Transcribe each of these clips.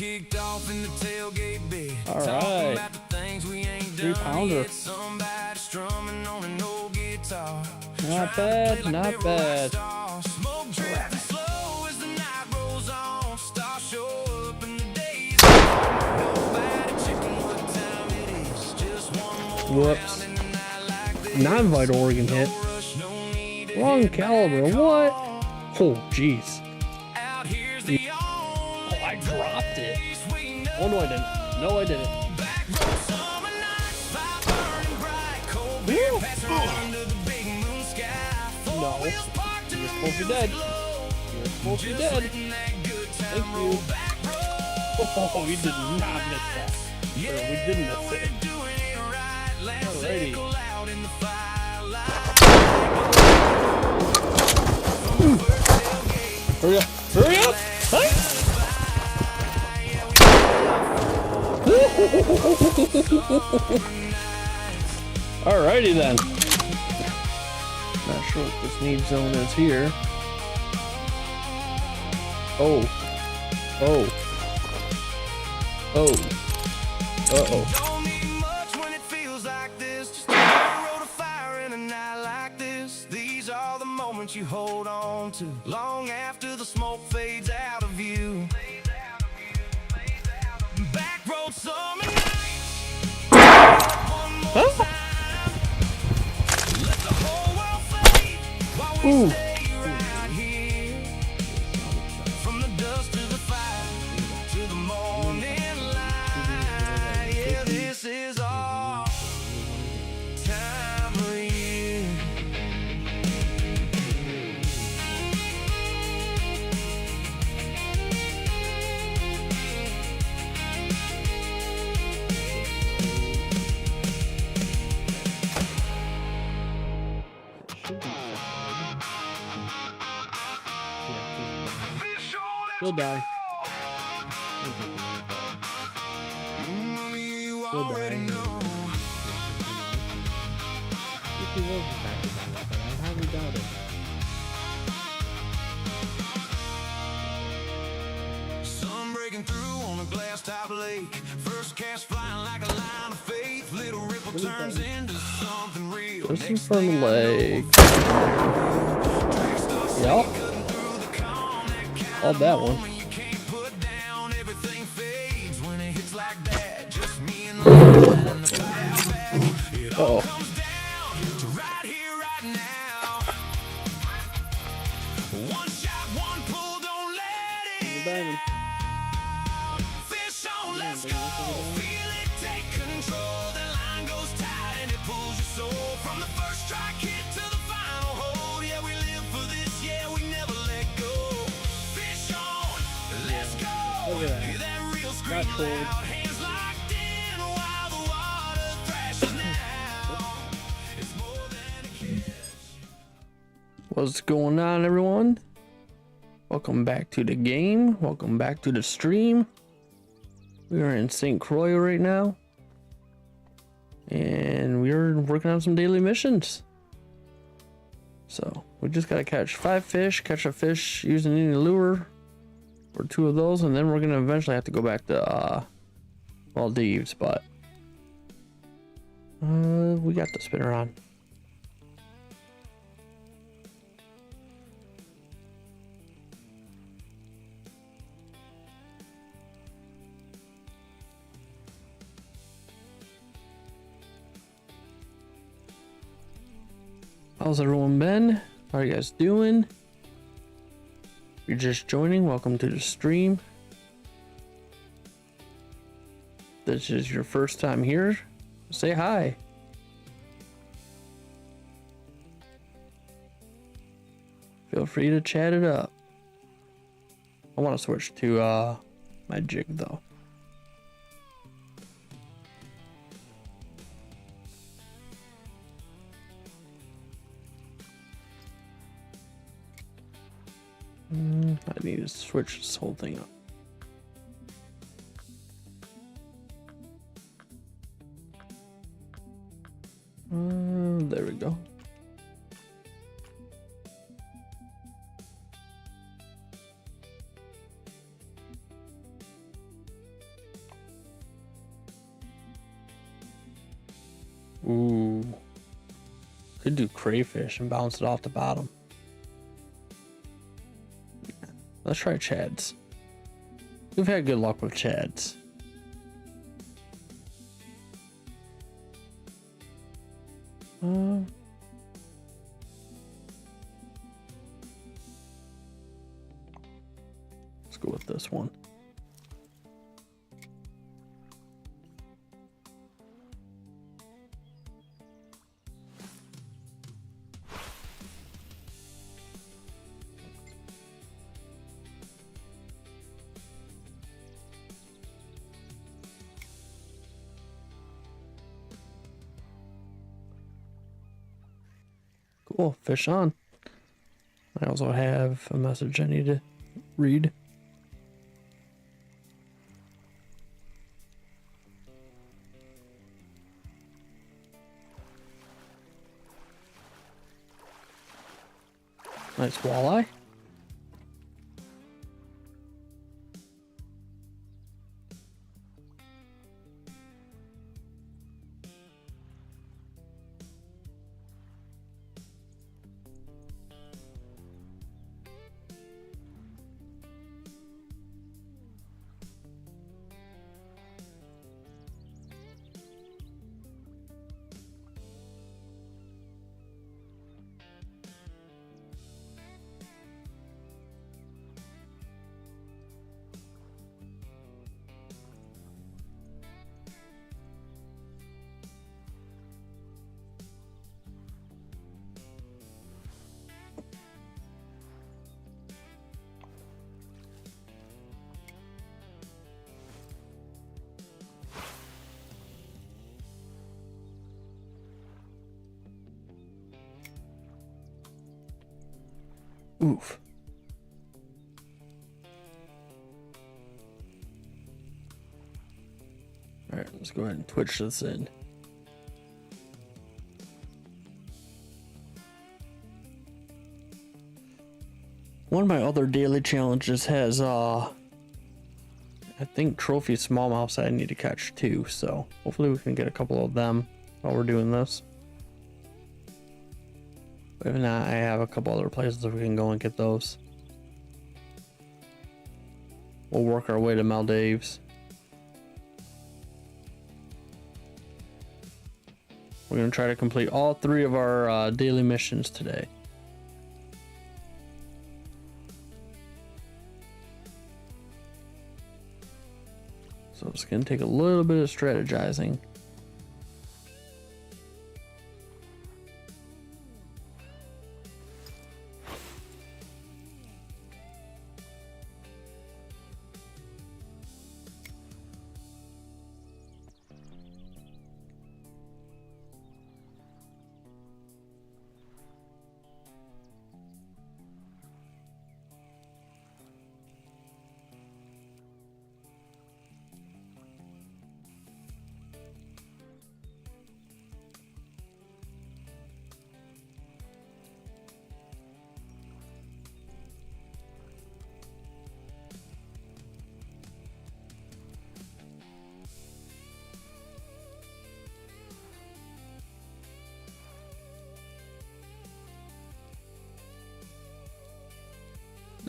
kicked off in the tailgate bed. All right. 3-pounder. Somebody strumming on an old guitar. Not bad, not bad. Smoke drifting slow as the night rolls on. Stars show up in the days. Nobody checking what time it is. Just one more Whoops. round in the night like this. Non-vital organ hit. No need to Wrong hit caliber. back What? on. Oh, jeez. Out here's the Oh, I dropped it. place we know. Oh, no, I didn't. No, I didn't. Back road summer nights, fire burning bright, cold beer passing under the big moon sky. No. Four wheels parked in You're the supposed to be music dead. low. You're supposed to be Just dead. letting that good time Thank you. roll back road. Oh, we did not miss that. Or we didn't miss We're it. doing it right. Lamps Alrighty. echo loud in the firelight. Hurry up. Hurry up. Huh? Alrighty then. Not sure what this need zone is here. Oh. Oh. Oh. Uh-oh. Don't need much when it feels like this. Just a road of fire in a night like this. These are the moments you hold on to long after the smoke fades out of view. Back road summer nights. One more Huh? time. Let the whole world fade while we Ooh. stay right here. From the dust to the fire to the morning light. Yeah, this is our time of year. She'll die. You She'll already die. know. If he was back to that, but I highly doubt it. Sun breaking through on a glass top lake. First cast flying like a line of faith. Little ripple turns into something real. Listen Next from thing the I know, lake. track starts Yep. cutting through the calm. That kind All of that one. moment you can't put down. Everything fades when it hits like that. Just me and the light and the cloud back. It all Uh-oh. comes down to right here, right now. One shot, one pull, don't let it Diamond. Fish on, let's go. Feel it, take control. The line goes tight and it pulls your soul. From the first strike hit to the final hold. Yeah, we live for this. Yeah, we never let go. Fish on, let's go. Look at that. Hear that real scream Got trolled. loud. Hands locked in while the water thrashes now. It's more than a kiss. What's going on, everyone? Welcome back to the game. Welcome back to the stream. We are in St. Croix right now. And we're working on some daily missions. So, we just gotta catch 5 fish, catch a fish using any lure. Or 2 of those, and then we're gonna eventually have to go back to, Maldives, but... we got the spinner on. How's everyone been? How are you guys doing? If you're just joining, welcome to the stream. This is your first time here, say hi. Feel free to chat it up. I want to switch to my jig though. I need to switch this whole thing up. There we go. Ooh. Could do crayfish and bounce it off the bottom. Let's try chads. We've had good luck with chads. Let's go with this one. Cool, fish on. I also have a message I need to read. Nice walleye. Oof. All right, let's go ahead and twitch this in. One of my other daily challenges has, I think trophy smallmouths I need to catch too. So hopefully we can get a couple of them while we're doing this. But if not, I have a couple other places we can go and get those. We'll work our way to Maldives. We're going to try to complete all 3 of our daily missions today. So it's going to take a little bit of strategizing.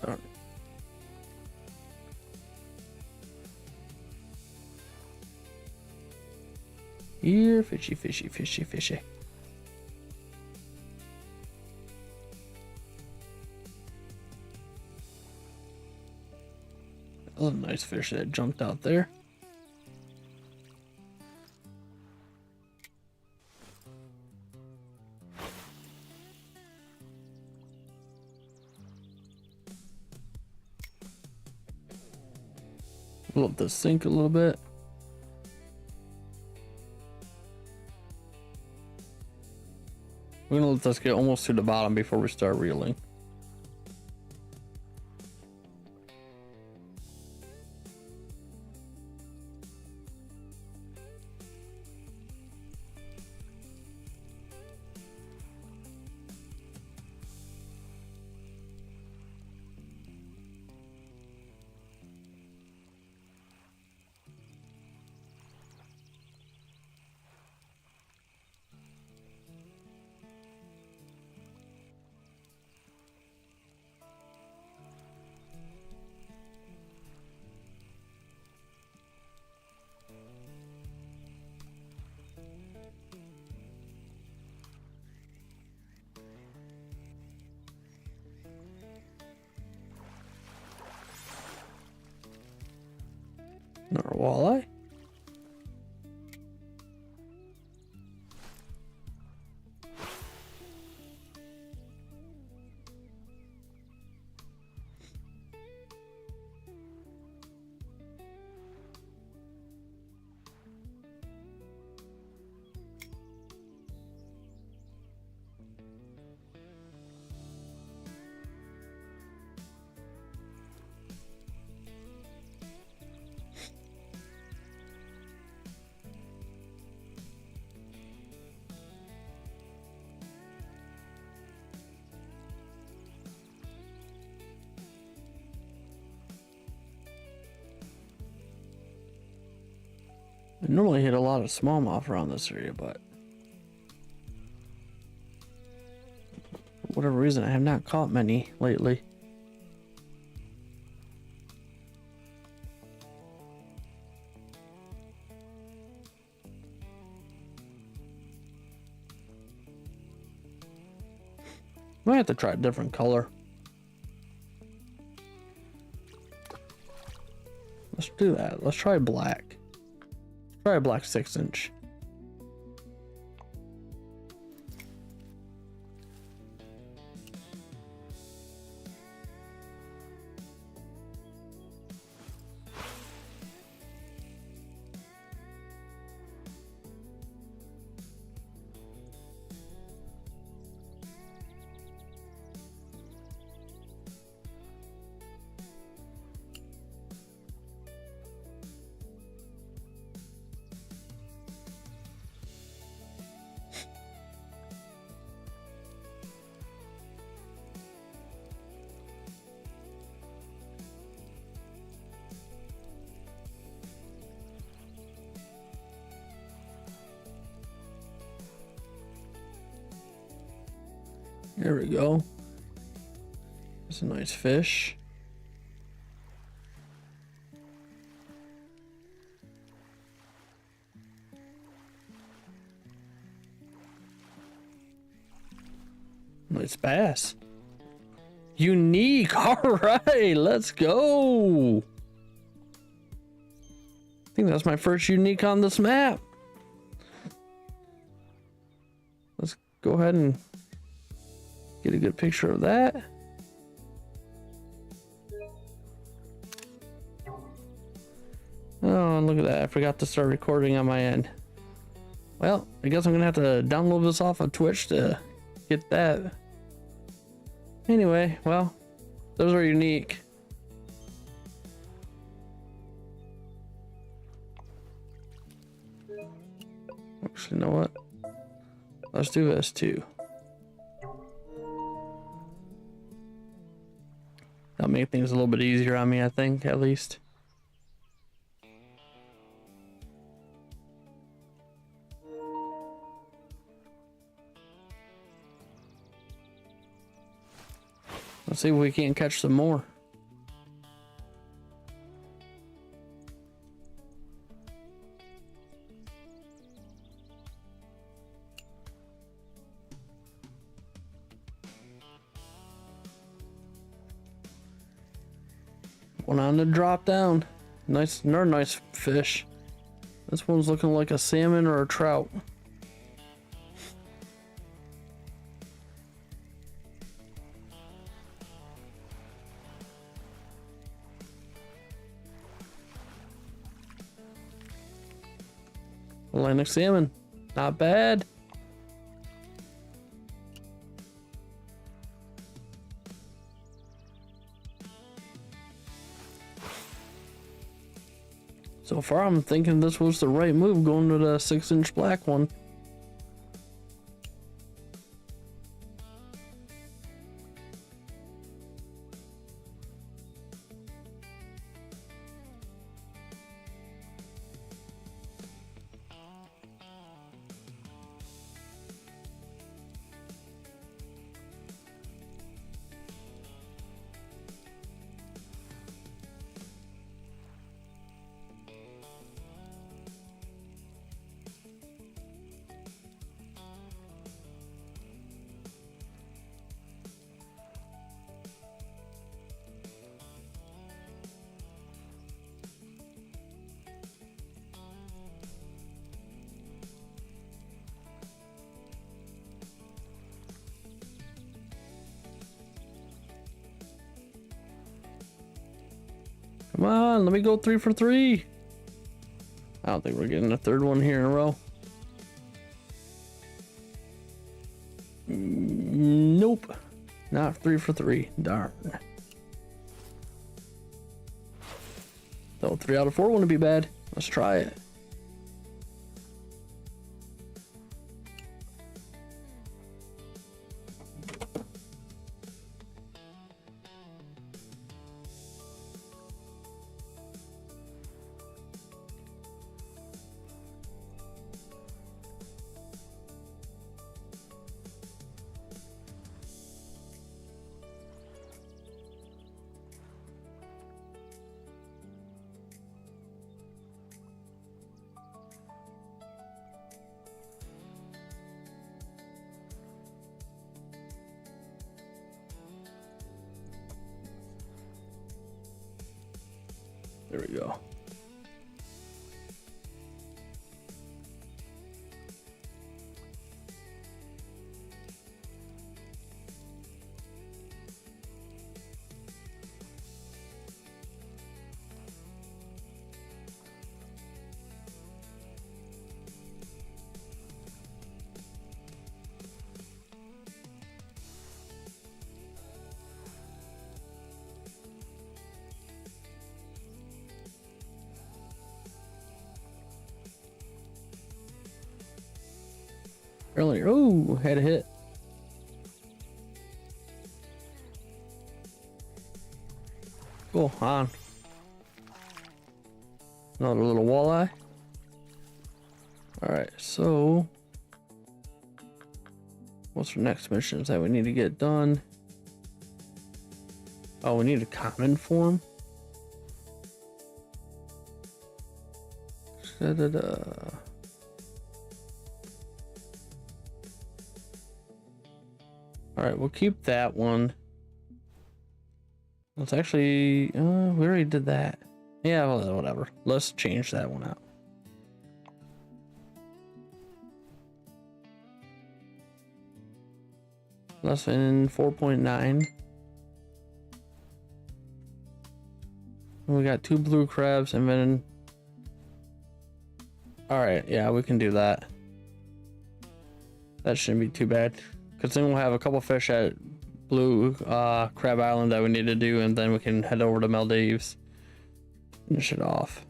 All right. Here, fishy, fishy, fishy, fishy. Oh, nice fish that jumped out there. We'll let this sink a little bit. We're gonna let this get almost to the bottom before we start reeling. Another walleye. I normally hit a lot of smallmouth around this area, but for whatever reason, I have not caught many lately. Might have to try a different color. Let's do that. Let's try black. Try a black 6-inch. There we go. That's a nice fish. Nice bass. Unique. All right, let's go. I think that's my first unique on this map. Let's go ahead and get a good picture of that. Oh, look at that. I forgot to start recording on my end. Well, I guess I'm gonna have to download this off of Twitch to get that. Anyway, well, those are unique. Actually, you know what? Let's do this too. That'll make things a little bit easier on me, I think, at least. Let's see if we can't catch some more. One on the drop down. Nice, another nice fish. This one's looking like a salmon or a trout. Atlantic salmon, not bad. So far, I'm thinking this was the right move, going to the 6-inch black one. Come on, let me go 3 for 3. I don't think we're getting a third one here in a row. Nope. Not 3 for 3. Darn. So 3 out of 4 wouldn't be bad. Let's try it. There we go. Earlier, oh, had a hit. Cool, on. Another little walleye. Alright, so what's the next missions that we need to get done? Oh, we need a common form. Alright, we'll keep that one. Let's actually, we already did that. Yeah, well, whatever. Let's change that one out. That's in 4.9. We got 2 blue crabs and then... Alright, yeah, we can do that. That shouldn't be too bad. Because then we'll have a couple fish at Blue Crab Island that we need to do, and then we can head over to Maldives. Finish it off.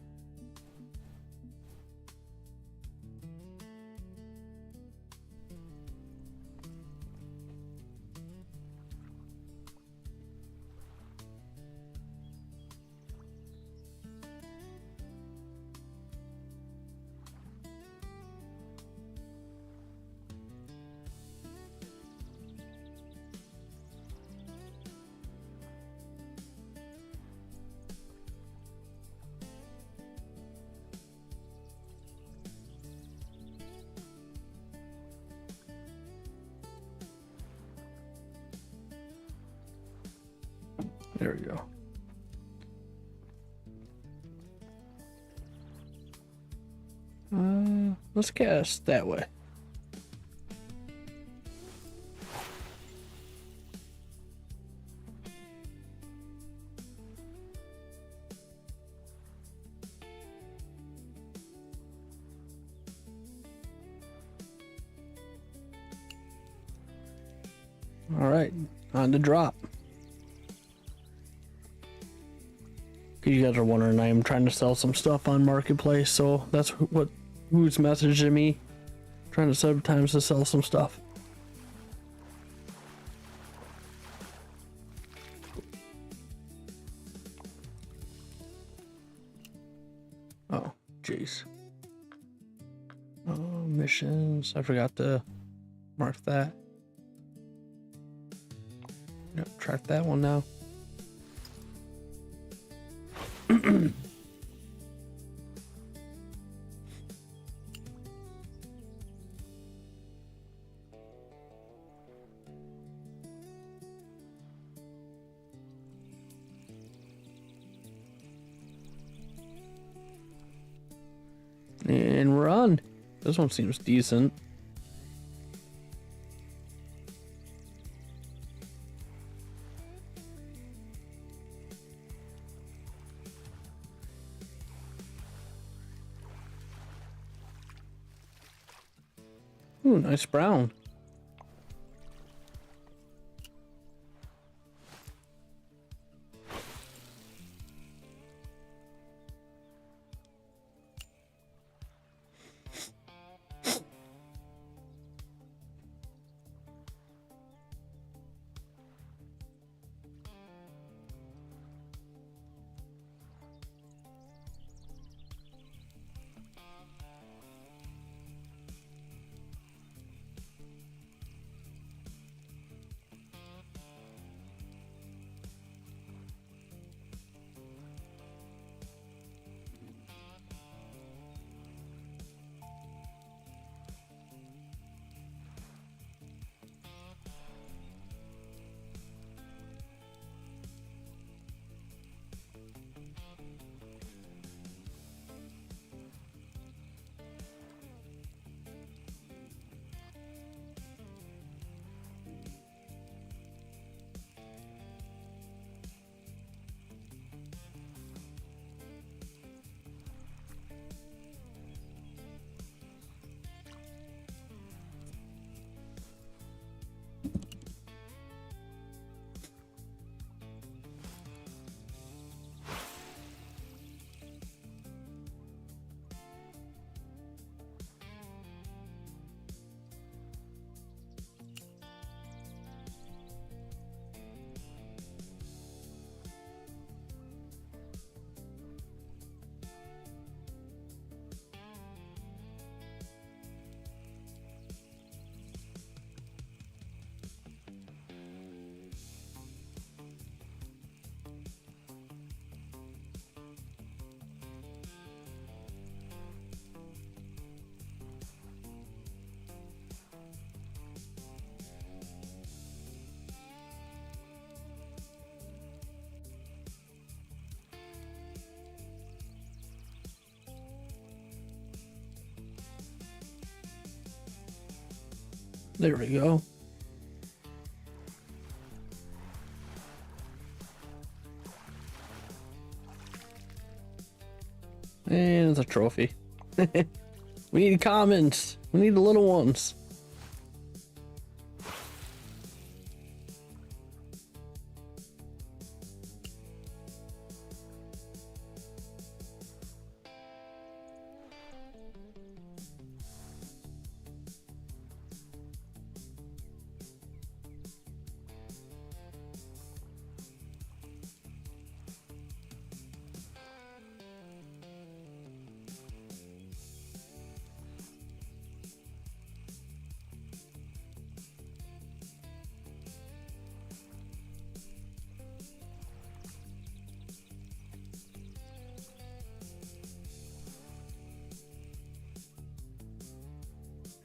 There we go. Let's cast that way. All right, on the drop. You guys are wondering, I am trying to sell some stuff on Marketplace, so that's what who's messaging me, trying to set up times to sell some stuff. Oh, jeez. Oh, missions. I forgot to mark that. Yep, track that one now. And we're on. This one seems decent. Ooh, nice brown. There we go. And it's a trophy. We need commons. We need the little ones.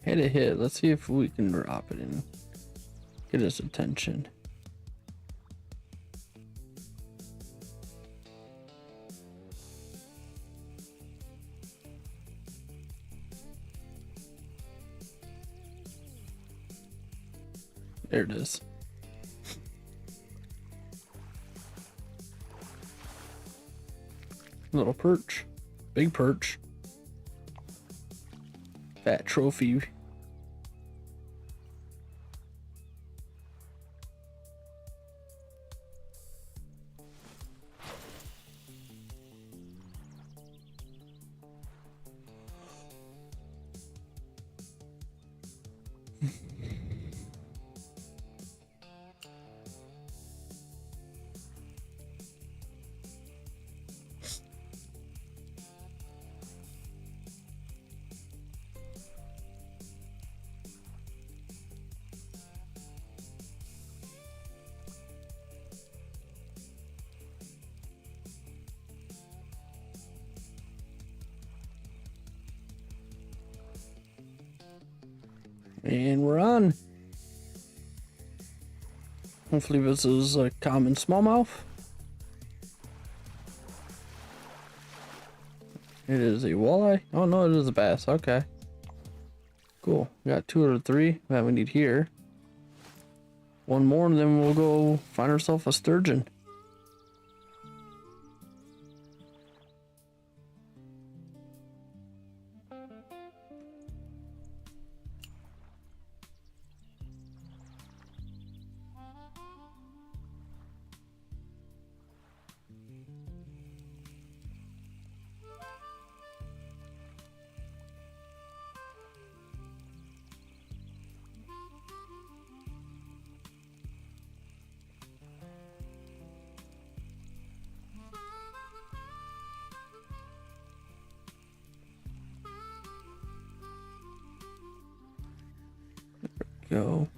Hit a hit. Let's see if we can drop it and get his attention. There it is. Little perch. Big perch. Fat trophy. And we're on. Hopefully this is a common smallmouth. It is a walleye. Oh no, it is a bass. Okay. Cool. We got 2 out of 3 that we need here. One more and then we'll go find ourselves a sturgeon. go.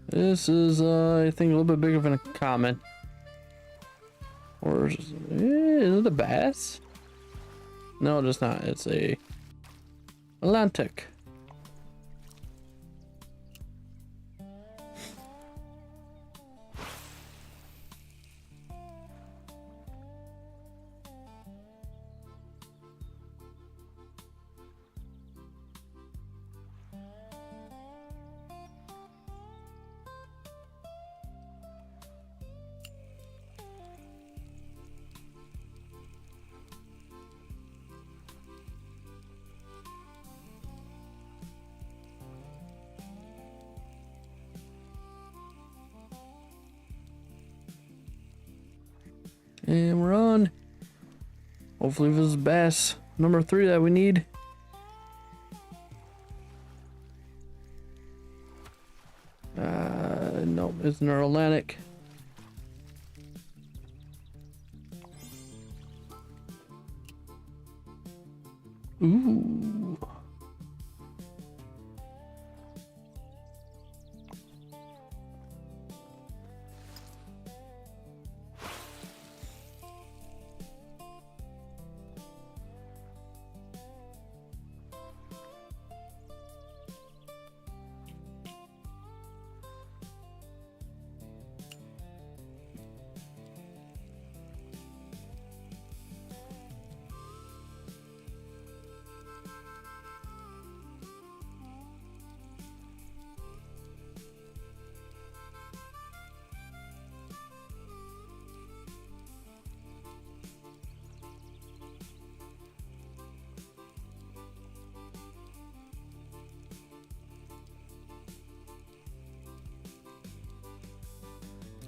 This is, I think, a little bit bigger than a common. Or is it a bass? No, it's not. It's a Atlantic. And we're on. Hopefully this is bass number 3 that we need. Nope, it's an Atlantic. Ooh.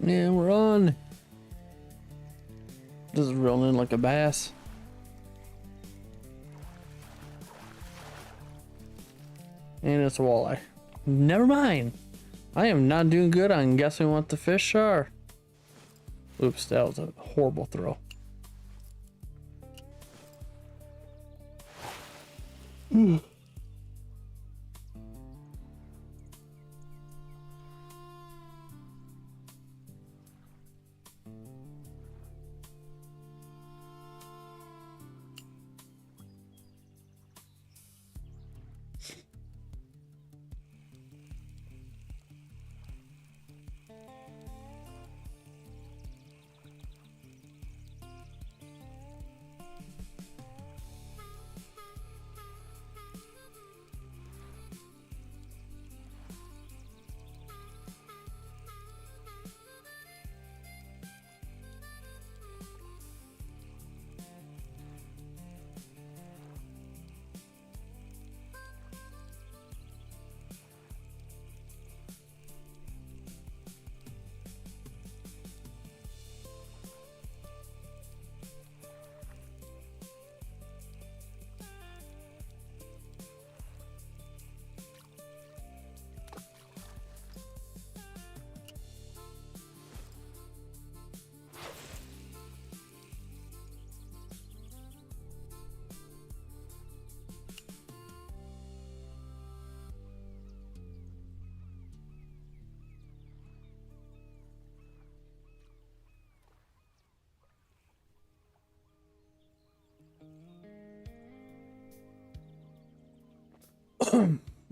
And we're on. This is reeling in like a bass. And it's a walleye. Never mind. I am not doing good on guessing what the fish are. Oops, that was a horrible throw.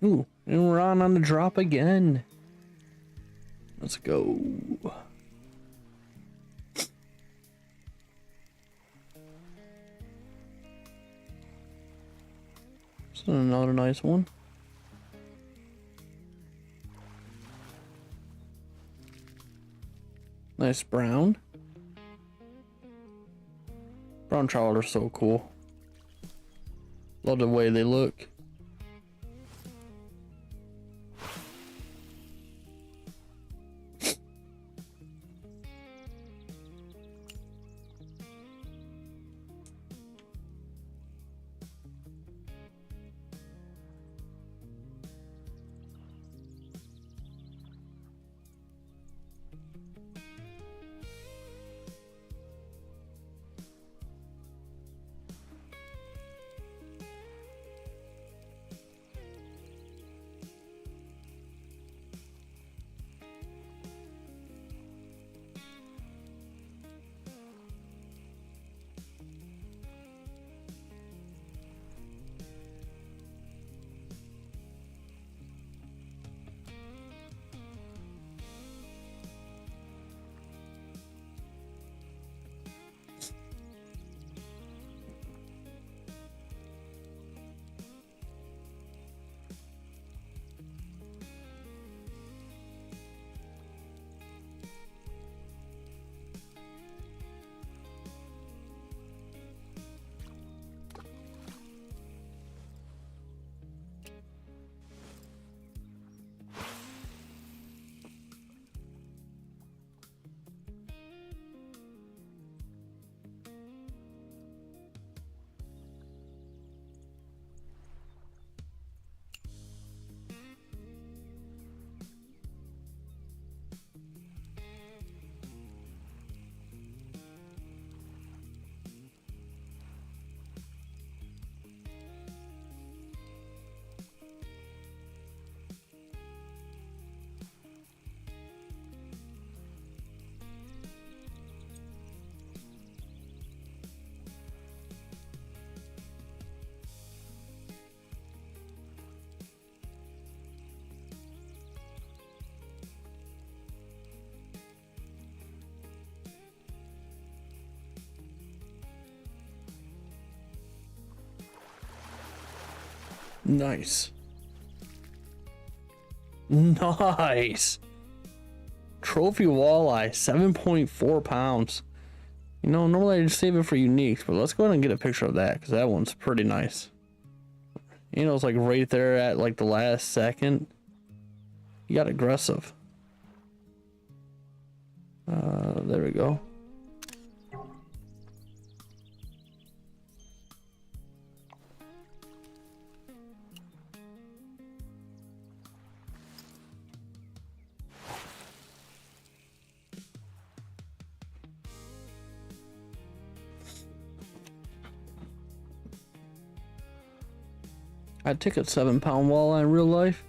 Ooh, and we're on the drop again. Let's go. This is another nice one. Nice brown. Brown trout are so cool. Love the way they look. Nice. Nice. Trophy walleye, 7.4 pounds. You know, normally I just save it for uniques, but let's go ahead and get a picture of that because that one's pretty nice. You know, it's like right there at like the last second. You got aggressive. There we go. I'd take a 7-pound walleye in real life.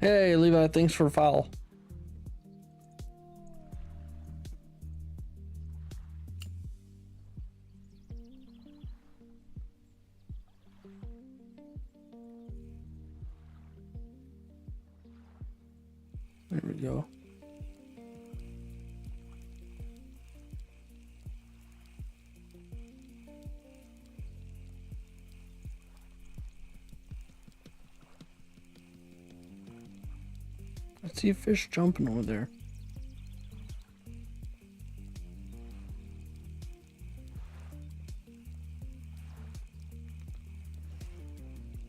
Hey, Levi, thanks for foul. There we go. I see a fish jumping over there.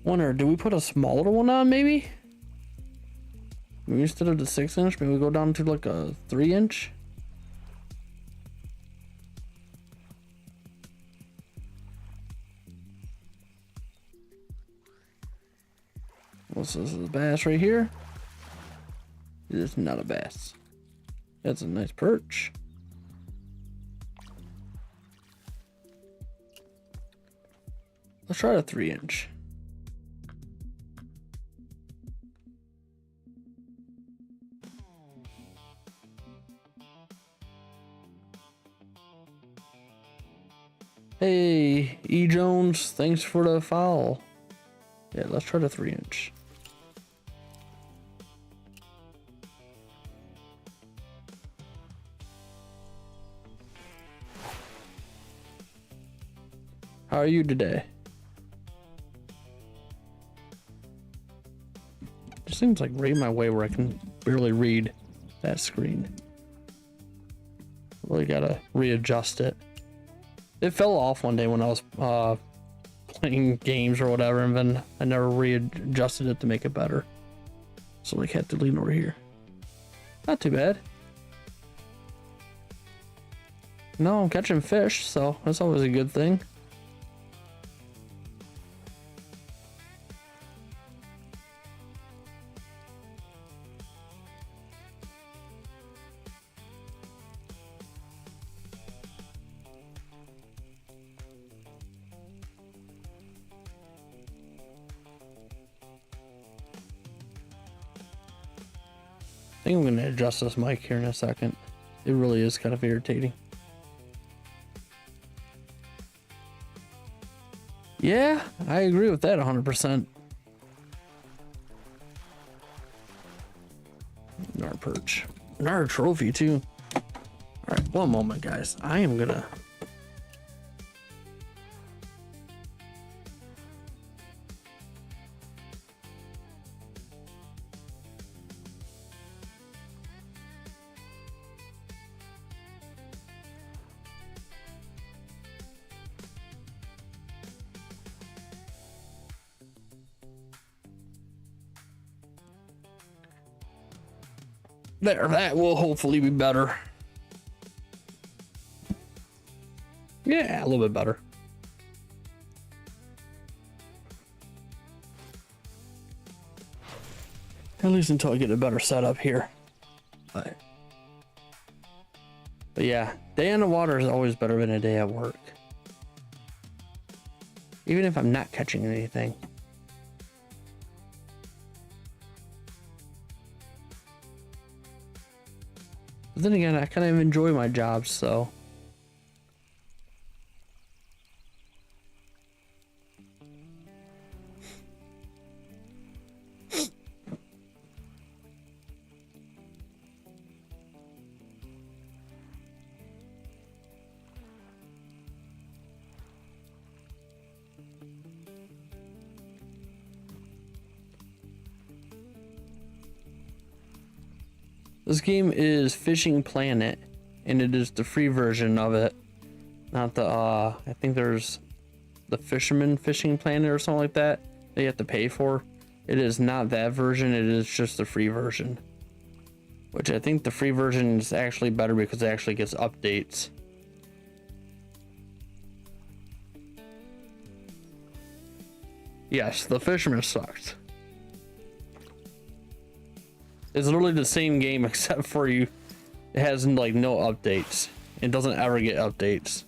Wonder, do we put a smaller one on maybe? Maybe instead of the 6-inch, maybe we go down to like a 3-inch? What's this? Is a bass right here? It's not a bass. That's a nice perch. Let's try a 3-inch. Hey, E. Jones, thanks for the foul. Yeah, let's try the 3-inch. How are you today? It seems like right my way where I can barely read that screen. Really gotta readjust it. It fell off one day when I was playing games or whatever, and then I never readjusted it to make it better. So like had to lean over here. Not too bad. No, I'm catching fish, so that's always a good thing. I think I'm going to adjust this mic here in a second. It really is kind of irritating. Yeah, I agree with that 100%. Nard perch. Nard trophy too. Alright, one moment guys. I am gonna... There, that will hopefully be better. Yeah, a little bit better. At least until I get a better setup here. But yeah, day on the water is always better than a day at work. Even if I'm not catching anything. But then again, I kind of enjoy my job, so. This game is Fishing Planet, and it is the free version of it. Not the, I think there's the Fisherman Fishing Planet or something like that you have to pay for. It is not that version, it is just the free version. Which I think the free version is actually better because it actually gets updates. Yes, the Fisherman sucks. It's literally the same game except for it has like no updates. It doesn't ever get updates.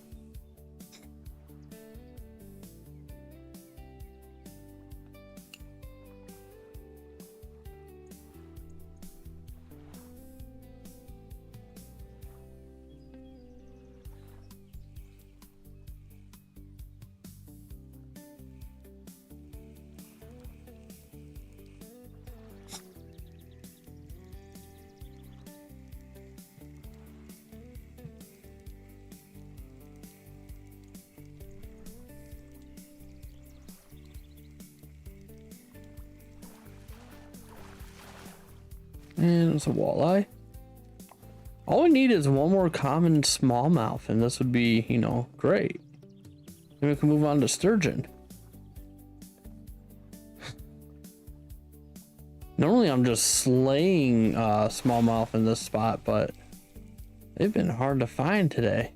And it's a walleye. All we need is one more common smallmouth, and this would be, you know, great. Then we can move on to sturgeon. Normally I'm just slaying smallmouth in this spot, but they've been hard to find today.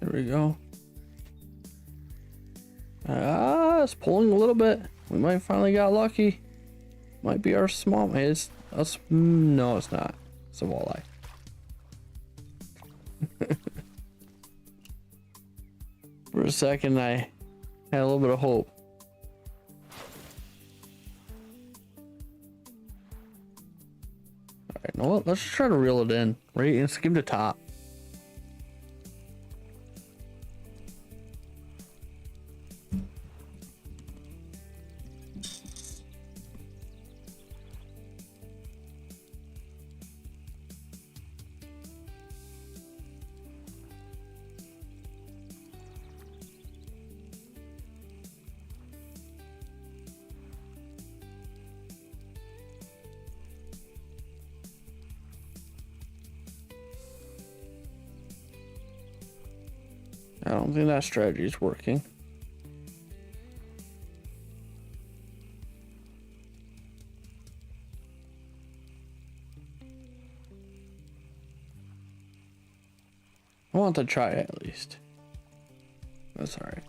There we go. It's pulling a little bit. We might finally got lucky. Might be our small. It's us. No, it's not. It's a walleye. a second, I had a little bit of hope. Alright, you know what? Let's try to reel it in. Right, and skim the top. I don't think that strategy is working. I want to try it at least. That's alright.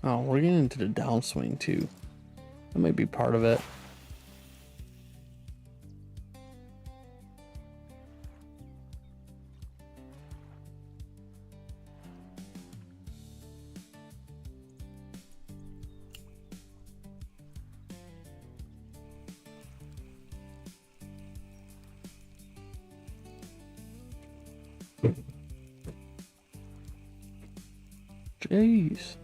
Oh, we're getting into the downswing too. That might be part of it. Jeez.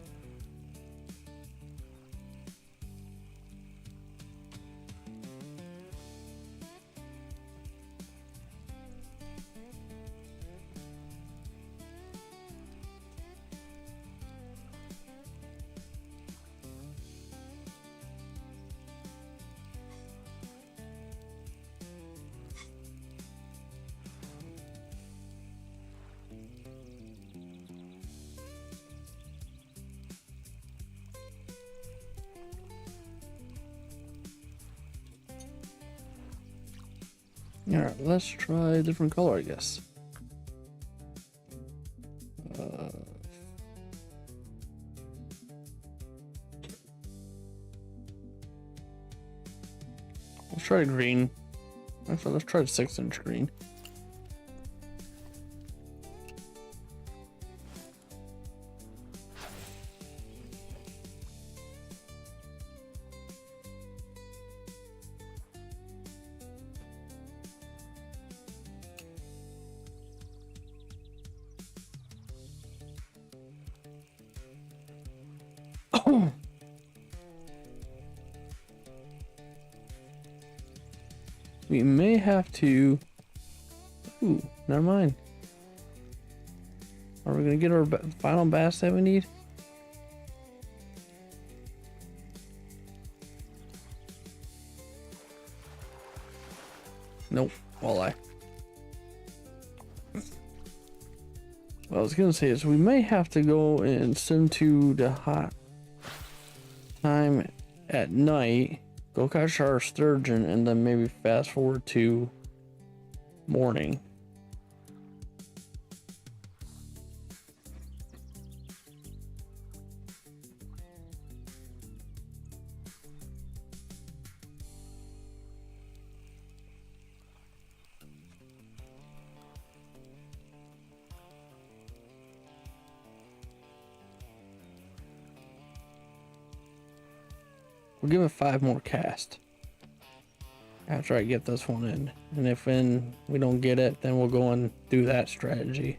Alright, let's try a different color, I guess. Let's try green. Actually, let's try 6-inch green. We may have to. Ooh, never mind. Are we gonna get our final bass that we need? Nope, walleye. What I was gonna say is we may have to go and send to the hot time at night, go catch our sturgeon, and then maybe fast forward to morning. We'll give it 5 more casts after I get this one in, and if we don't get it, then we'll go and do that strategy.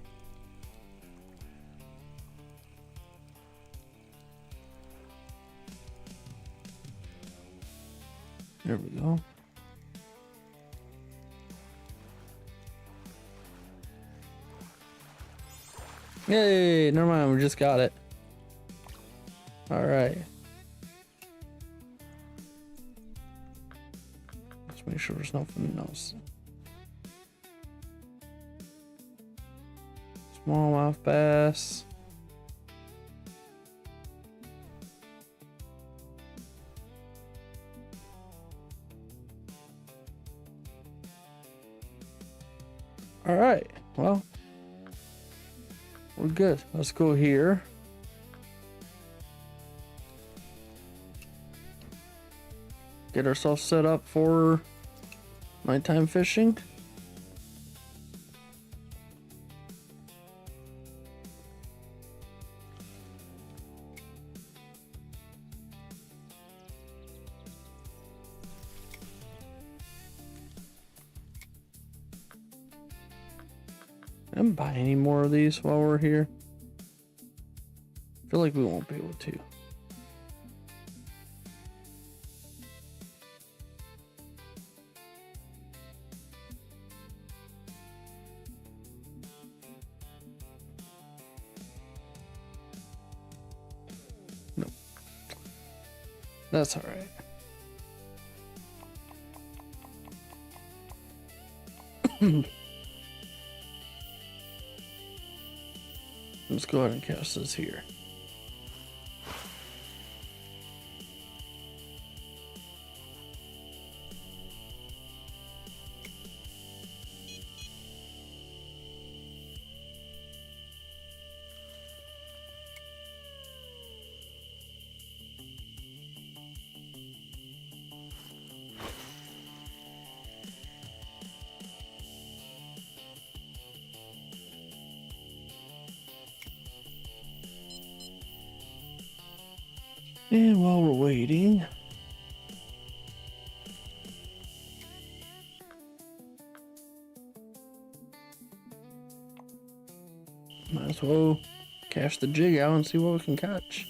There we go. Yay, never mind, we just got it. All right. Let's make sure there's nothing else. Smallmouth bass. All right, well, we're good. Let's go here. Get ourselves set up for nighttime fishing. I'm buy any more of these while we're here. I feel like we won't be able to. Nope. That's all right. Let's go ahead and cast this here. And while we're waiting, might as well cash the jig out and see what we can catch.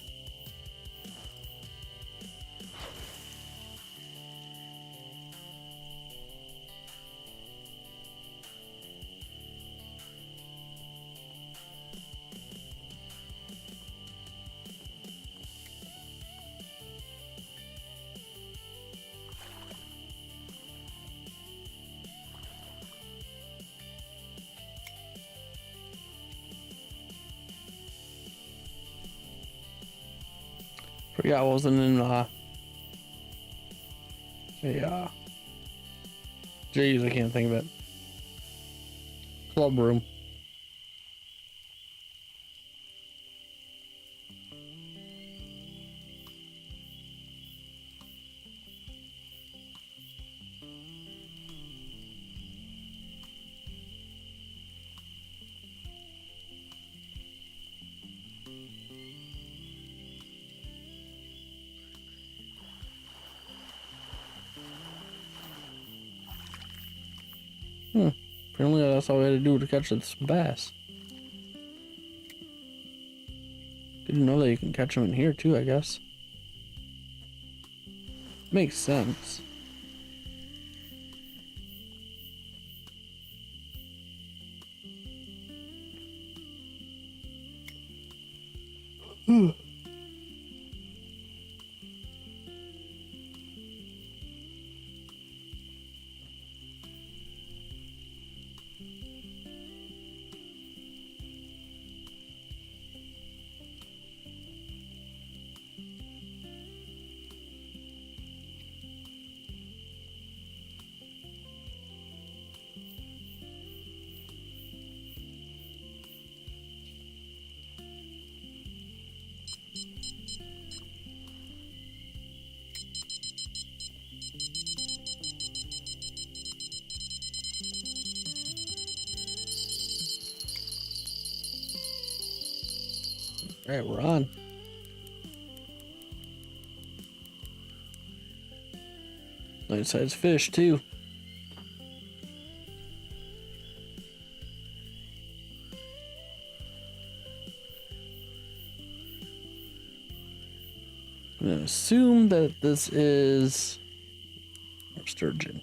Forgot I wasn't in geez, I can't think of it. Club room. Apparently that's all we had to do to catch this bass. Didn't know that you can catch them in here too, I guess. Makes sense. All right, we're on. Nice sized fish too. I'm gonna assume that this is sturgeon.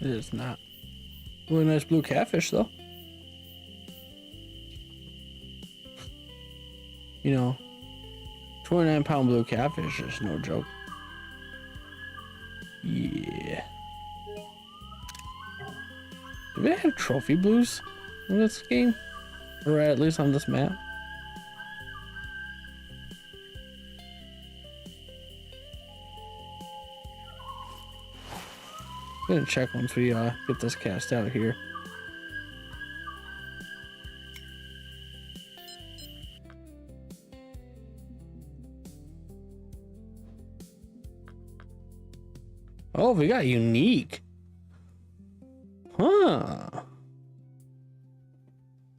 It is not. Really nice blue catfish, though. You know, 29-pound blue catfish is no joke. Yeah. Do we have trophy blues in this game? Or at least on this map? gonna check once we get this cast out of here. Oh, we got unique. Huh.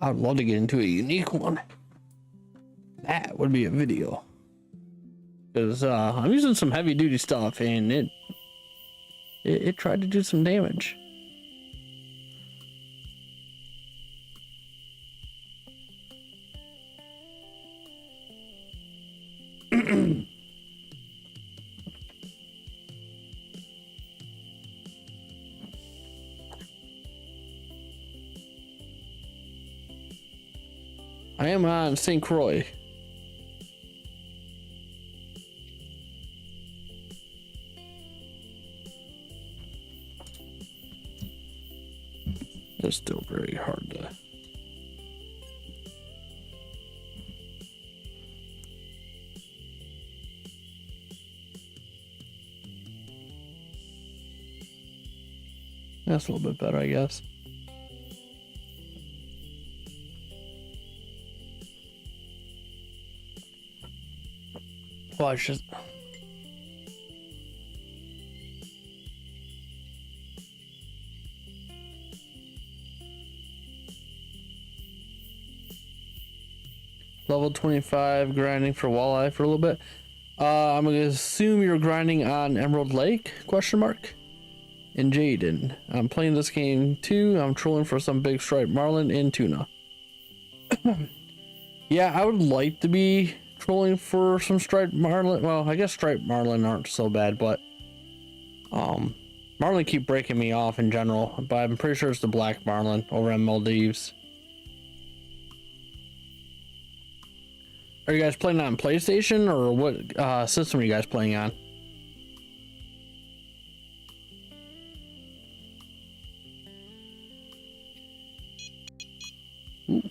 I'd love to get into a unique one. That would be a video. Because I'm using some heavy duty stuff and it tried to do some damage. I am on St. Croix. It's still very hard to. That's a little bit better, I guess. Well, it's just. Level 25 grinding for walleye for a little bit. I'm gonna assume you're grinding on Emerald Lake? Question mark. And Jaden, I'm playing this game too. I'm trolling for some big striped marlin and tuna. Yeah, I would like to be trolling for some striped marlin. Well, I guess striped marlin aren't so bad, but marlin keep breaking me off in general. But I'm pretty sure it's the black marlin over in Maldives. Are you guys playing on PlayStation or what system are you guys playing on? Ooh.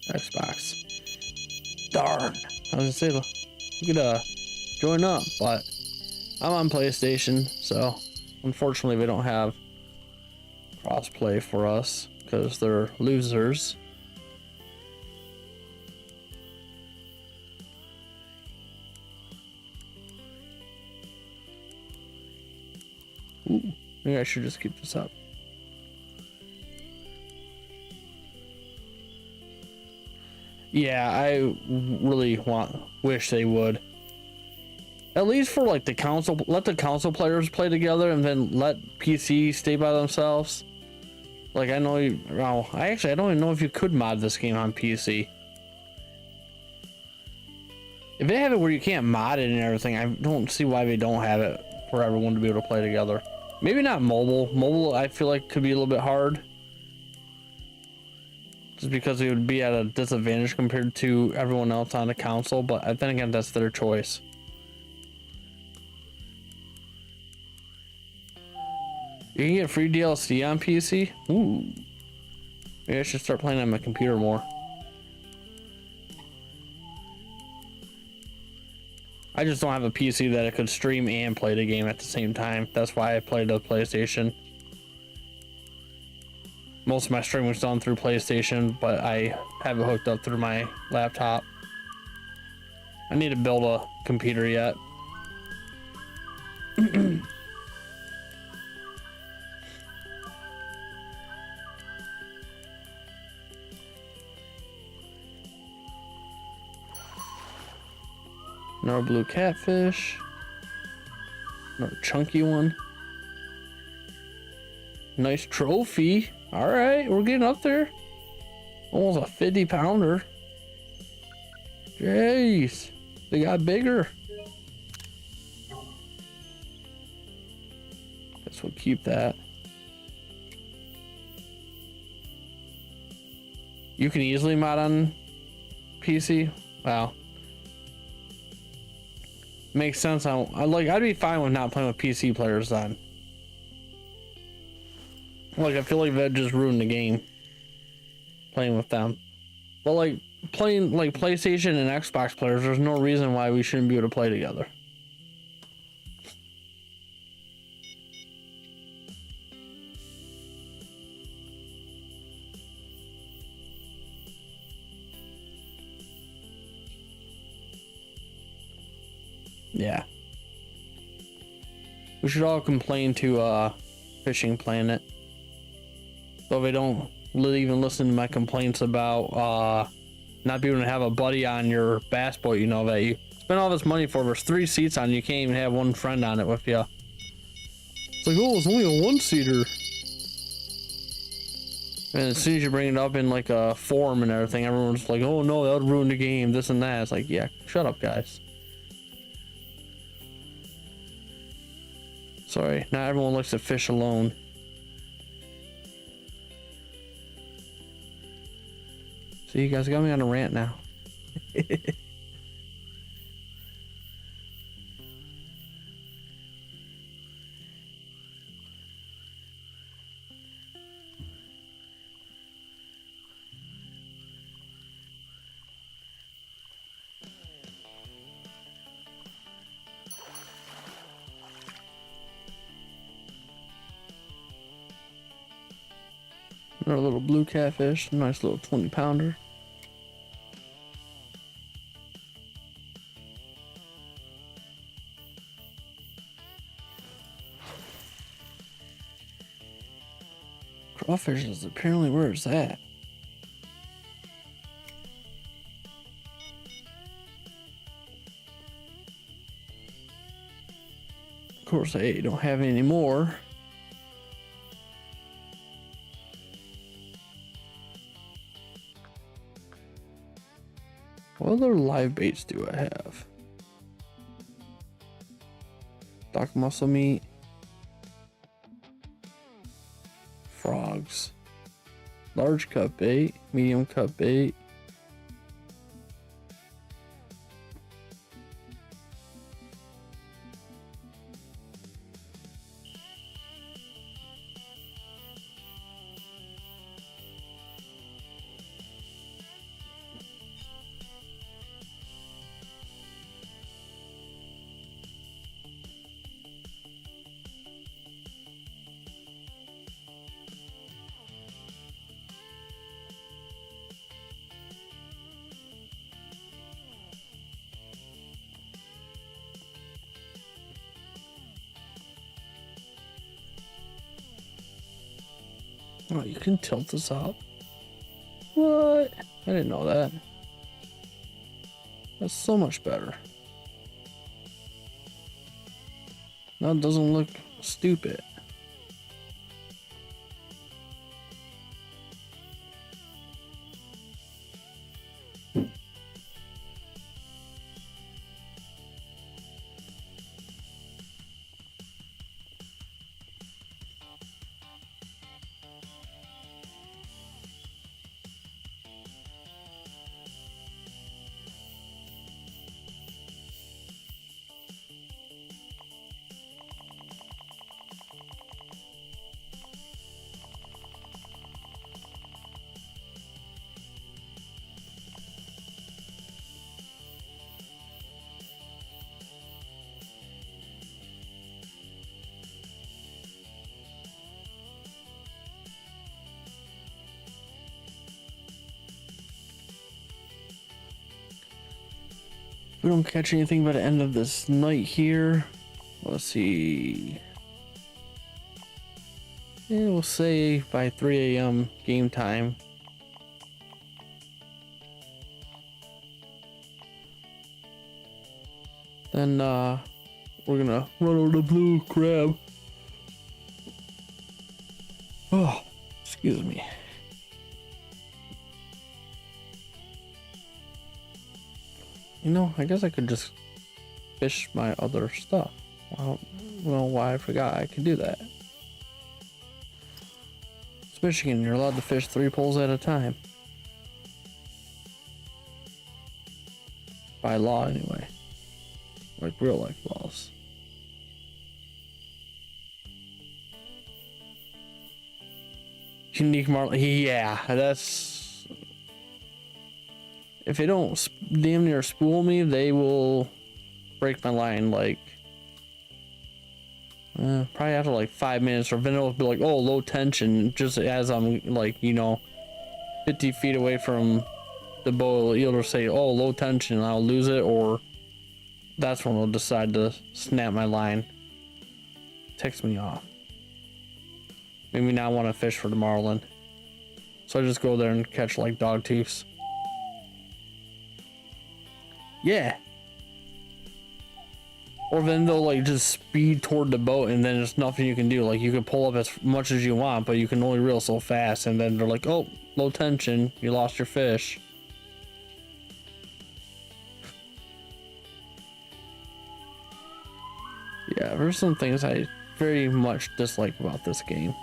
Xbox. Darn. I was gonna say you could join up, but I'm on PlayStation, so unfortunately we don't have crossplay for us because they're losers. Ooh, maybe I should just keep this up. Yeah, I really wish they would. At least for like the console, let the console players play together and then let PC stay by themselves. Like I know well, I don't even know if you could mod this game on PC. If they have it where you can't mod it and everything, I don't see why they don't have it for everyone to be able to play together. Maybe not mobile. Mobile, I feel like could be a little bit hard. Just because it would be at a disadvantage compared to everyone else on the console, but then again, that's their choice. You can get free DLC on PC? Ooh. Maybe I should start playing on my computer more. I just don't have a PC that I could stream and play the game at the same time. That's why I played the PlayStation. Most of my streaming was done through PlayStation, but I have it hooked up through my laptop. I need to build a computer yet. Another blue catfish. Another chunky one. Nice trophy. All right, we're getting up there. Almost a 50-pounder. Jeez, they got bigger. Guess we'll keep that. You can easily mod on PC. Wow. Makes sense. I'd be fine with not playing with PC players then. Like, I feel like that just ruined the game. Playing with them. But like, playing like PlayStation and Xbox players, there's no reason why we shouldn't be able to play together. Yeah. We should all complain to Fishing Planet. So they don't even listen to my complaints about not being able to have a buddy on your bass boat, you know, that you spend all this money for. There's 3 seats on, you can't even have one friend on it with you. It's like, oh, it's only a 1-seater. And as soon as you bring it up in like a forum and everything, everyone's like, oh no, that would ruin the game, this and that. It's like, yeah, shut up, guys. Sorry, not everyone likes to fish alone. See, you guys got me on a rant now. Another little blue catfish, nice little 20-pounder. Crawfish is apparently where it's at. Of course, I don't have any more. What other live baits do I have? Dock muscle meat. Frogs. Large cut bait. Medium cut bait. Oh, you can tilt this up. What? I didn't know that. That's so much better. Now it doesn't look stupid. We don't catch anything by the end of this night here. Let's see. Yeah, we'll say by 3 a.m. game time. Then we're gonna run over the blue crab. Oh, excuse me. You know, I guess I could just fish my other stuff. I don't know why I forgot I could do that. It's Michigan, you're allowed to fish 3 poles at a time. By law, anyway. Like real life laws. Unique marlin, yeah, that's... If they don't damn near spool me, they will break my line, like, probably after like 5 minutes, or then it'll be like, oh, low tension, just as I'm like, you know, 50 feet away from the boat, it'll say, oh, low tension, and I'll lose it, or that's when we'll decide to snap my line. Ticks me off. Made me not want to fish for the marlin. So I just go there and catch like dogtooths. Yeah. Or then they'll like just speed toward the boat and then there's nothing you can do. Like you can pull up as much as you want, but you can only reel so fast. And then they're like, oh, low tension, you lost your fish. Yeah, there's some things I very much dislike about this game.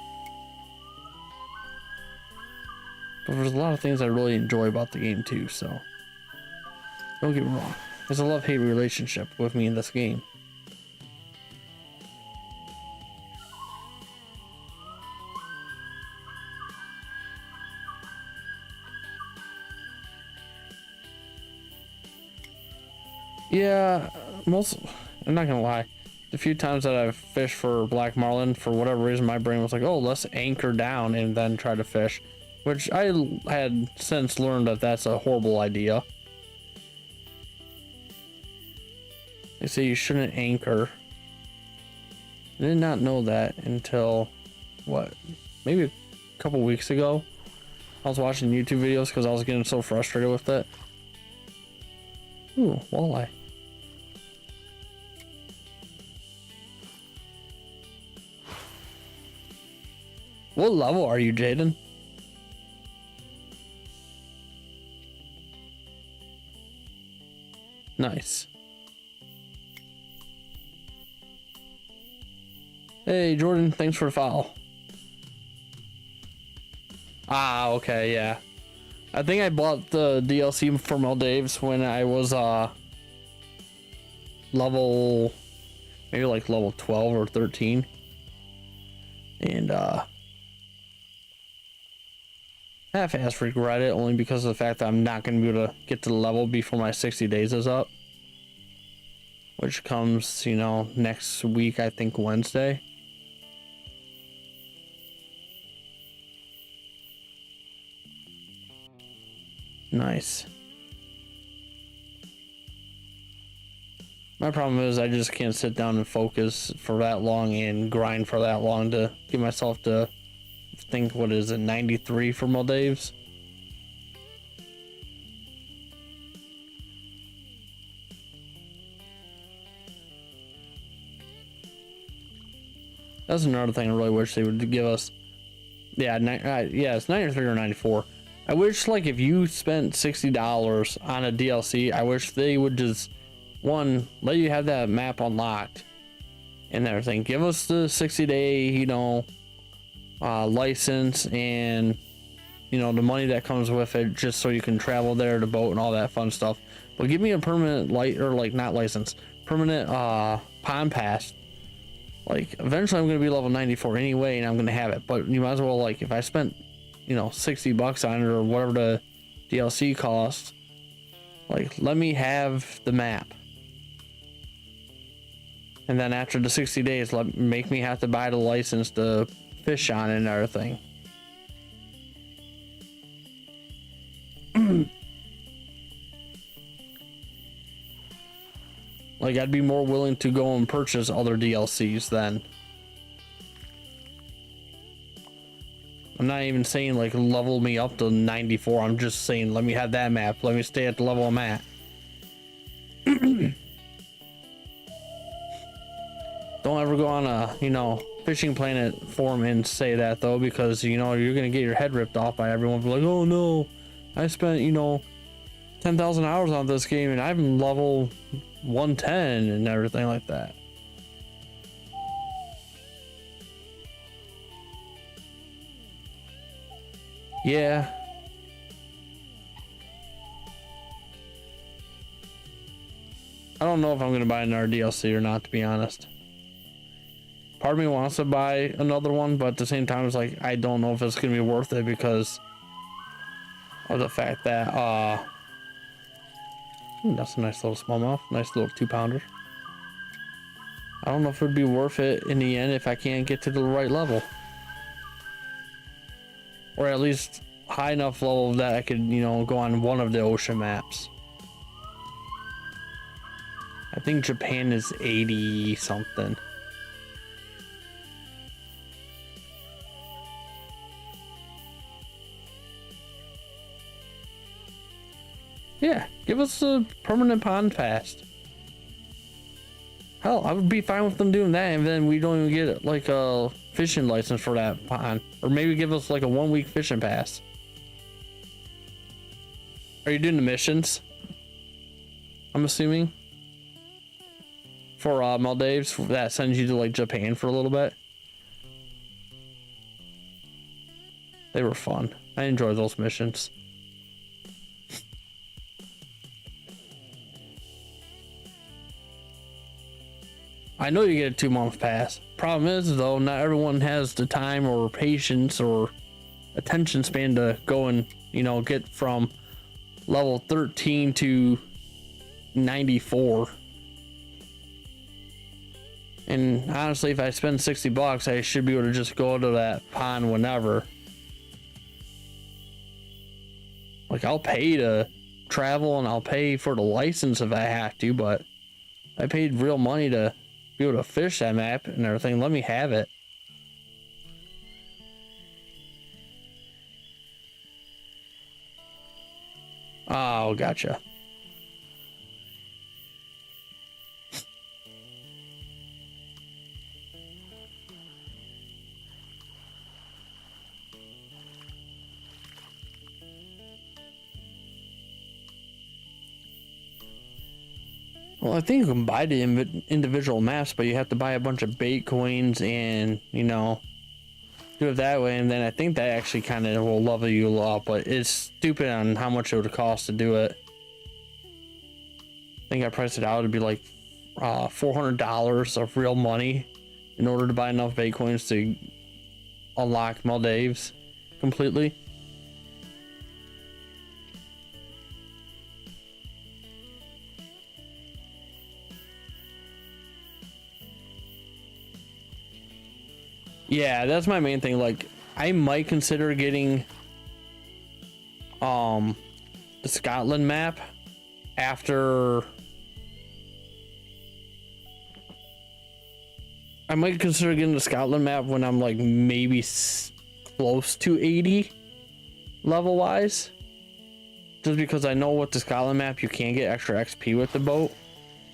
But there's a lot of things I really enjoy about the game too, so don't get me wrong. There's a love-hate relationship with me in this game. Yeah, I'm not gonna lie. The few times that I've fished for black marlin, for whatever reason, my brain was like, oh, let's anchor down and then try to fish. Which I had since learned that that's a horrible idea. They say you shouldn't anchor. I did not know that until, what, maybe a couple weeks ago. I was watching YouTube videos because I was getting so frustrated with it. Ooh, walleye. What level are you, Jaden? Nice. Hey, Jordan, thanks for the follow. Ah, okay, yeah. I think I bought the DLC for Maldives when I was level, maybe like level 12 or 13. And half-ass regret it only because of the fact that I'm not going to be able to get to the level before my 60 days is up. Which comes, you know, next week, I think Wednesday. Nice. My problem is I just can't sit down and focus for that long and grind for that long to get myself to think, what is it, 93 for Maldives? That's another thing I really wish they would give us. Yeah, yeah, it's 93 or 94. I wish, like, if you spent $60 on a DLC, I wish they would just, one, let you have that map unlocked and everything. Give us the 60-day, you know, license and, you know, the money that comes with it, just so you can travel there, the boat and all that fun stuff. But give me a permanent permanent pond pass. Like, eventually I'm going to be level 94 anyway, and I'm going to have it. But you might as well, like, if I spent, you know, $60 on it or whatever the DLC costs, like, let me have the map. And then after the 60 days, make me have to buy the license to fish on it and everything. Like, I'd be more willing to go and purchase other DLCs then. I'm not even saying, like, level me up to 94. I'm just saying, let me have that map. Let me stay at the level I'm at. Don't ever go on a, you know, Fishing Planet forum and say that, though, because, you know, you're going to get your head ripped off by everyone. Like, oh, no, I spent, you know, 10,000 hours on this game and I'm level 110 and everything like that. Yeah. I don't know if I'm going to buy another DLC or not, to be honest. Part of me wants to buy another one, but at the same time, it's like, I don't know if it's going to be worth it because of the fact that, that's a nice little smallmouth, nice little 2-pounder. I don't know if it would be worth it in the end if I can't get to the right level. Or at least high enough level that I could, you know, go on one of the ocean maps. I think Japan is 80 something. Yeah, give us a permanent pond pass. Hell, I would be fine with them doing that, and then we don't even get like a fishing license for that pond. Or maybe give us like a 1 week fishing pass. Are you doing the missions? I'm assuming. For Maldives, that sends you to like Japan for a little bit. They were fun. I enjoyed those missions. I know you get a 2-month pass. Problem is though, not everyone has the time or patience or attention span to go and, you know, get from level 13 to 94. And honestly, if I spend $60, I should be able to just go to that pond whenever. Like, I'll pay to travel and I'll pay for the license if I have to, but I paid real money to be able to fish that map and everything. Let me have it. Oh, gotcha. Well, I think you can buy the individual maps, but you have to buy a bunch of bait coins and, you know, do it that way. And then I think that actually kind of will level you up, but it's stupid on how much it would cost to do it. I think I priced it out to be like $400 of real money in order to buy enough bait coins to unlock Maldives completely. Yeah, that's my main thing. Like, I might consider getting the Scotland map after. I might consider getting the Scotland map when I'm like maybe close to 80 level wise. Just because I know with the Scotland map you can get extra XP with the boat.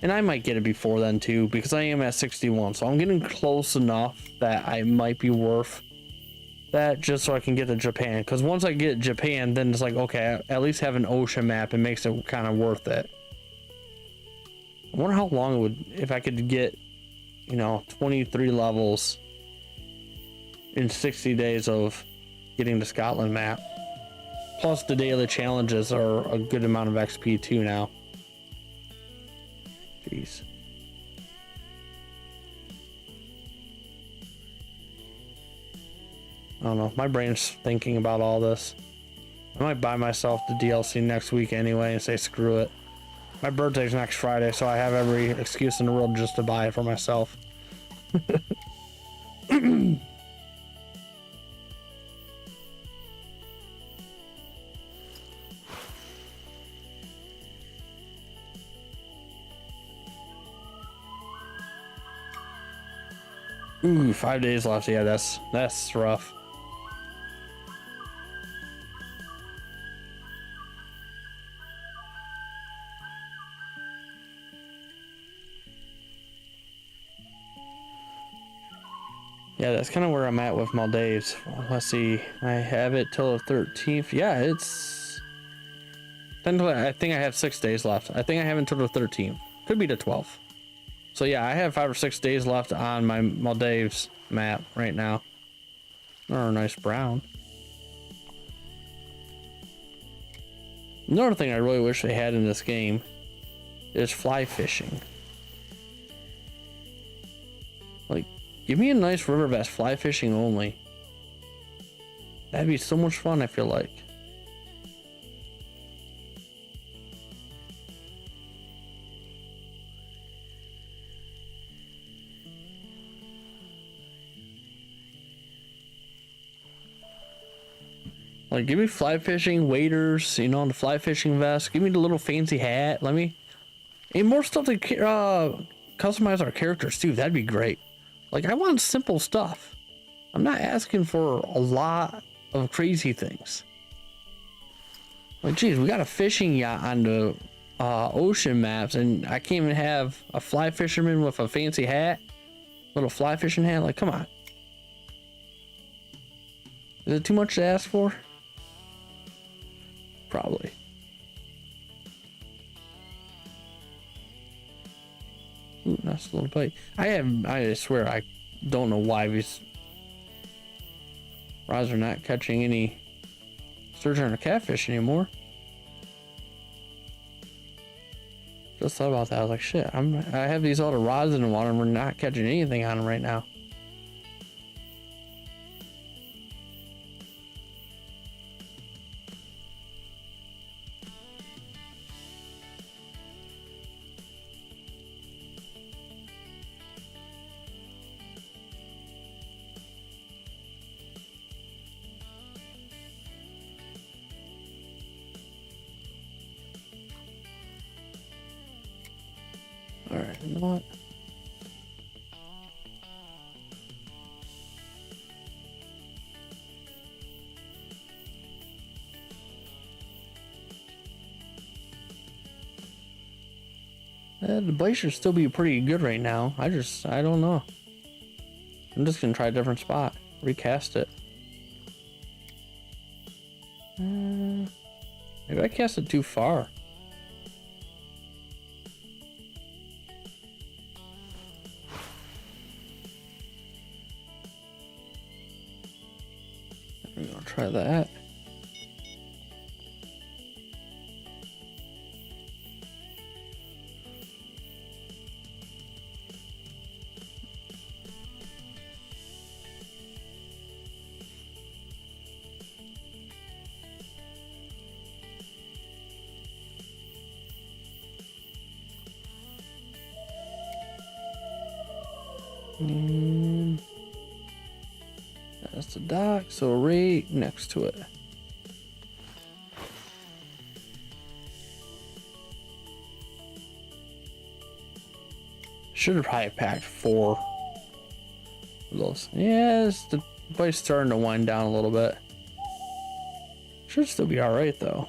And I might get it before then too, because I am at 61, so I'm getting close enough that I might be worth that just so I can get to Japan. Because once I get Japan, then it's like, okay, I at least have an ocean map. It makes it kind of worth it. I wonder how long it would, if I could get, you know, 23 levels in 60 days of getting the Scotland map. Plus the daily challenges are a good amount of XP too now. Jeez. I don't know. My brain's thinking about all this. I might buy myself the DLC next week anyway and say screw it. My birthday's next Friday, so I have every excuse in the world just to buy it for myself. Ooh, 5 days left. Yeah, that's rough. Yeah, that's kind of where I'm at with Maldives. Let's see. I have it till the 13th. Yeah, it's... I think I have 6 days left. I think I have until the 13th. Could be the 12th. So yeah, I have 5 or 6 days left on my Maldives map right now. Oh, nice brown. Another thing I really wish they had in this game is fly fishing. Like, give me a nice river bass fly fishing only. That'd be so much fun, I feel like. Like, give me fly fishing waders, you know, the fly fishing vest. Give me the little fancy hat. Let me And more stuff to customize our characters too. That'd be great. Like, I want simple stuff. I'm not asking for a lot of crazy things. Like, geez, we got a fishing yacht on the ocean maps, and I can't even have a fly fisherman with a fancy hat, little fly fishing hat. Like, come on. Is it too much to ask for? Probably. Ooh, nice little bite. I swear, I don't know why these rods are not catching any sturgeon or catfish anymore. Just thought about that. I was like, shit, I have these other rods in the water and we're not catching anything on them right now. Alright, you know what? The bite should still be pretty good right now. I don't know. I'm just gonna try a different spot. Recast it. Maybe I cast it too far. I'm gonna try that. That's the dock, so right next to it. Should have probably packed 4 of those. Yes, the bite's starting to wind down a little bit. Should still be alright though.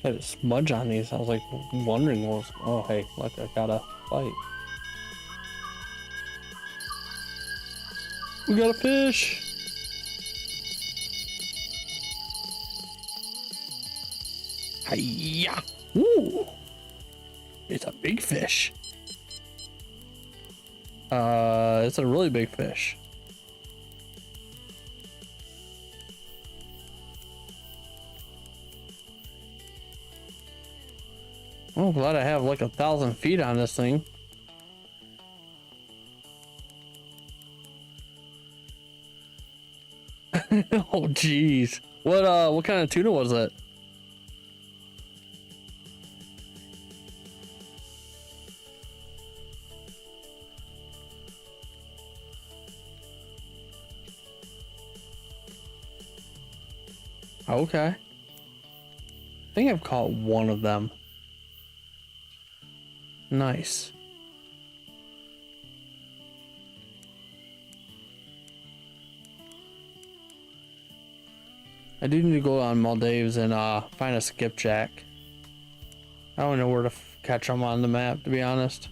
I had a smudge on these. I was like wondering what was. Oh, hey, look, I got a bite. We got a fish. Hiya! Ooh, it's a big fish. It's a really big fish. Oh, glad I have like 1,000 feet on this thing. Oh, jeez. What kind of tuna was it? Okay. I think I've caught one of them. Nice. I do need to go on Maldives and find a skipjack. I don't know where to catch them on the map, to be honest.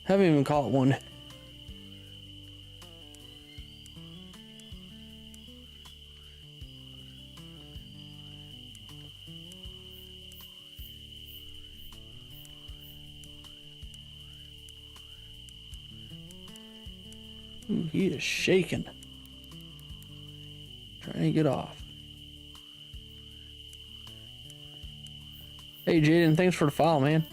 Haven't even caught one. Ooh, he is shaking. Trying to get off. Hey Jaden, thanks for the follow, man.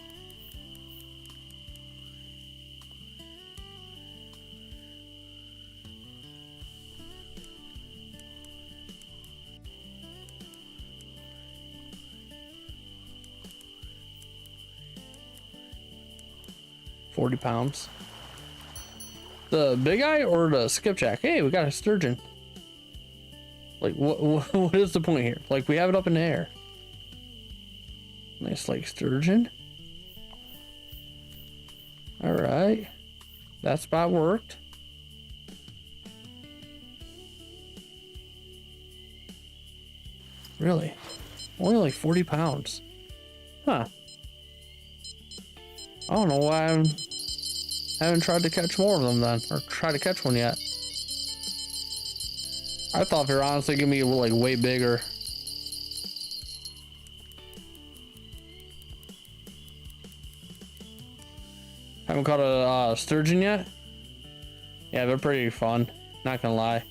40 pounds. The big eye or the skipjack? Hey, we got a sturgeon. Like, what is the point here? Like, we have it up in the air. Nice, like, sturgeon. All right. That spot worked. Really? Only like 40 pounds. Huh. I don't know why I haven't tried to catch more of them then, or try to catch one yet. I thought they were honestly gonna be like way bigger. Haven't caught a sturgeon yet? Yeah, they're pretty fun, not gonna lie.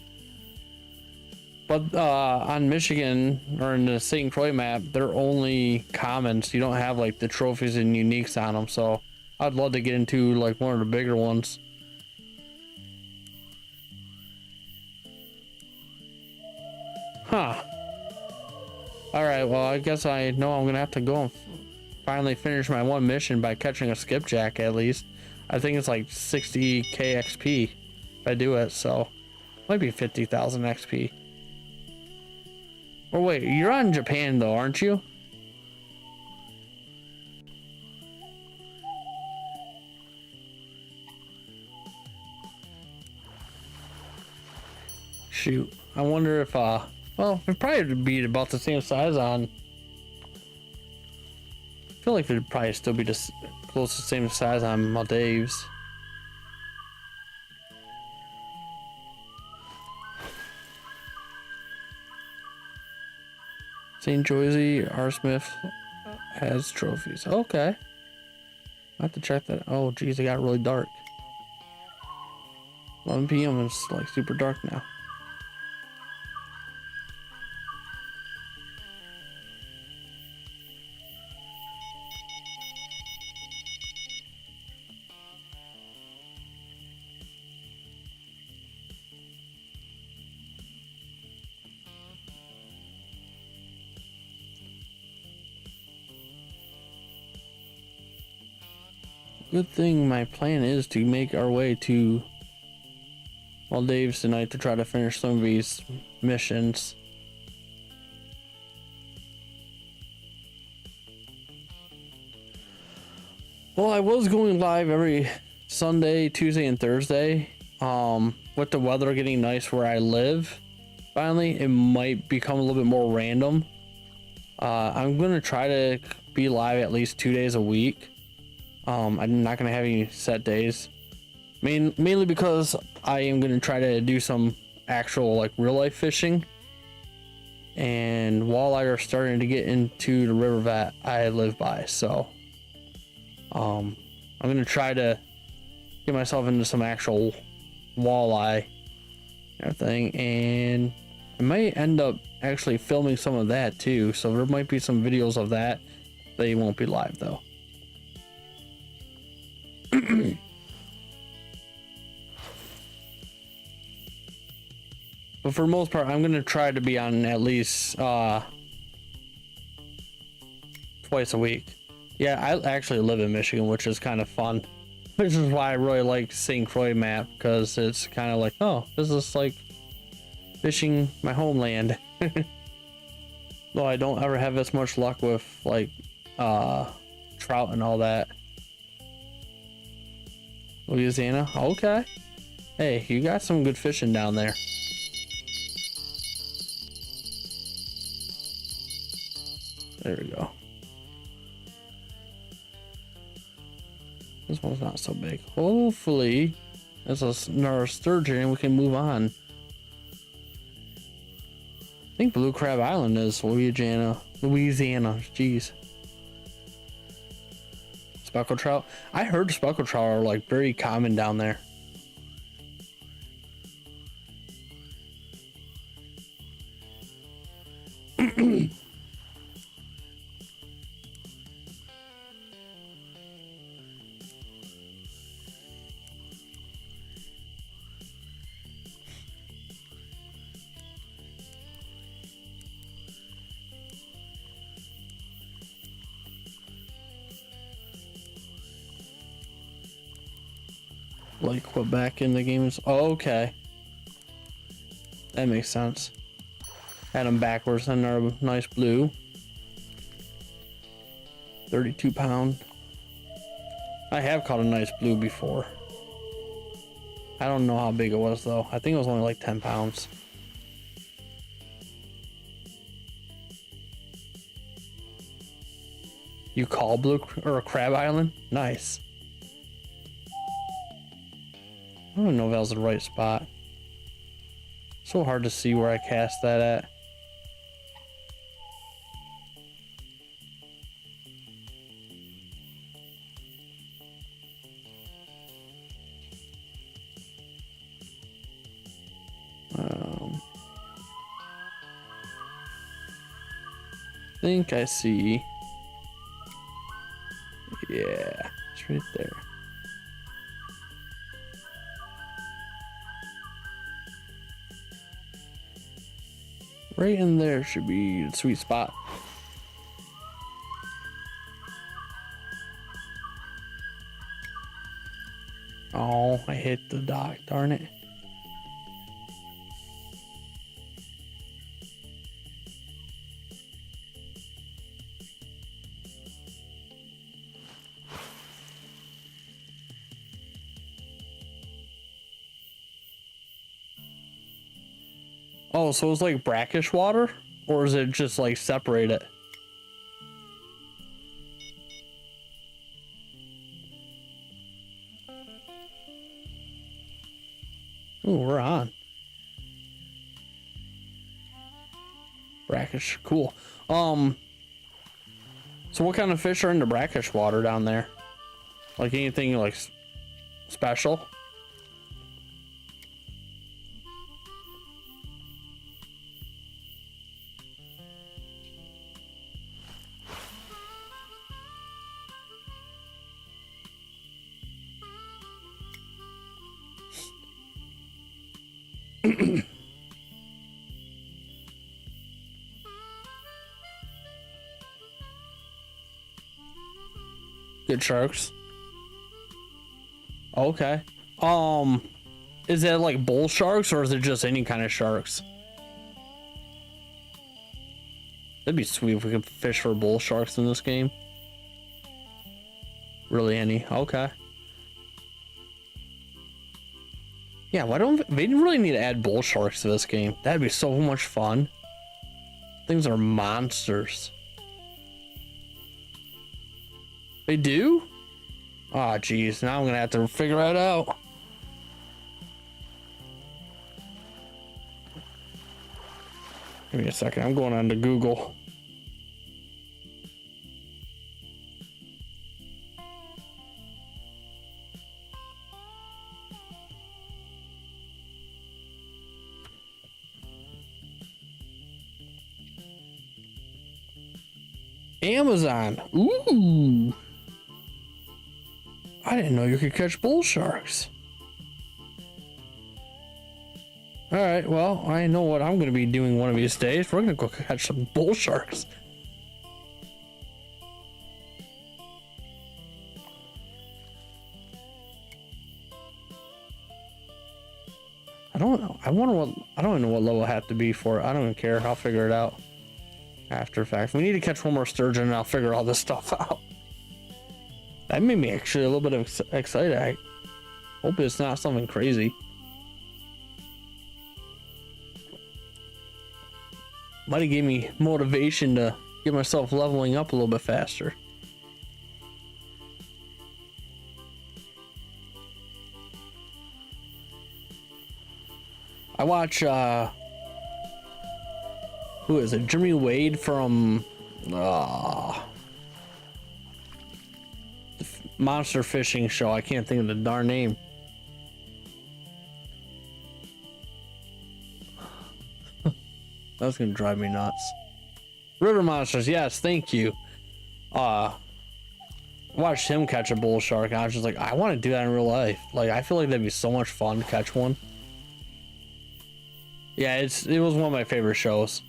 But on Michigan or in the St. Croix map, they're only commons. You don't have like the trophies and uniques on them. So I'd love to get into like one of the bigger ones. Huh. All right. Well, I guess I know I'm gonna have to go and finally finish my one mission by catching a skipjack at least. I think it's like 60k XP if I do it. So might be 50,000 XP. Oh wait, you're on Japan though, aren't you? Shoot, I wonder if well, it'd probably be about the same size on. I feel like it'd probably still be just close to the same size on Maldives. St. Josie R. Smith has trophies. Okay. I have to check that. Oh, geez, it got really dark. 11 p.m. It's like super dark now. Good thing my plan is to make our way to Maldives tonight to try to finish some of these missions. Well, I was going live every Sunday, Tuesday, and Thursday. With the weather getting nice where I live, finally, it might become a little bit more random. I'm gonna try to be live at least 2 days a week. I'm not gonna have any set days, mainly because I am gonna try to do some actual like real life fishing, and walleye are starting to get into the river that I live by. So, I'm gonna try to get myself into some actual walleye and everything, and I might end up actually filming some of that too. So there might be some videos of that. They won't be live though. But for the most part, I'm gonna try to be on at least twice a week. Yeah, I actually live in Michigan, which is kind of fun. Which is why I really like St. Croix map, because it's kind of like, oh, this is like fishing my homeland. Though I don't ever have as much luck with like trout and all that. Louisiana, okay. Hey, you got some good fishing down there. There we go. This one's not so big. Hopefully, there's another sturgeon and we can move on. I think Blue Crab Island is Louisiana. Jeez. Speckled trout. I heard speckled trout are like very common down there. like put back in the games. Oh, okay. That makes sense. Had them backwards on our nice blue. 32 pound. I have caught a nice blue before. I don't know how big it was though. I think it was only like 10 pounds. You call blue or Crab Island? Nice. I don't know if that was the right spot. So hard to see where I cast that at. I think I see. Yeah, it's right there. Right in there should be the sweet spot. Oh, I hit the dock, darn it. Oh, so it's like brackish water? Or is it just like separate it? Ooh, we're on. Brackish, cool. So what kind of fish are in the brackish water down there? Like anything like special? Good sharks. Okay. Is it like bull sharks or is it just any kind of sharks? That'd be sweet if we could fish for bull sharks in this game. Really any? Okay. Yeah, why don't they didn't really need to add bull sharks to this game? That'd be so much fun. Things are monsters. They do? Ah, geez. Now I'm gonna have to figure it out. Give me a second. I'm going on to Google. Amazon. Ooh. I didn't know you could catch bull sharks. All right, well, I know what I'm going to be doing one of these days. We're going to go catch some bull sharks. I don't know. I wonder what, I don't even know what level I have to be for it. I don't even care. I'll figure it out after fact. We need to catch one more sturgeon and I'll figure all this stuff out. That made me actually a little bit excited. I hope it's not something crazy. Might have gave me motivation to get myself leveling up a little bit faster. I watch who is it? Jimmy Wade from the monster fishing show. I can't think of the darn name. That's gonna drive me nuts. River Monsters, yes, thank you. Watched him catch a bull shark and I was just like, I want to do that in real life. Like, I feel like that'd be so much fun to catch one. Yeah, it was one of my favorite shows.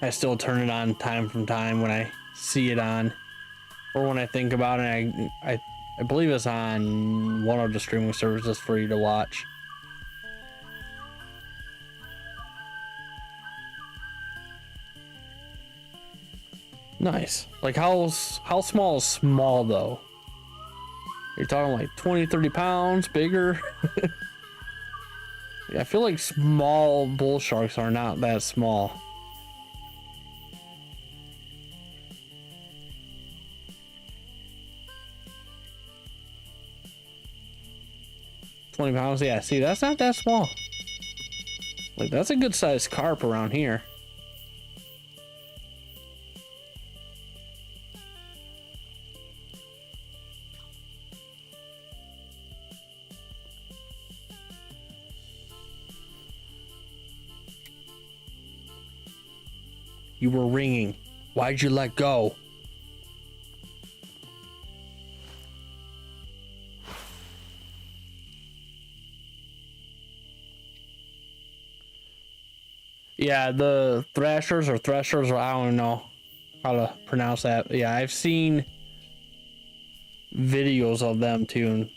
I still turn it on time from time when I see it on. Or when I think about it, I believe it's on one of the streaming services for you to watch. Nice. Like how small is small though? You're talking like 20, 30 pounds bigger? Yeah, I feel like small bull sharks are not that small. £20, yeah, see, that's not that small. Like, that's a good sized carp around here. You were ringing. Why'd you let go? Yeah, the thrashers, or I don't know how to pronounce that. Yeah, I've seen videos of them too.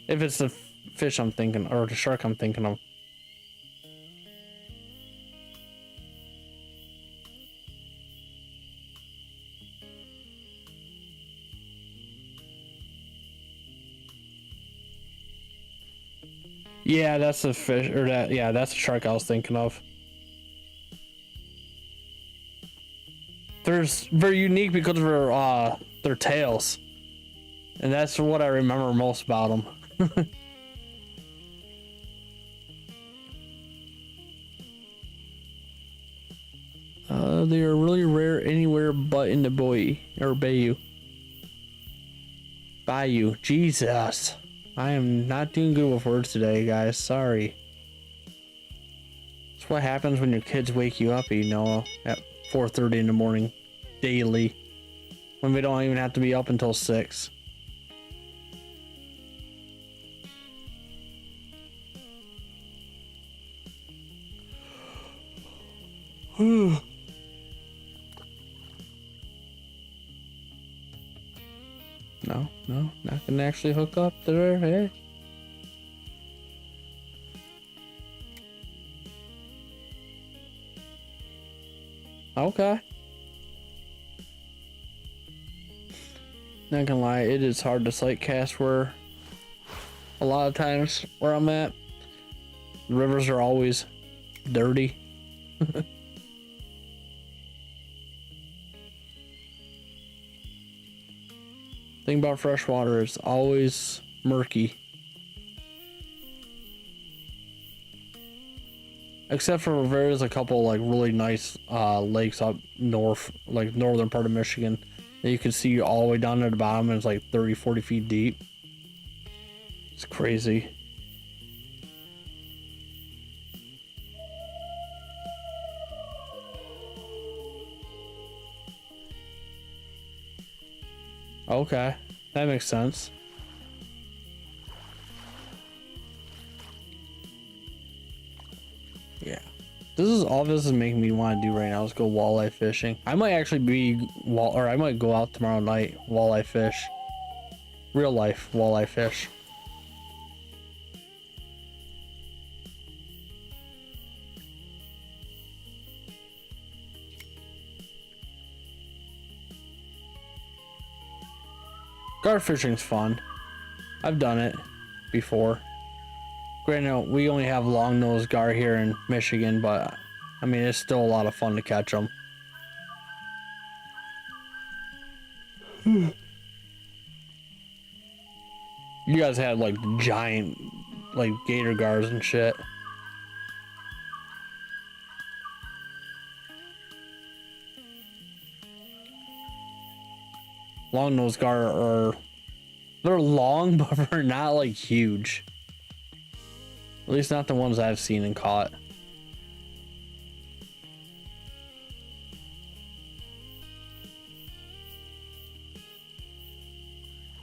If it's the fish I'm thinking, or the shark I'm thinking of. Yeah, that's the fish, or that, yeah, that's the shark I was thinking of. They're very unique because of their tails. And that's what I remember most about them. They are really rare anywhere but in the bayou. Bayou. Jesus. I am not doing good with words today, guys. Sorry. That's what happens when your kids wake you up, you know, at 4:30 in the morning. Daily. When we don't even have to be up until 6. No, not gonna actually hook up there, hey? Okay. Not gonna lie, it is hard to sight cast where a lot of times where I'm at. The rivers are always dirty. Thing about freshwater is always murky. Except for there's a couple like really nice lakes up north, like northern part of Michigan, that you can see all the way down to the bottom, and it's like 30-40 feet deep. It's crazy. Okay, that makes sense. Yeah, this is making me want to do right now. Let's go walleye fishing. I might actually I might go out tomorrow night walleye fish. Real life walleye fish. Gar fishing's fun. I've done it before. Granted, we only have long-nosed gar here in Michigan, but I mean, it's still a lot of fun to catch them. You guys had like giant, like gator gars and shit. Long-nosed gar they're long, but they're not like huge. At least not the ones I've seen and caught.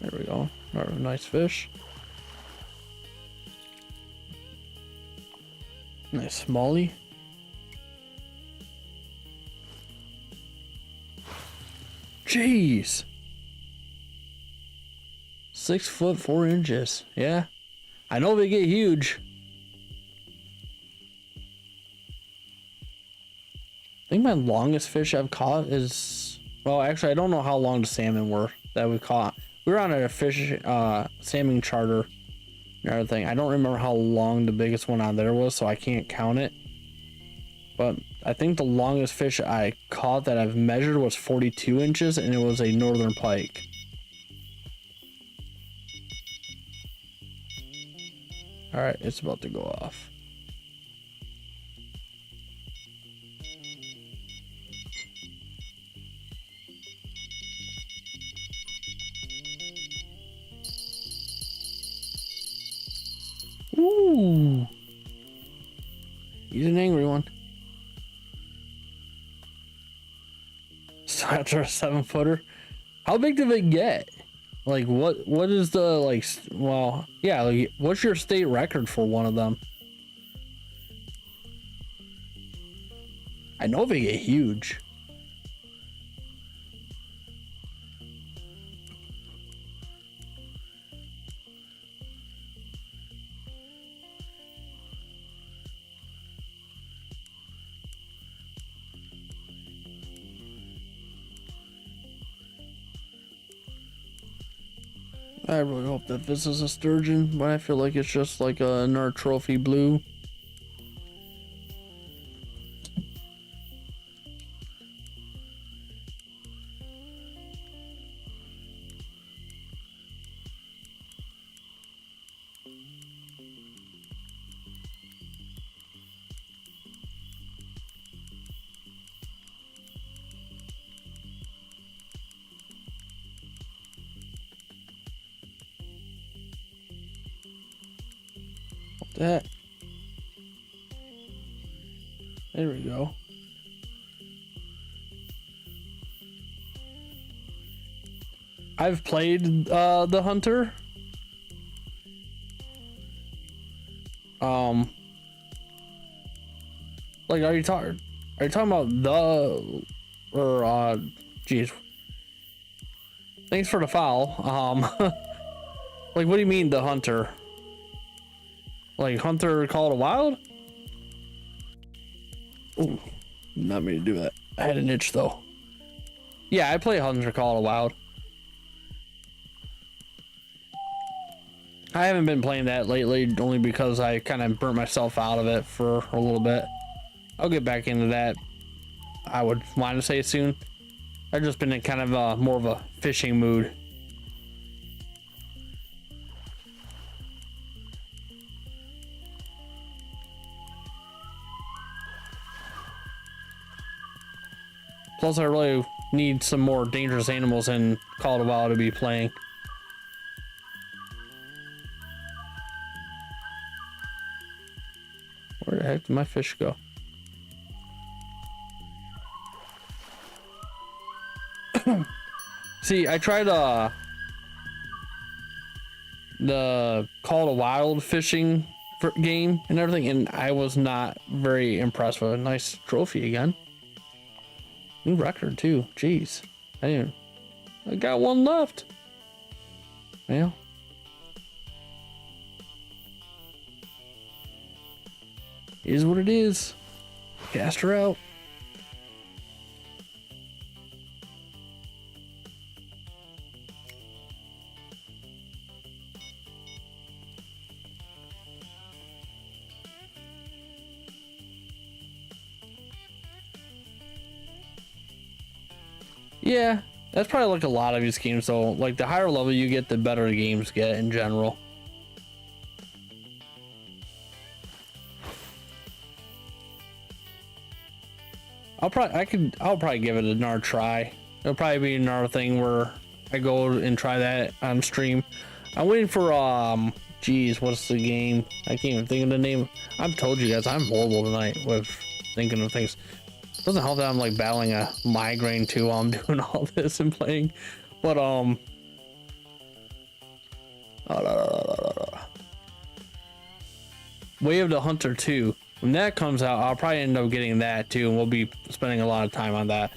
There we go. Another nice fish. Nice smallie. Jeez. 6 foot 4 inches. Yeah. I know they get huge. I think my longest fish I've caught is, well, actually, I don't know how long the salmon were that we caught. We were on a fish, salmon charter and everything. I don't remember how long the biggest one on there was, so I can't count it. But I think the longest fish I caught that I've measured was 42 inches, and it was a northern pike. All right, it's about to go off. Ooh. He's an angry one. So after a 7-footer, how big did they get? Like what is the like? Well, yeah. Like, what's your state record for one of them? I know they get huge. I really hope that this is a sturgeon, but I feel like it's just like a Nerd Trophy blue. That. There we go. I've played the Hunter. Like, are you talking about the, or geez. Thanks for the foul. Like, what do you mean the Hunter? Like Hunter Call of the Wild? Ooh, not me to do that. I had an itch though. Yeah, I play Hunter Call of the Wild. I haven't been playing that lately only because I kind of burnt myself out of it for a little bit. I'll get back into that. I would want to say soon. I've just been in kind of more of a fishing mood. Plus, I really need some more dangerous animals in Call of the Wild to be playing. Where the heck did my fish go? See, I tried the Call of the Wild fishing game and everything, and I was not very impressed with it. Nice trophy again. New record too. Jeez. I got one left. Well. Is what it is. Cast her out. Yeah, that's probably like a lot of these games though. Like the higher level you get, the better the games get in general. I'll probably give it another try. It'll probably be another thing where I go and try that on stream. I'm waiting for geez, what's the game? I can't even think of the name. I've told you guys I'm horrible tonight with thinking of things. Doesn't help that I'm like battling a migraine too while I'm doing all this and playing. But Way of the Hunter 2. When that comes out, I'll probably end up getting that too, and we'll be spending a lot of time on that.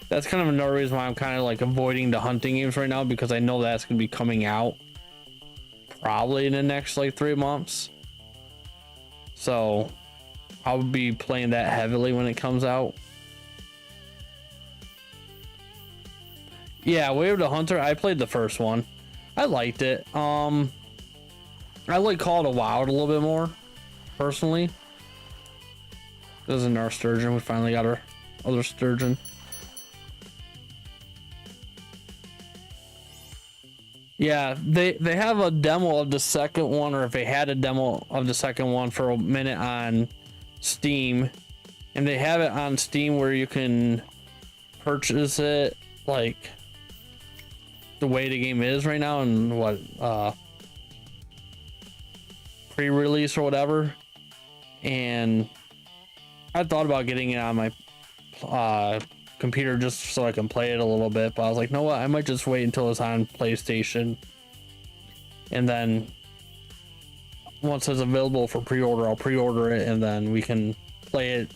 That's kind of another reason why I'm kind of like avoiding the hunting games right now, because I know that's gonna be coming out probably in the next like 3 months. So I'll be playing that heavily when it comes out. Yeah, Way of the Hunter, I played the first one. I liked it. I like Call of the Wild a little bit more, personally. This is our sturgeon. We finally got our other sturgeon. Yeah, they have a demo of the second one, or if they had a demo of the second one for a minute on Steam, and they have it on Steam where you can purchase it like the way the game is right now, and what pre-release or whatever. And I thought about getting it on my computer just so I can play it a little bit, but I was like, no, what? I might just wait until it's on PlayStation, and then once it's available for pre-order, I'll pre-order it, and then we can play it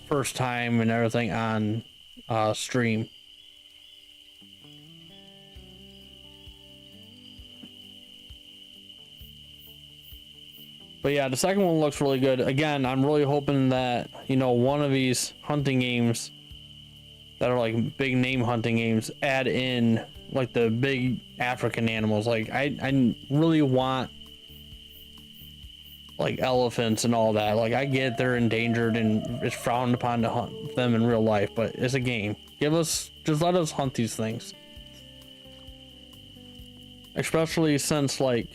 first time and everything on stream. But yeah, the second one looks really good. Again, I'm really hoping that, you know, one of these hunting games that are like big name hunting games add in like the big African animals. Like I really want like elephants and all that. Like I get they're endangered and it's frowned upon to hunt them in real life, but it's a game. Just let us hunt these things. Especially since like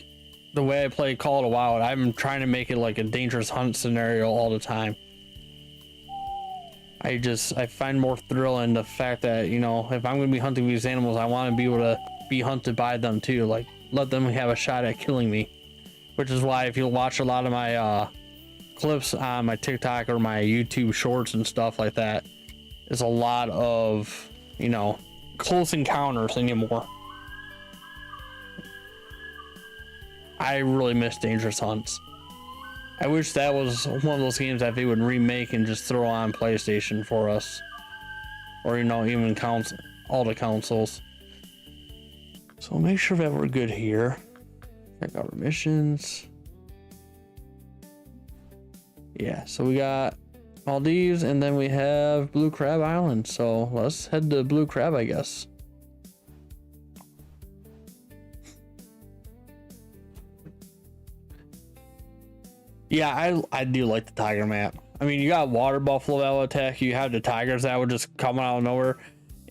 the way I play Call of the Wild, I'm trying to make it like a dangerous hunt scenario all the time. I find more thrill in the fact that, you know, if I'm gonna be hunting these animals, I want to be able to be hunted by them too. Like let them have a shot at killing me. Which is why if you watch a lot of my clips on my TikTok or my YouTube shorts and stuff like that, it's a lot of, you know, close encounters anymore. I really miss Dangerous Hunts. I wish that was one of those games that they would remake and just throw on PlayStation for us. Or, you know, even all the consoles. So make sure that we're good here. Check out our missions. Yeah, so we got Maldives and then we have Blue Crab Island. So let's head to Blue Crab, I guess. Yeah, I do like the tiger map. I mean, you got water buffalo that will attack you. You have the tigers that would just come out of nowhere.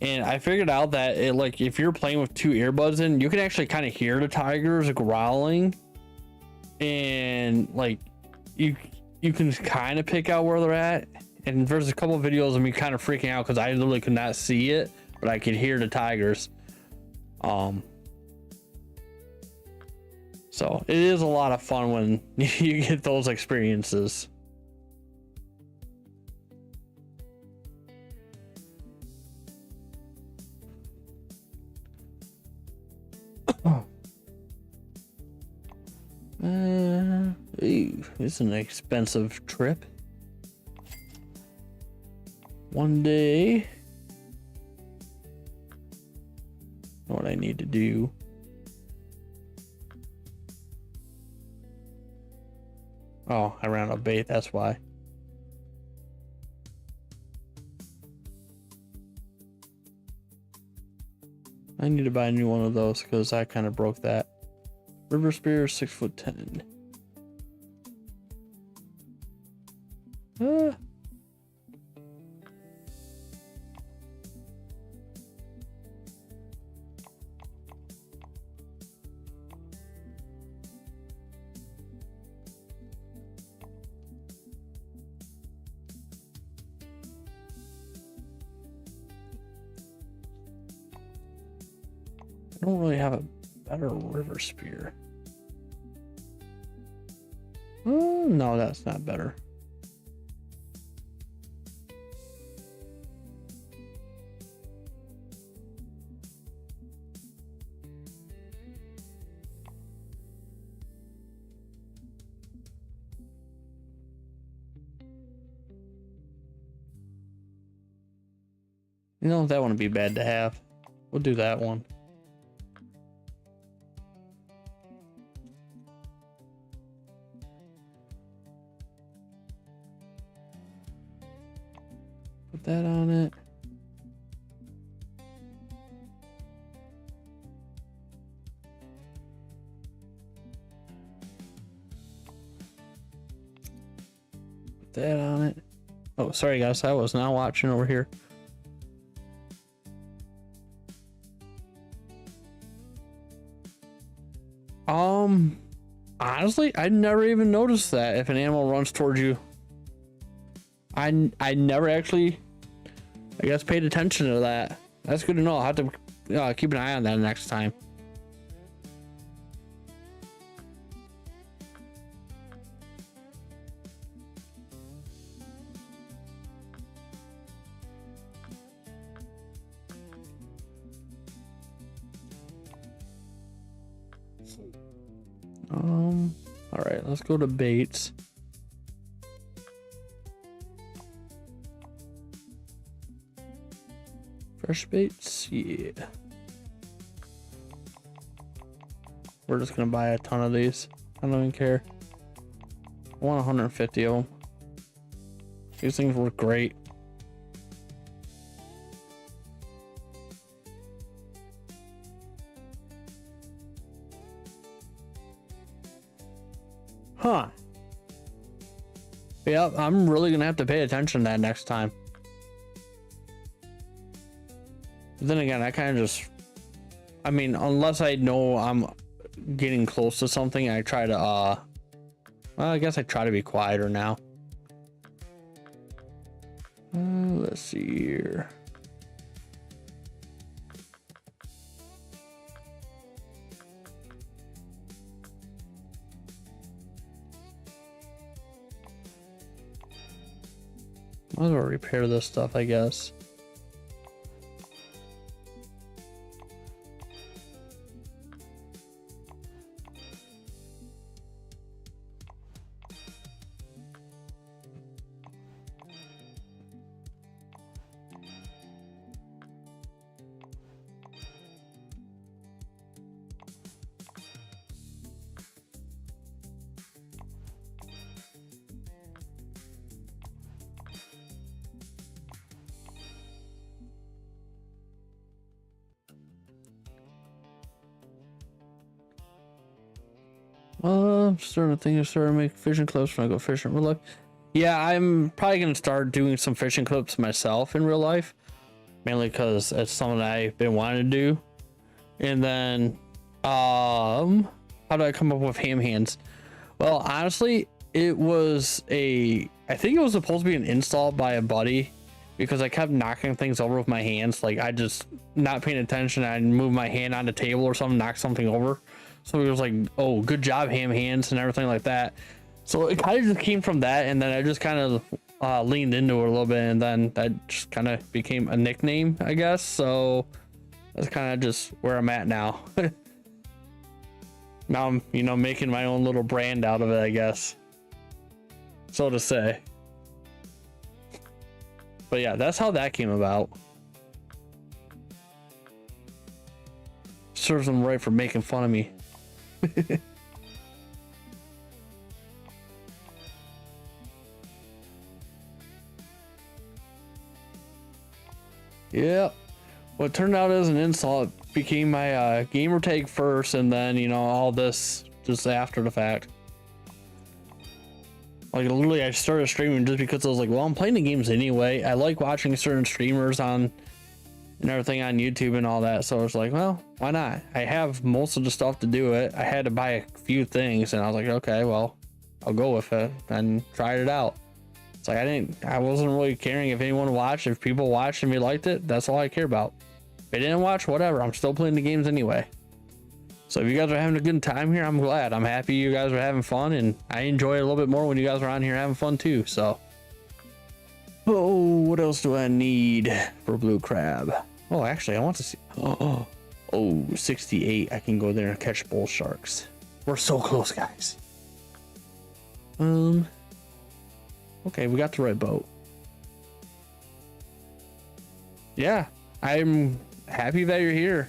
And I figured out that it, like, if you're playing with 2 earbuds in, you can actually kind of hear the tigers growling. And like, you can kind of pick out where they're at. And there's a couple of videos of me kind of freaking out because I literally could not see it, but I could hear the tigers. So it is a lot of fun when you get those experiences. Ooh, this is an expensive trip. One day. What I need to do. Oh, I ran out of bait, that's why. I need to buy a new one of those because I kind of broke that. River Spear 6'10". I don't really have a better river spear. Oh, no, that's not better. You know, that wouldn't be bad to have. We'll do that one. Put that on it. Put that on it. Oh, sorry guys, I was not watching over here. Honestly, I never even noticed that if an animal runs towards you. I never actually, I guess, paid attention to that. That's good to know. I'll have to keep an eye on that next time. All right, let's go to baits. Fresh baits, yeah. We're just gonna buy a ton of these. I don't even care. I want 150 of them. These things work great. Huh. Yeah, I'm really gonna have to pay attention to that next time. But then again, I kind of just, I mean, unless I know I'm getting close to something, I try to, well, I guess I try to be quieter now. Let's see here. Might as well repair this stuff, I guess. I'm starting to think of starting to make fishing clips when I go fishing in real life. Yeah, I'm probably gonna start doing some fishing clips myself in real life, mainly because it's something I've been wanting to do. And then, how do I come up with ham hands? Well, honestly, it was I think it was supposed to be an install by a buddy, because I kept knocking things over with my hands. Like, I just not paying attention. I'd move my hand on the table or something, knock something over. So it was like, oh, good job, ham hands, and everything like that. So it kind of just came from that, and then I just kind of leaned into it a little bit, and then that just kind of became a nickname, I guess. So that's kind of just where I'm at now. Now I'm, you know, making my own little brand out of it, I guess, so to say. But yeah, that's how that came about. Serves them right for making fun of me. Yeah, what turned out as an insult became my gamer tag first, and then, you know, all this just after the fact. Like, literally, I started streaming just because I was like, well, I'm playing the games anyway. I like watching certain streamers on and everything on YouTube and all that. So I was like, well, why not? I have most of the stuff to do it. I had to buy a few things, and I was like, okay, well, I'll go with it, and tried it out. It's like, I wasn't really caring if anyone watched. If people watched and we liked it, that's all I care about. If they didn't watch, whatever. I'm still playing the games anyway. So if you guys are having a good time here, I'm glad. I'm happy you guys are having fun, and I enjoy it a little bit more when you guys are on here having fun too. So, oh, what else do I need for blue crab? Oh, actually, I want to see. Oh, 68. I can go there and catch bull sharks. We're so close, guys. Okay, we got the right boat. yeah, I'm happy that you're here.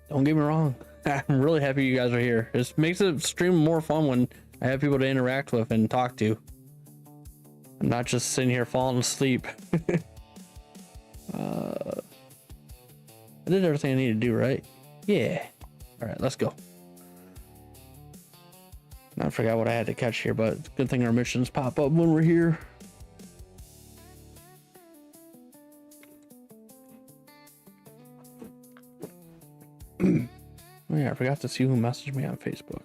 Don't get me wrong. I'm really happy you guys are here. It makes the stream more fun when I have people to interact with and talk to. I'm not just sitting here falling asleep. I did everything I needed to do, right? Yeah. All right, let's go. I forgot what I had to catch here, but it's a good thing our missions pop up when we're here. Oh yeah, I forgot to see who messaged me on Facebook.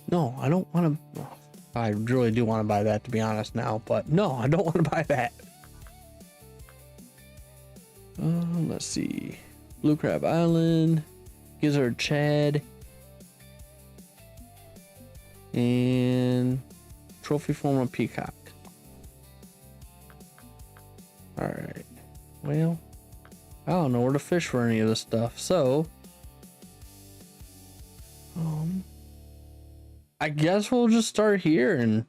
No, I don't want to. I really do want to buy that, to be honest now, but no, I don't want to buy that. Let's see. Blue Crab Island, Gizzard Chad, and Trophy Form of Peacock. Alright. Well, I don't know where to fish for any of this stuff, so I guess we'll just start here and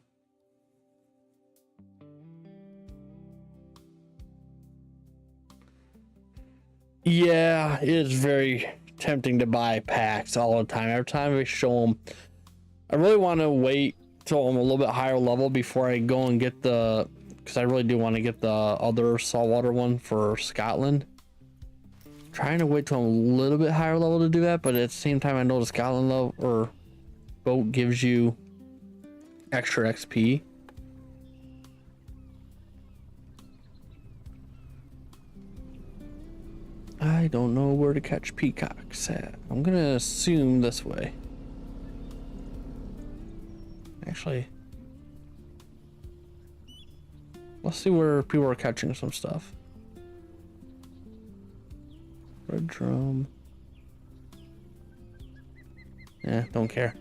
yeah, it is very tempting to buy packs all the time. Every time we show them, I really want to wait till I'm a little bit higher level before I go and get the, because I really do want to get the other saltwater one for Scotland. Trying to wait till I'm a little bit higher level to do that, but at the same time I know the Scotland level or boat gives you extra XP. I don't know where to catch peacocks at. I'm gonna assume this way. Actually, let's see where people are catching some stuff. Red drum. Yeah, don't care.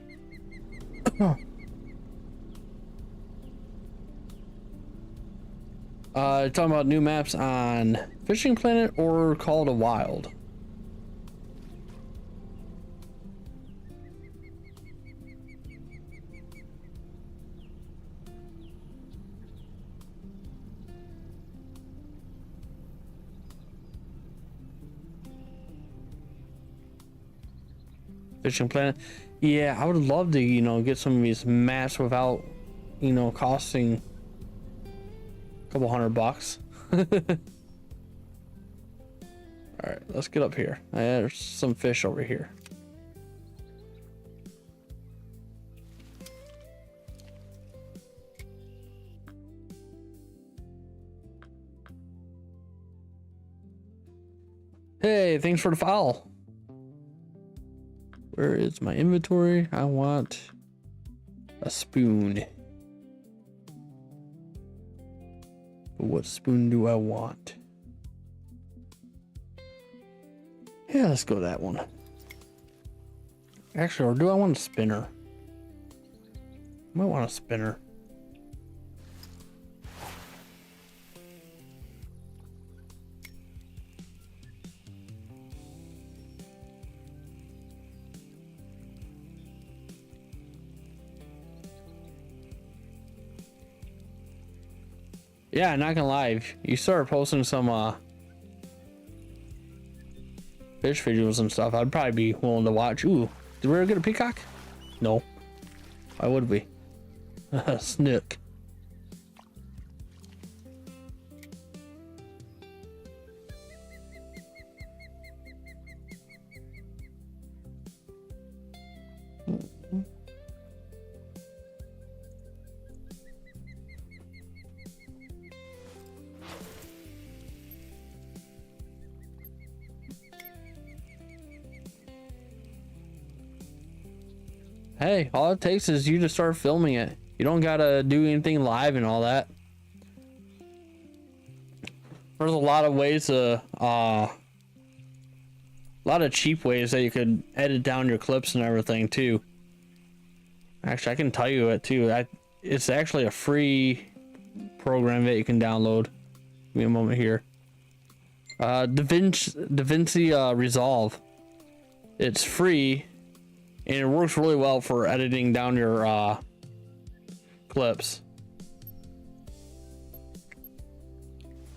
Talking about new maps on Fishing Planet or Call to Wild. Fishing Planet. Yeah, I would love to, you know, get some of these maps without, you know, costing a couple $100. All right, let's get up here. There's some fish over here. Hey, thanks for the follow. Where is my inventory? I want a spoon. What spoon do I want? Yeah, let's go to that one. Actually, or do I want a spinner? I might want a spinner. Yeah, not gonna lie, you started posting some fish videos and stuff, I'd probably be willing to watch. Ooh, did we ever get a peacock? No. Why would we? Snook. Hey, all it takes is you to start filming it. You don't gotta do anything live and all that. There's a lot of ways to, a lot of cheap ways that you could edit down your clips and everything too. Actually, I can tell you it too. It's actually a free program that you can download. Give me a moment here. DaVinci Resolve. It's free, and it works really well for editing down your clips.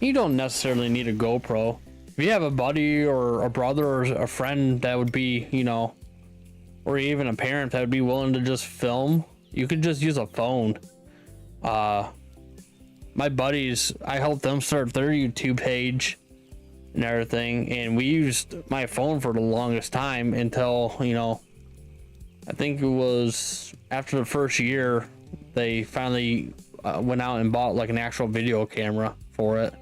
You don't necessarily need a GoPro. If you have a buddy or a brother or a friend that would be, you know, or even a parent that would be willing to just film, you could just use a phone. My buddies, I helped them start their YouTube page and everything, and we used my phone for the longest time until, you know, I think it was after the first year they finally went out and bought like an actual video camera for it.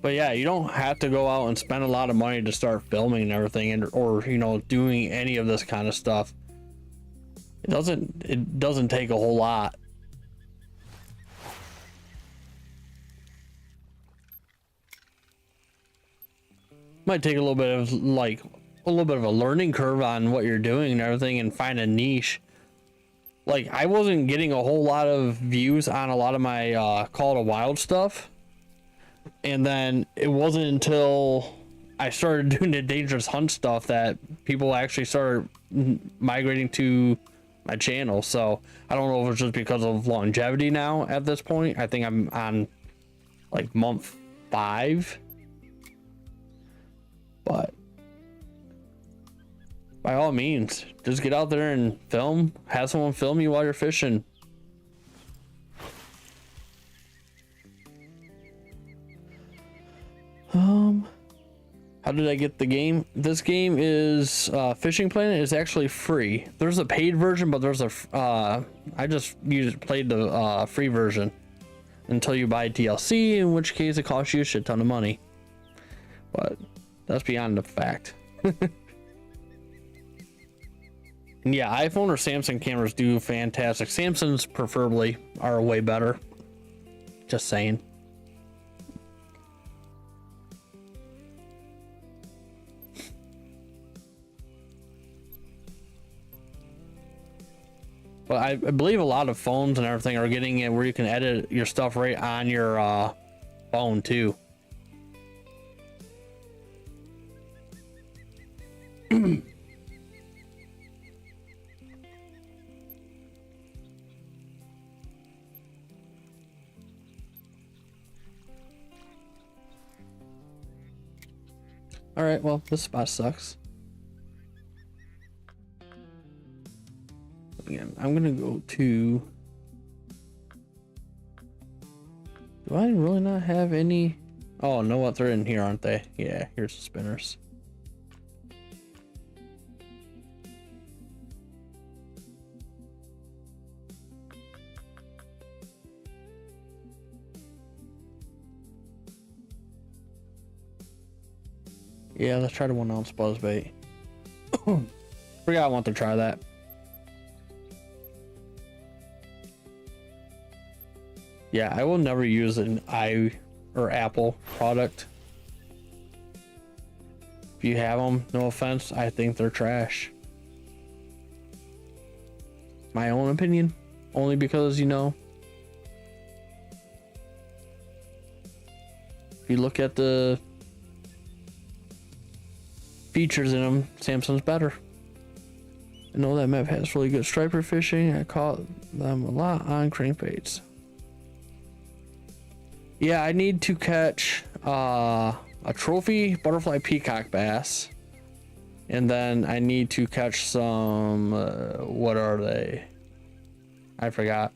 But yeah, you don't have to go out and spend a lot of money to start filming and everything, and or, you know, doing any of this kind of stuff. It doesn't take a whole lot. Might take a little bit of a learning curve on what you're doing and everything, and find a niche. Like, I wasn't getting a whole lot of views on a lot of my Call to Wild stuff. And then it wasn't until I started doing the Dangerous Hunt stuff that people actually started migrating to my channel. So I don't know if it's just because of longevity now at this point. I think I'm on like month 5. But by all means, just get out there and film. Have someone film you while you're fishing. How did I get the game? This game is Fishing Planet is actually free. There's a paid version, but there's a I just played the free version until you buy DLC, in which case it costs you a shit ton of money. But that's beyond the fact. And yeah, iPhone or Samsung cameras do fantastic. Samsung's preferably are way better. Just saying. But I believe a lot of phones and everything are getting it where you can edit your stuff right on your phone too. All right, well, this spot sucks. Again, I'm gonna go to. Do I really not have any? Oh, no, what? They're in here, aren't they? Yeah, here's the spinners. Yeah, let's try the 1 ounce buzzbait. Forgot I want to try that. Yeah, I will never use an Apple product. If you have them, no offense, I think they're trash. My own opinion. Only because, you know, if you look at the features in them, Samsung's better. I know that map has really good striper fishing. I caught them a lot on crankbaits. Yeah, I need to catch a trophy butterfly peacock bass, and then I need to catch some what are they? I forgot.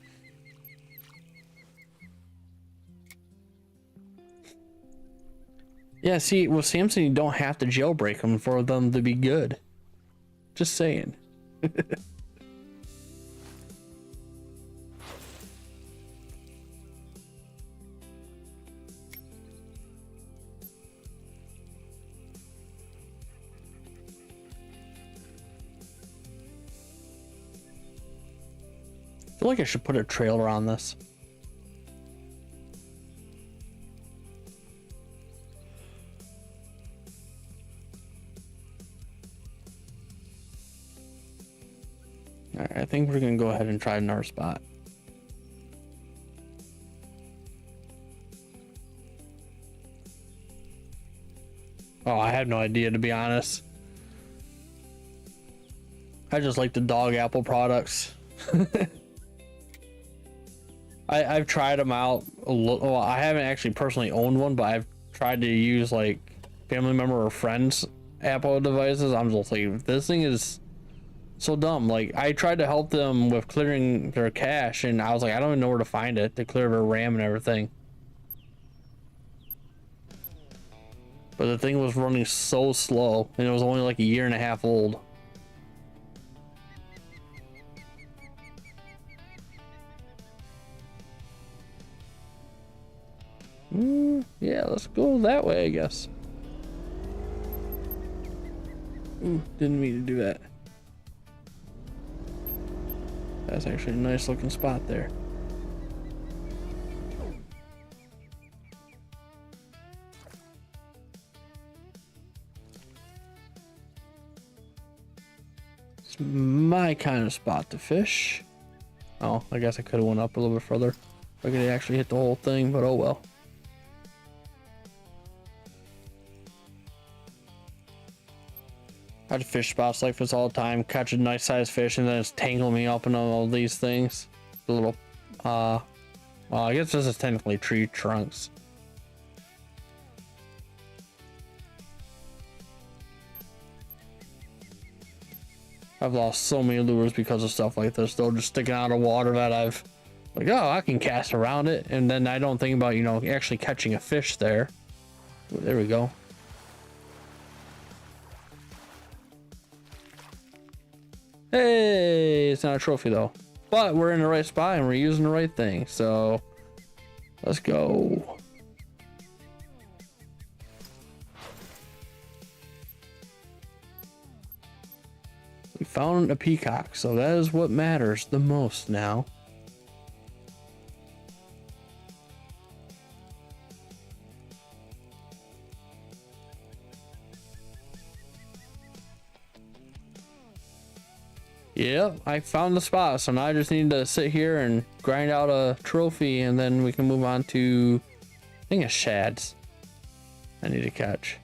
Yeah, see, with Samsung, you don't have to jailbreak them for them to be good. Just saying. I feel like I should put a trailer on this. Alright, I think we're gonna go ahead and try another spot. Oh, I have no idea, to be honest. I just like the dog apple products. I've tried them out a little. Well, I haven't actually personally owned one, but I've tried to use like family member or friends Apple devices. I'm just like, this thing is so dumb. Like, I tried to help them with clearing their cache, and I was like, I don't even know where to find it to clear their RAM and everything. But the thing was running so slow, and it was only like a year and a half old. Yeah, let's go that way, I guess. Ooh, didn't mean to do that. That's actually a nice looking spot there. It's my kind of spot to fish. Oh, I guess I could have went up a little bit further. I could actually hit the whole thing, but oh well. I fish spots like this all the time, catch a nice sized fish, and then it's tangling me up in all these things. The little, well, I guess this is technically tree trunks. I've lost so many lures because of stuff like this, though, just sticking out of water that I've, like, oh, I can cast around it, and then I don't think about, you know, actually catching a fish there. Ooh, there we go. Hey, it's not a trophy though, but we're in the right spot and we're using the right thing, so let's go. We found a peacock, so that is what matters the most now. Yep, I found the spot, so now I just need to sit here and grind out a trophy, and then we can move on to, I think it's shads I need to catch.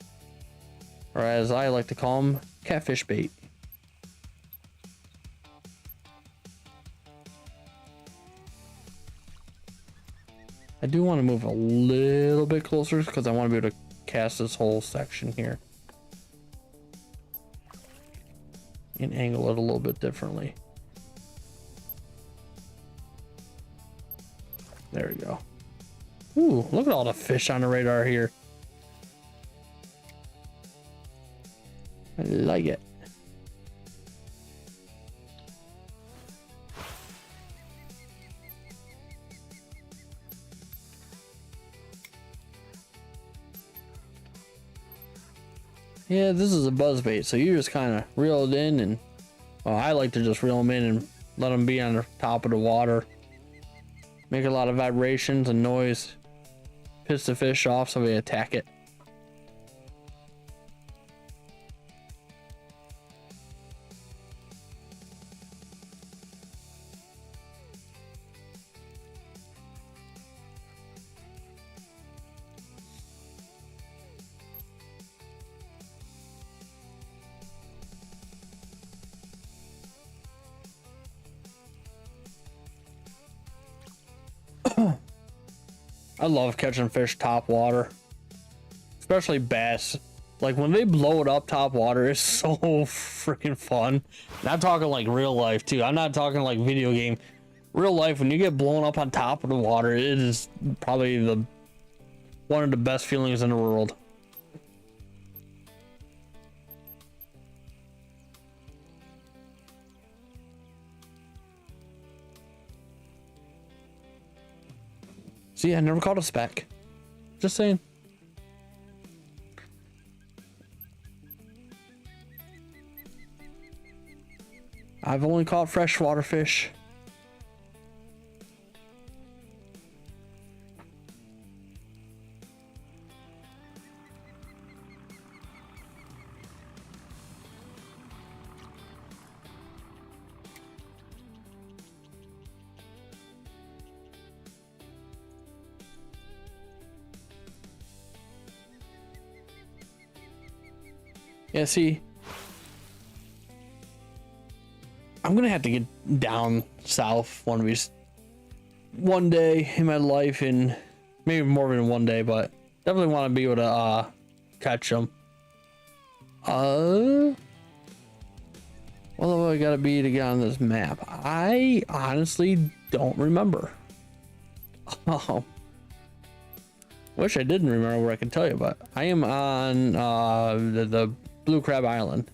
Or as I like to call them, catfish bait. I do want to move a little bit closer because I want to be able to cast this whole section here. And angle it a little bit differently. There we go. Ooh, look at all the fish on the radar here. I like it. Yeah, this is a buzzbait, so you just kind of reel it in, and well, I like to just reel them in and let them be on the top of the water. Make a lot of vibrations and noise. Piss the fish off so they attack it. I love catching fish top water, especially bass. Like when they blow it up top water, it's so freaking fun. And I'm talking like real life too. I'm not talking like video game. Real life, when you get blown up on top of the water, it is probably one of the best feelings in the world. See, I never caught a speck. Just saying. I've only caught freshwater fish. Yeah, see, I'm gonna have to get down south one day in my life, and maybe more than one day, but definitely want to be able to catch them. What do I gotta be to get on this map? I honestly don't remember. Oh, wish I didn't remember where I could tell you, but I am on the Blue Crab Island.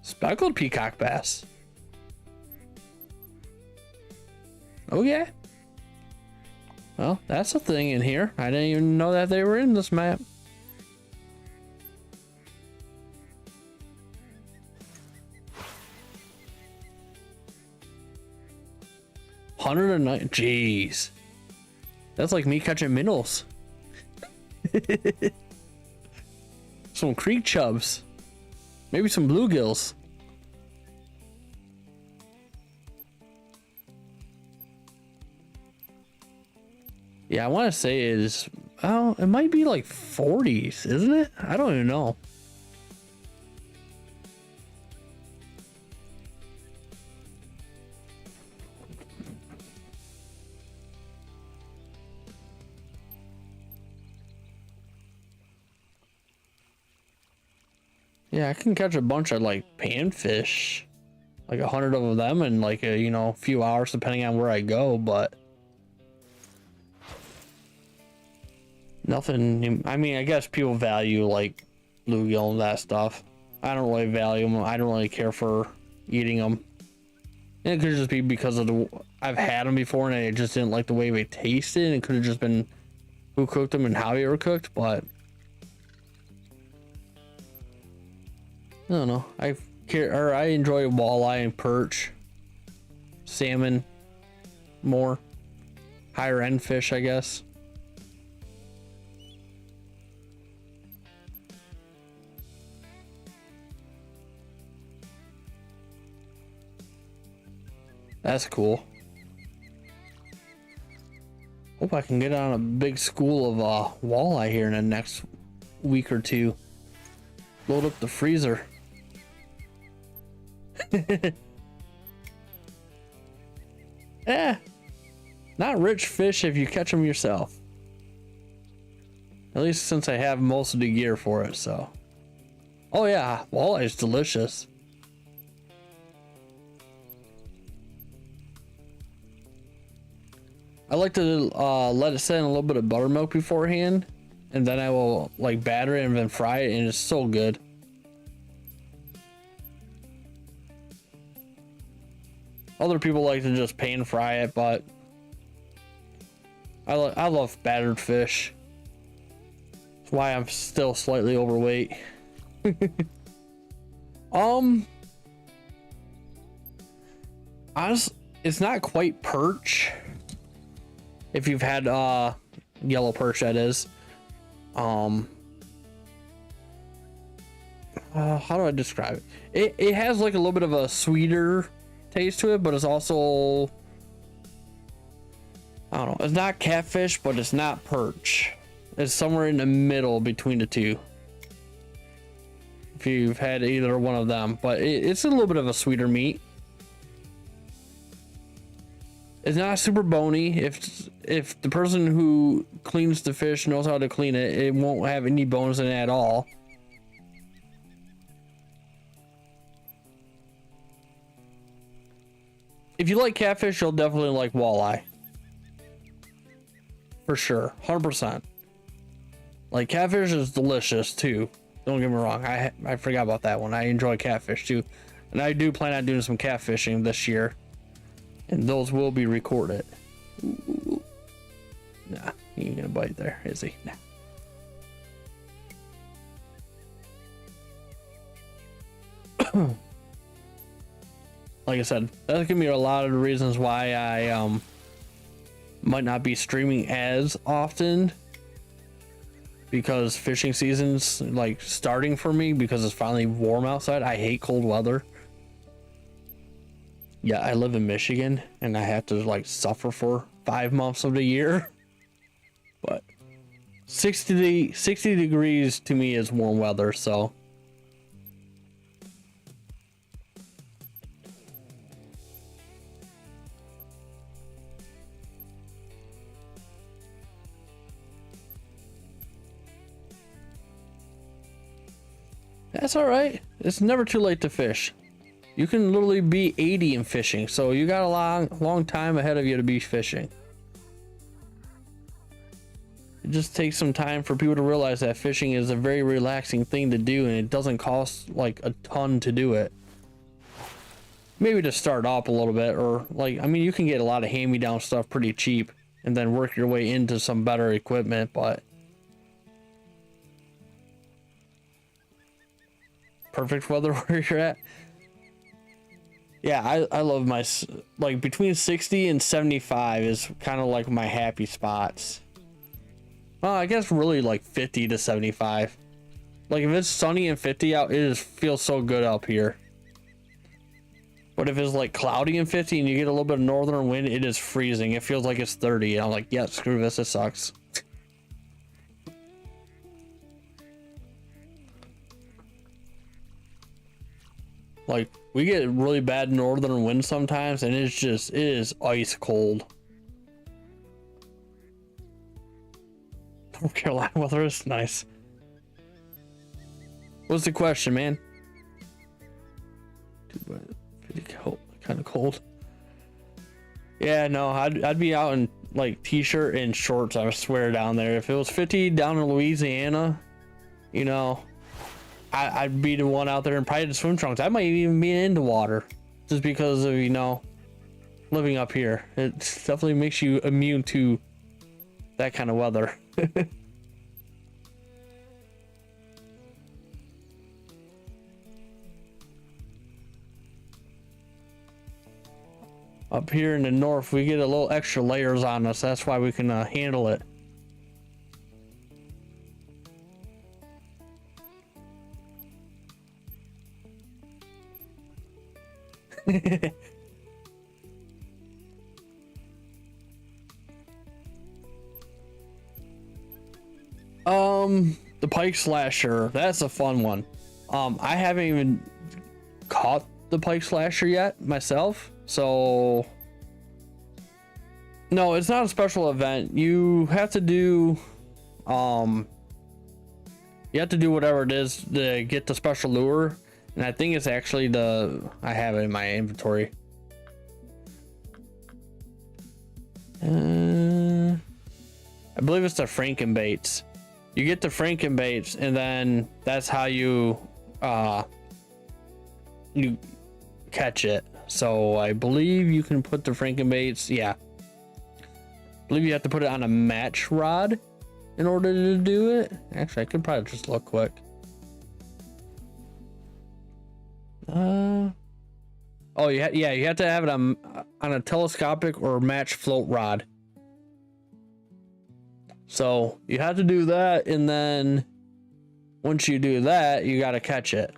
Speckled peacock bass. Oh yeah. Well, that's a thing in here. I didn't even know that they were in this map. $109. Jeez. That's like me catching minnows. Some creek chubs. Maybe some bluegills. Yeah, I want to say it might be like 40s, isn't it? I don't even know. Yeah, I can catch a bunch of like panfish, like 100 of them in like a few hours, depending on where I go, but nothing. I mean, I guess people value like bluegill and that stuff. I don't really value them. I don't really care for eating them. And it could just be because of I've had them before and I just didn't like the way they tasted. And it could have just been who cooked them and how they were cooked, but I don't know. I enjoy walleye and perch, salmon more, higher end fish, I guess. That's cool. Hope I can get on a big school of walleye here in the next week or two. Load up the freezer. Yeah, not rich fish if you catch them yourself. At least since I have most of the gear for it, so. Oh yeah, walleye is delicious. I like to let it sit in a little bit of buttermilk beforehand, and then I will like batter it and then fry it, and it's so good. Other people like to just pan fry it, but I love battered fish. That's why I'm still slightly overweight. Honestly, it's not quite perch. If you've had yellow perch, that is. How do I describe it? It has like a little bit of a sweeter taste to it, but it's also, I don't know, it's not catfish, but it's not perch. It's somewhere in the middle between the two, if you've had either one of them, but it's a little bit of a sweeter meat. It's not super bony. If the person who cleans the fish knows how to clean it, it won't have any bones in it at all. If you like catfish, you'll definitely like walleye. For sure, 100%. Like, catfish is delicious too. Don't get me wrong. I forgot about that one. I enjoy catfish too, and I do plan on doing some catfishing this year, and those will be recorded. Ooh. Nah, he ain't gonna bite there, is he? Nah. Like I said, that's gonna be a lot of the reasons why I might not be streaming as often, because fishing season's like starting for me because it's finally warm outside. I hate cold weather. Yeah, I live in Michigan and I have to like suffer for 5 months of the year. But 60 degrees to me is warm weather, so. That's all right. It's never too late to fish. You can literally be 80 in fishing, so you got a long time ahead of you to be fishing. It just takes some time for people to realize that fishing is a very relaxing thing to do, and it doesn't cost like a ton to do it. Maybe to start off a little bit, or like, I mean, you can get a lot of hand-me-down stuff pretty cheap and then work your way into some better equipment, but perfect weather where you're at. Yeah, I love my, like, between 60 and 75 is kind of like my happy spots. Well, I guess really like 50 to 75. Like if it's sunny and 50 out, it just feels so good up here. But if it's like cloudy and 50 and you get a little bit of northern wind, it is freezing. It feels like it's 30. And I'm like, yeah, screw this, it sucks. Like, we get really bad northern wind sometimes, and it is ice cold. North Carolina weather is nice. What's the question, man? Pretty cold, kind of cold. Yeah, no, I'd be out in like t-shirt and shorts, I swear, down there. If it was 50 down in Louisiana, you know, I'd be the one out there in probably the swim trunks. I might even be in the water just because of, you know, living up here. It definitely makes you immune to that kind of weather. Up here in the north, we get a little extra layers on us. That's why we can handle it. The pike slasher, that's a fun one. I haven't even caught the pike slasher yet myself, so no, it's not a special event. You have to do whatever it is to get the special lure, and I think it's actually I have it in my inventory. I believe it's the Frankenbaits. You get the Frankenbaits, and then that's how you catch it. So I believe you can put the Frankenbaits, yeah. I believe you have to put it on a match rod in order to do it. Actually, I could probably just look quick. Oh, yeah, you have to have it on a telescopic or match float rod. So you have to do that, and then once you do that, you got to catch it.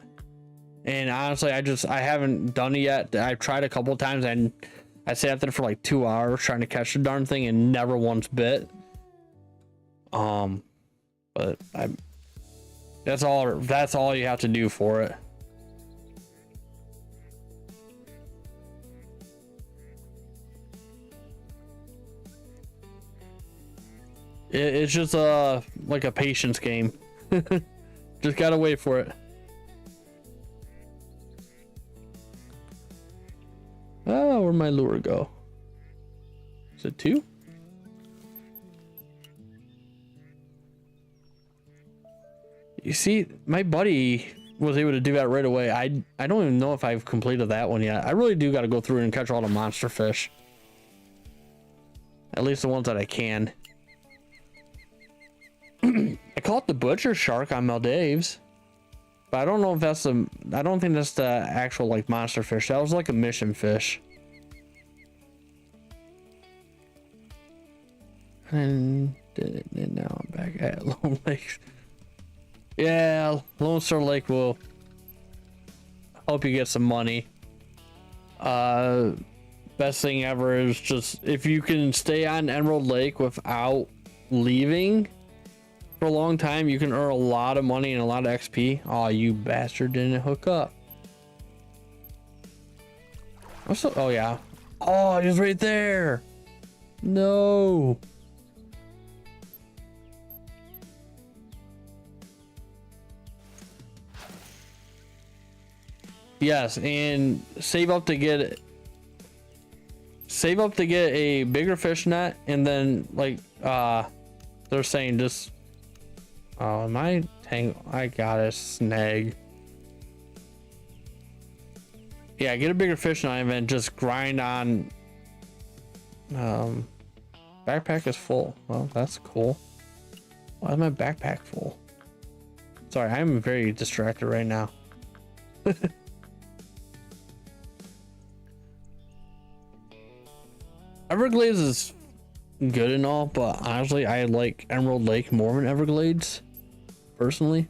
And honestly, I haven't done it yet. I've tried a couple times, and I sat there for like 2 hours trying to catch the darn thing and never once bit. But that's all you have to do for it. It's just like a patience game. Just gotta wait for it. Oh, where'd my lure go? Is it 2? You see, my buddy was able to do that right away. I don't even know if I've completed that one yet. I really do got to go through and catch all the monster fish. At least the ones that I can. I caught the butcher shark on Maldives, but I don't know if that's I don't think that's the actual like monster fish. That was like a mission fish. And now I'm back at Lone Lake. Yeah, Lone Star Lake will help you get some money. Best thing ever is just if you can stay on Emerald Lake without leaving for a long time, you can earn a lot of money and a lot of XP. Oh, you bastard didn't hook up. Oh yeah. Oh, he's right there. No. Yes, and save up to get a bigger fish net, and then like they're saying just am I I got a snag. Yeah, get a bigger fish net and then just grind on. Backpack is full. Well, that's cool. Why is my backpack full? Sorry, I'm very distracted right now. Everglades is good and all, but honestly, I like Emerald Lake more than Everglades, personally.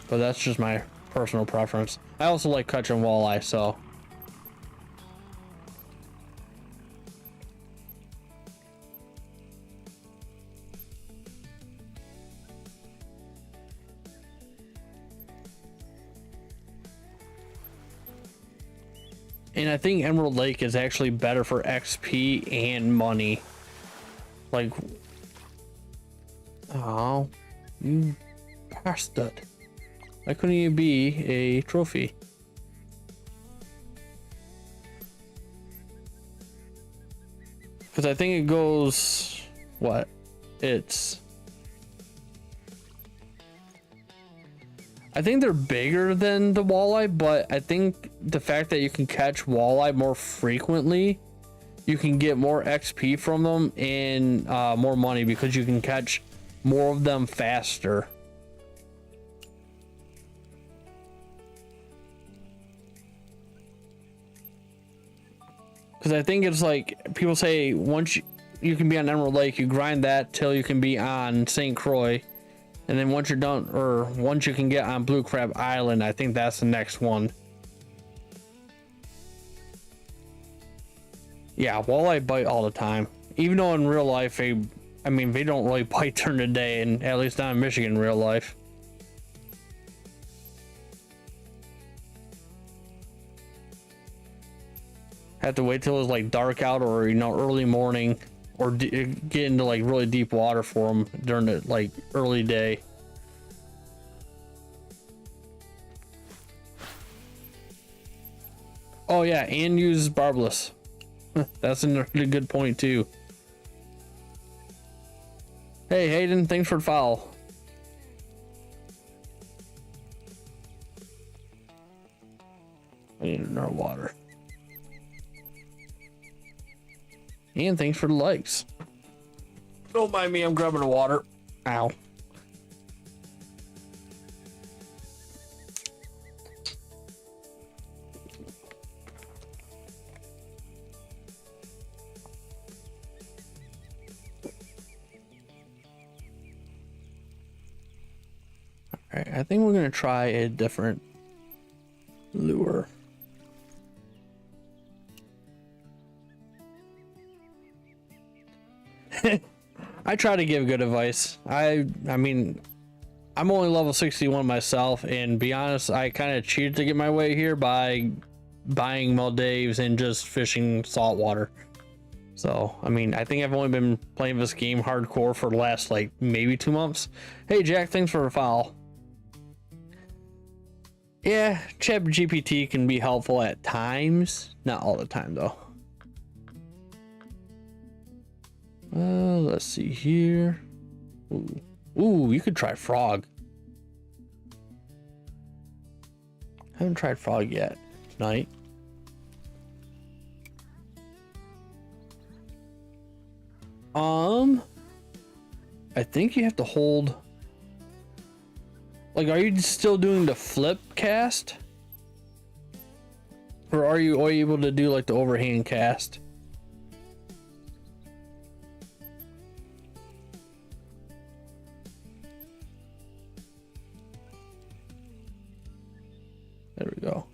But that's just my personal preference. I also like catching walleye, so. And I think Emerald Lake is actually better for XP and money. Like, oh, you bastard. Why couldn't you be a trophy? Because I think it goes, what? I think they're bigger than the walleye, but I think the fact that you can catch walleye more frequently, you can get more XP from them and more money because you can catch more of them faster. Because I think it's like people say once you can be on Emerald Lake, you grind that till you can be on St. Croix. And then once you're done, or once you can get on Blue Crab Island, I think that's the next one. Yeah, walleye bite all the time. Even though in real life, they don't really bite during the day, and at least not in Michigan in real life. Have to wait till it's like dark out, or early morning, or get into like really deep water for them during the like early day. Oh yeah, and use barbless. That's a good point too. Hey Hayden, thanks for the follow. I need another water. And thanks for the likes. Don't mind me, I'm grabbing the water. Ow. Alright, I think we're gonna try a different lure. I try to give good advice. I mean, I'm only level 61 myself, and be honest, I kind of cheated to get my way here by buying Maldives and just fishing saltwater. So, I mean, I think I've only been playing this game hardcore for the last, like, maybe 2 months. Hey, Jack, thanks for the follow. Yeah, ChatGPT can be helpful at times. Not all the time, though. Let's see here. Ooh, you could try frog. Haven't tried frog yet tonight. I think you have to hold. Like, are you still doing the flip cast? Or are you able to do like the overhand cast? There we go.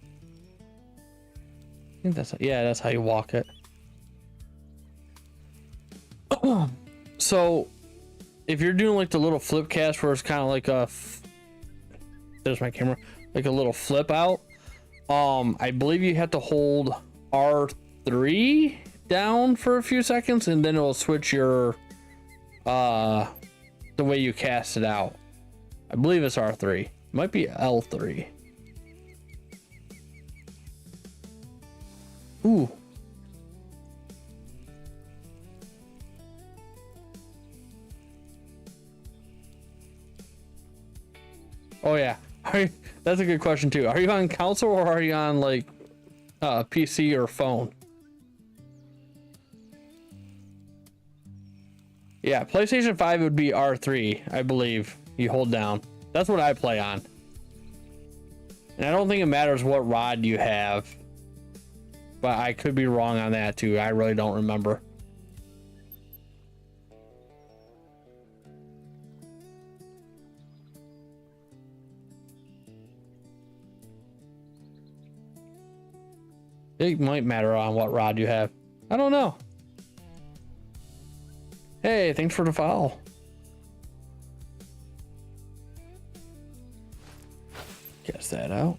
think that's, yeah, that's how you walk it. So if you're doing like the little flip cast where it's kind of like a there's my camera, like a little flip out, I believe you have to hold R3 down for a few seconds and then it will switch your the way you cast it out. I believe it's R3. It might be L3. Ooh. Oh yeah. That's a good question too. Are you on console or are you on like PC or phone? Yeah, PlayStation 5 would be R3, I believe. You hold down. That's what I play on. And I don't think it matters what rod you have. But I could be wrong on that too. I really don't remember. It might matter on what rod you have. I don't know. Hey, thanks for the follow. Guess that out.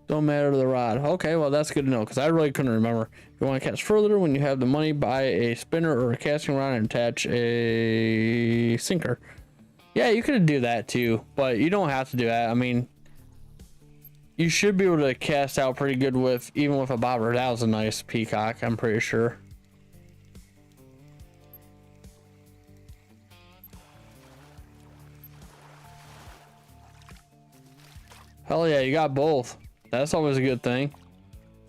Don't matter to the rod. Okay, well that's good to know because I really couldn't remember. If you want to cast further, when you have the money, buy a spinner or a casting rod and attach a sinker. Yeah, you could do that too, but you don't have to do that. I mean, you should be able to cast out pretty good with even with a bobber. That was a nice peacock, I'm pretty sure. Hell yeah, you got both. That's always a good thing.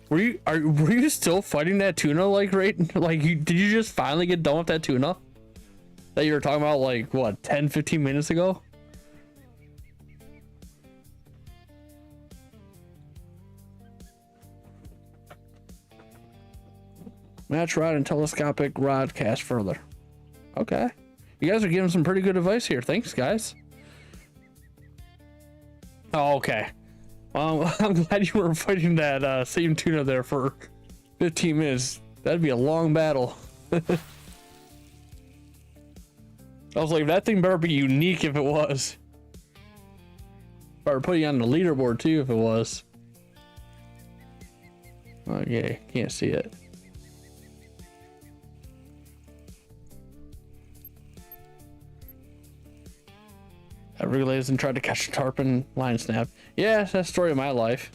Were you still fighting that tuna like did you just finally get done with that tuna that you were talking about like what 10-15 minutes ago? Match rod and telescopic rod cast further. Okay. You guys are giving some pretty good advice here. Thanks, guys. Oh, okay. I'm glad you weren't fighting that same tuna there for 15 minutes. That'd be a long battle. I was like, that thing better be unique if it was. Better put you on the leaderboard too if it was. Okay, can't see it. Everglades and tried to catch a tarpon line snap. Yeah, that's the story of my life.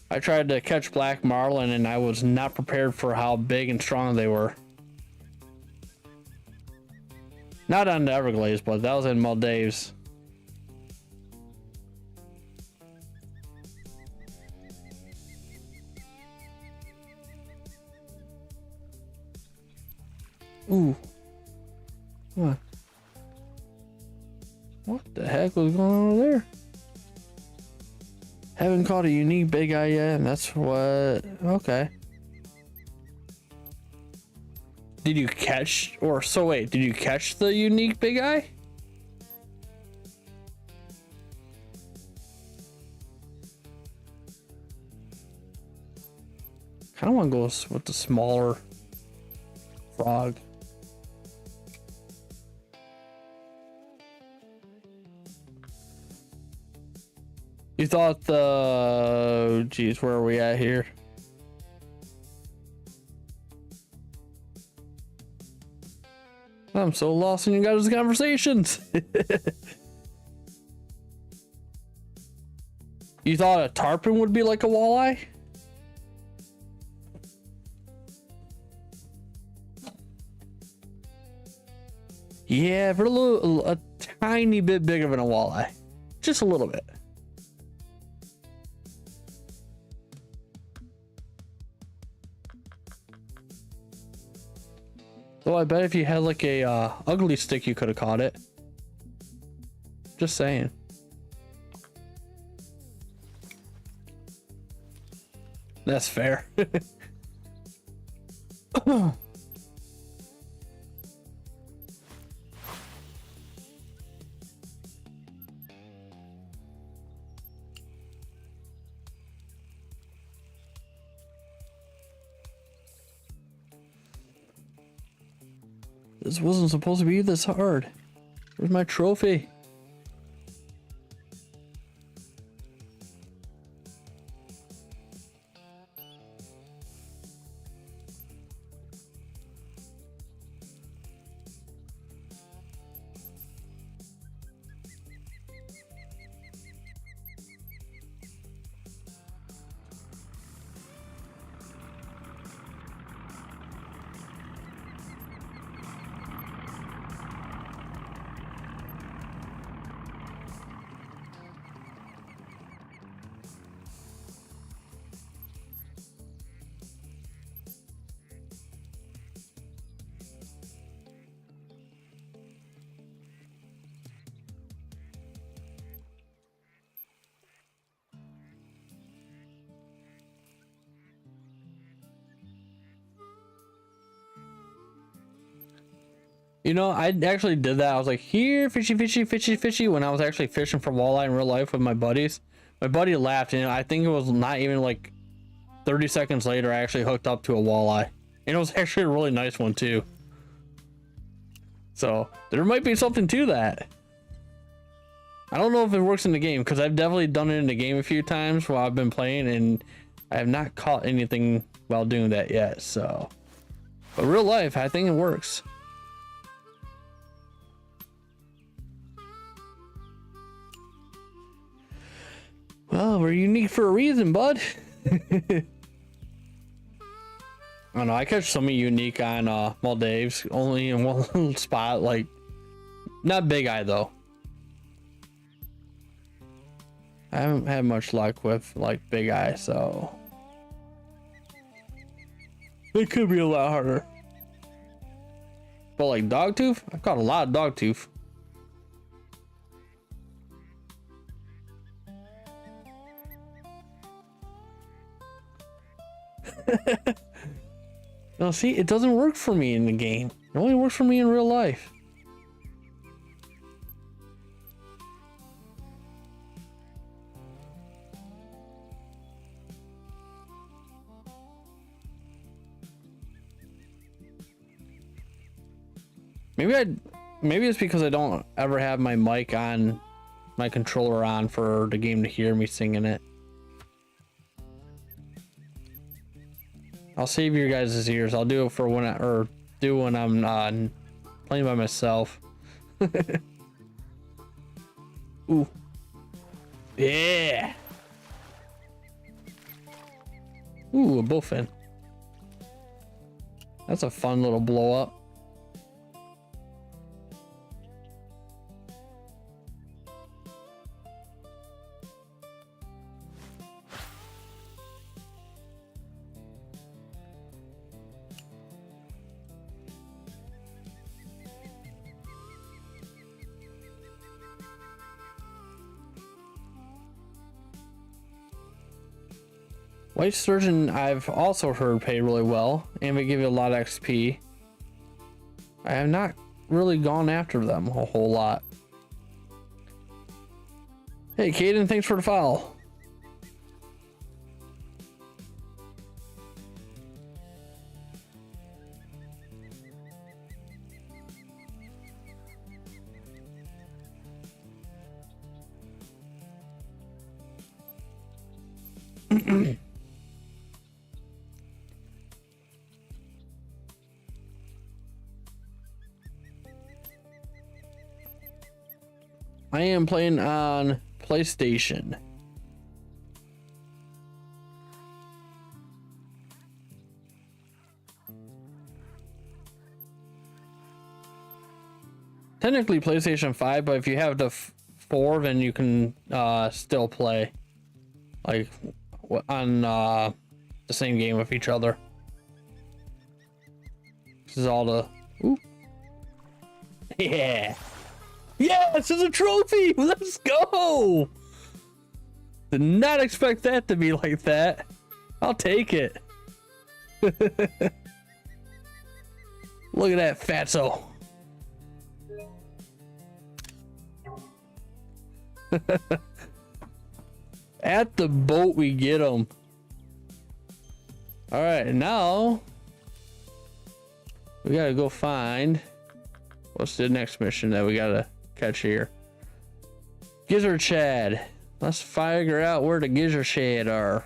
I tried to catch black marlin and I was not prepared for how big and strong they were. Not on the Everglades, but that was in Maldives. Ooh. What? What the heck was going on over there? Haven't caught a unique big eye yet, and that's what... Okay. Did you catch... Or, so wait, did you catch the unique big eye? Kinda wanna go with the smaller frog. You thought the... Geez, where are we at here? I'm so lost in you guys' conversations. You thought a tarpon would be like a walleye? Yeah, but a tiny bit bigger than a walleye. Just a little bit. So I bet if you had like a ugly stick, you could have caught it. Just saying. That's fair. This wasn't supposed to be this hard. Where's my trophy? You know, I actually did that. I was like, here, fishy, fishy, fishy, fishy, when I was actually fishing for walleye in real life with my buddies. My buddy laughed, and I think it was not even like 30 seconds later, I actually hooked up to a walleye. And it was actually a really nice one, too. So, there might be something to that. I don't know if it works in the game, because I've definitely done it in the game a few times while I've been playing, and I have not caught anything while doing that yet, so. But real life, I think it works. Well, we're unique for a reason, bud. I don't know, I catch so many unique on Maldives, only in one little spot, like, not Big Eye though. I haven't had much luck with like Big Eye, so it could be a lot harder. But like Dogtooth, I've caught a lot of Dogtooth. No, see, it doesn't work for me in the game. It only works for me in real life. Maybe it's because I don't ever have my mic on, my controller on for the game to hear me singing it. I'll save your guys' ears. I'll do it for when when I'm playing by myself. Ooh. Yeah. Ooh, a bowfin. That's a fun little blow up. White Sturgeon, I've also heard pay really well, and they give you a lot of XP. I have not really gone after them a whole lot. Hey, Caden, thanks for the follow. I am playing on PlayStation. Technically PlayStation 5, but if you have the 4, then you can still play like on the same game with each other. This is all the ooh. Yeah. Yes, it's a trophy. Let's go. Did not expect that to be like that. I'll take it. Look at that fatso. At the boat we get them. All right, now we gotta go find, what's the next mission that we gotta catch here? Gizzard Shad. Let's figure out where the Gizzard Shad are.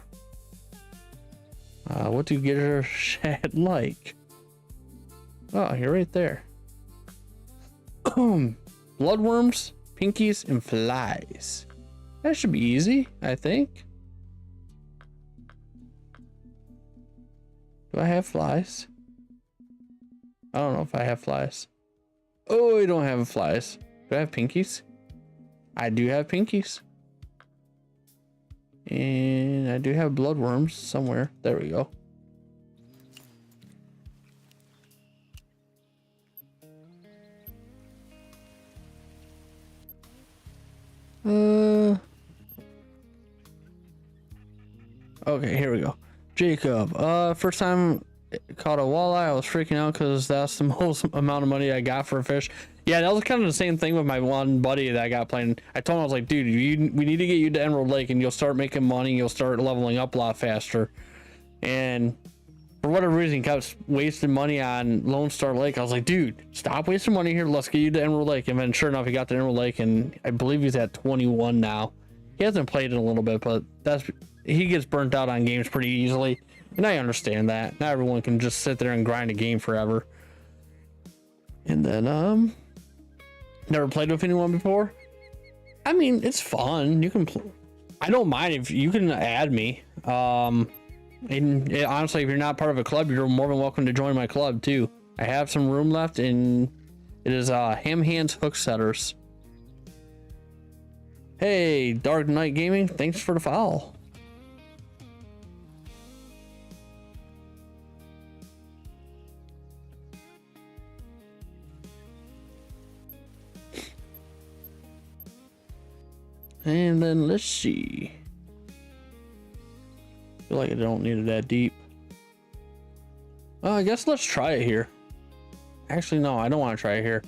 What do Gizzard Shad like? Oh, you're right there. Bloodworms, pinkies, and flies. That should be easy, I think. Do I have flies? I don't know if I have flies. Oh, I don't have flies. Do I have pinkies? I do have pinkies. And I do have bloodworms somewhere. There we go. Okay, here we go. Jacob, first time caught a walleye. I was freaking out because that's the most amount of money I got for a fish. Yeah, that was kind of the same thing with my one buddy that I got playing. I told him, I was like, dude, we need to get you to Emerald Lake and you'll start making money. You'll start leveling up a lot faster. And for whatever reason, he kept wasting money on Lone Star Lake. I was like, dude, stop wasting money here. Let's get you to Emerald Lake. And then sure enough, he got to Emerald Lake, and I believe he's at 21 now. He hasn't played in a little bit, but he gets burnt out on games pretty easily. And I understand that. Not everyone can just sit there and grind a game forever. And then, never played with anyone before. I mean, it's fun. You can I don't mind if you can add me. And honestly, if you're not part of a club, you're more than welcome to join my club too. I have some room left, and it is Ham Hands Hook Setters. Hey, Dark Knight Gaming, thanks for the follow. And then let's see. Feel like I don't need it that deep. Well, I guess let's try it here. Actually, no, I don't want to try it here.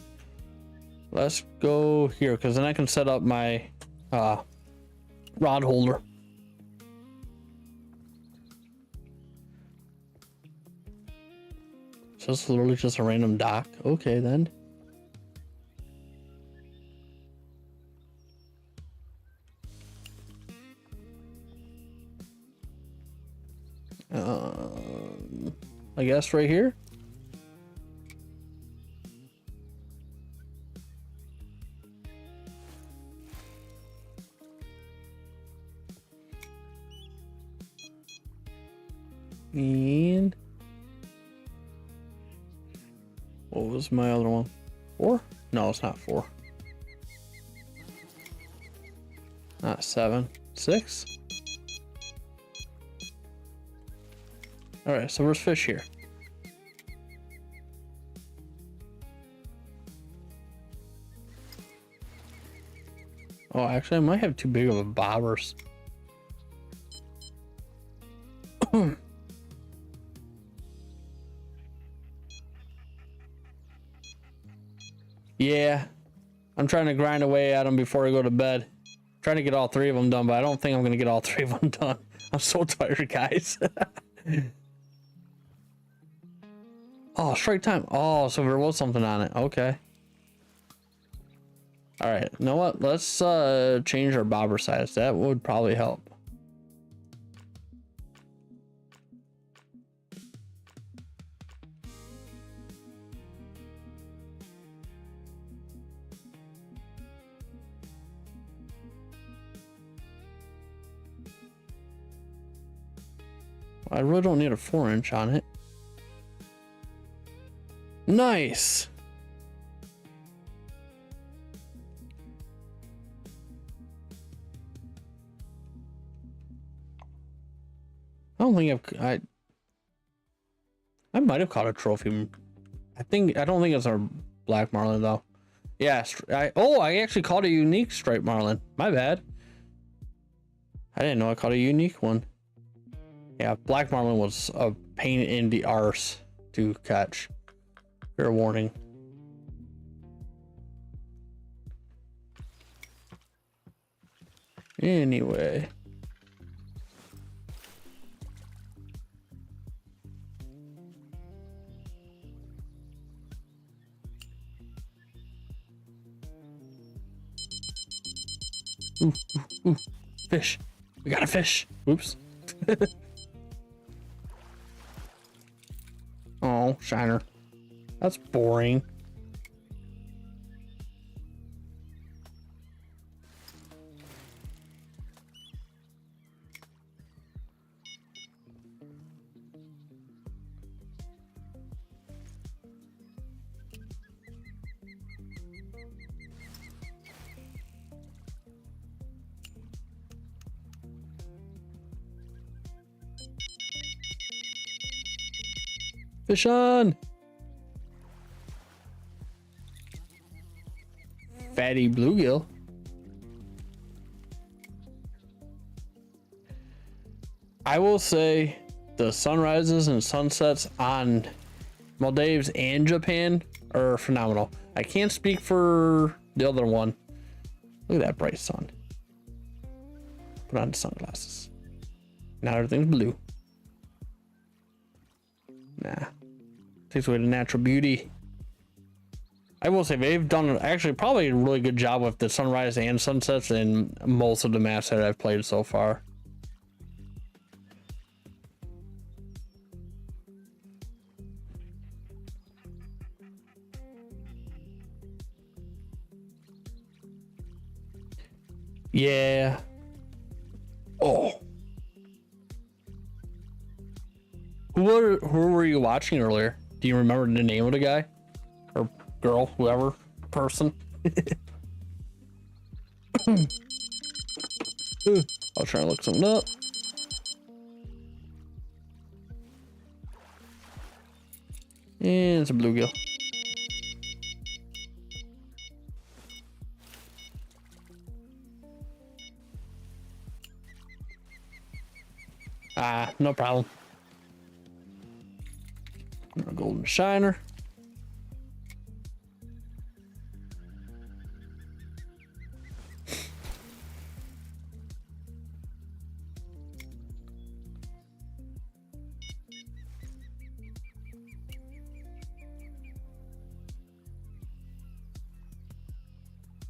Let's go here, because then I can set up my rod holder. So it's literally just a random dock. Okay, then. I guess right here. And what was my other one? 4? No, it's not 4. Not 7. 6. All right, so where's fish here? Oh, actually, I might have too big of a bobbers. Yeah, I'm trying to grind away at them before I go to bed. Trying to get all 3 of them done, but I don't think I'm gonna get all 3 of them done. I'm so tired, guys. Oh, strike time. Oh, so there was something on it. Okay. All right. You know what? Let's change our bobber size. That would probably help. I really don't need a 4-inch on it. Nice. I don't think I might have caught a trophy. I don't think it's our black marlin though. Yeah, I actually caught a unique striped marlin. My bad. I didn't know I caught a unique one. Yeah, black marlin was a pain in the arse to catch. Fair warning. Anyway. Ooh, ooh, ooh. Fish. We got a fish. Oops. Oh, shiner. That's boring. Fish on! Fatty bluegill. I will say the sunrises and sunsets on Maldives and Japan are phenomenal. I can't speak for the other one. Look at that bright sun. Put on the sunglasses. Now everything's blue. Nah. Takes away the natural beauty. I will say they've done actually probably a really good job with the sunrise and sunsets in most of the maps that I've played so far. Yeah. Oh. Who were you watching earlier? Do you remember the name of the guy? Or girl, whoever, person? I was trying to look something up. And it's a bluegill. Ah, no problem. A golden shiner.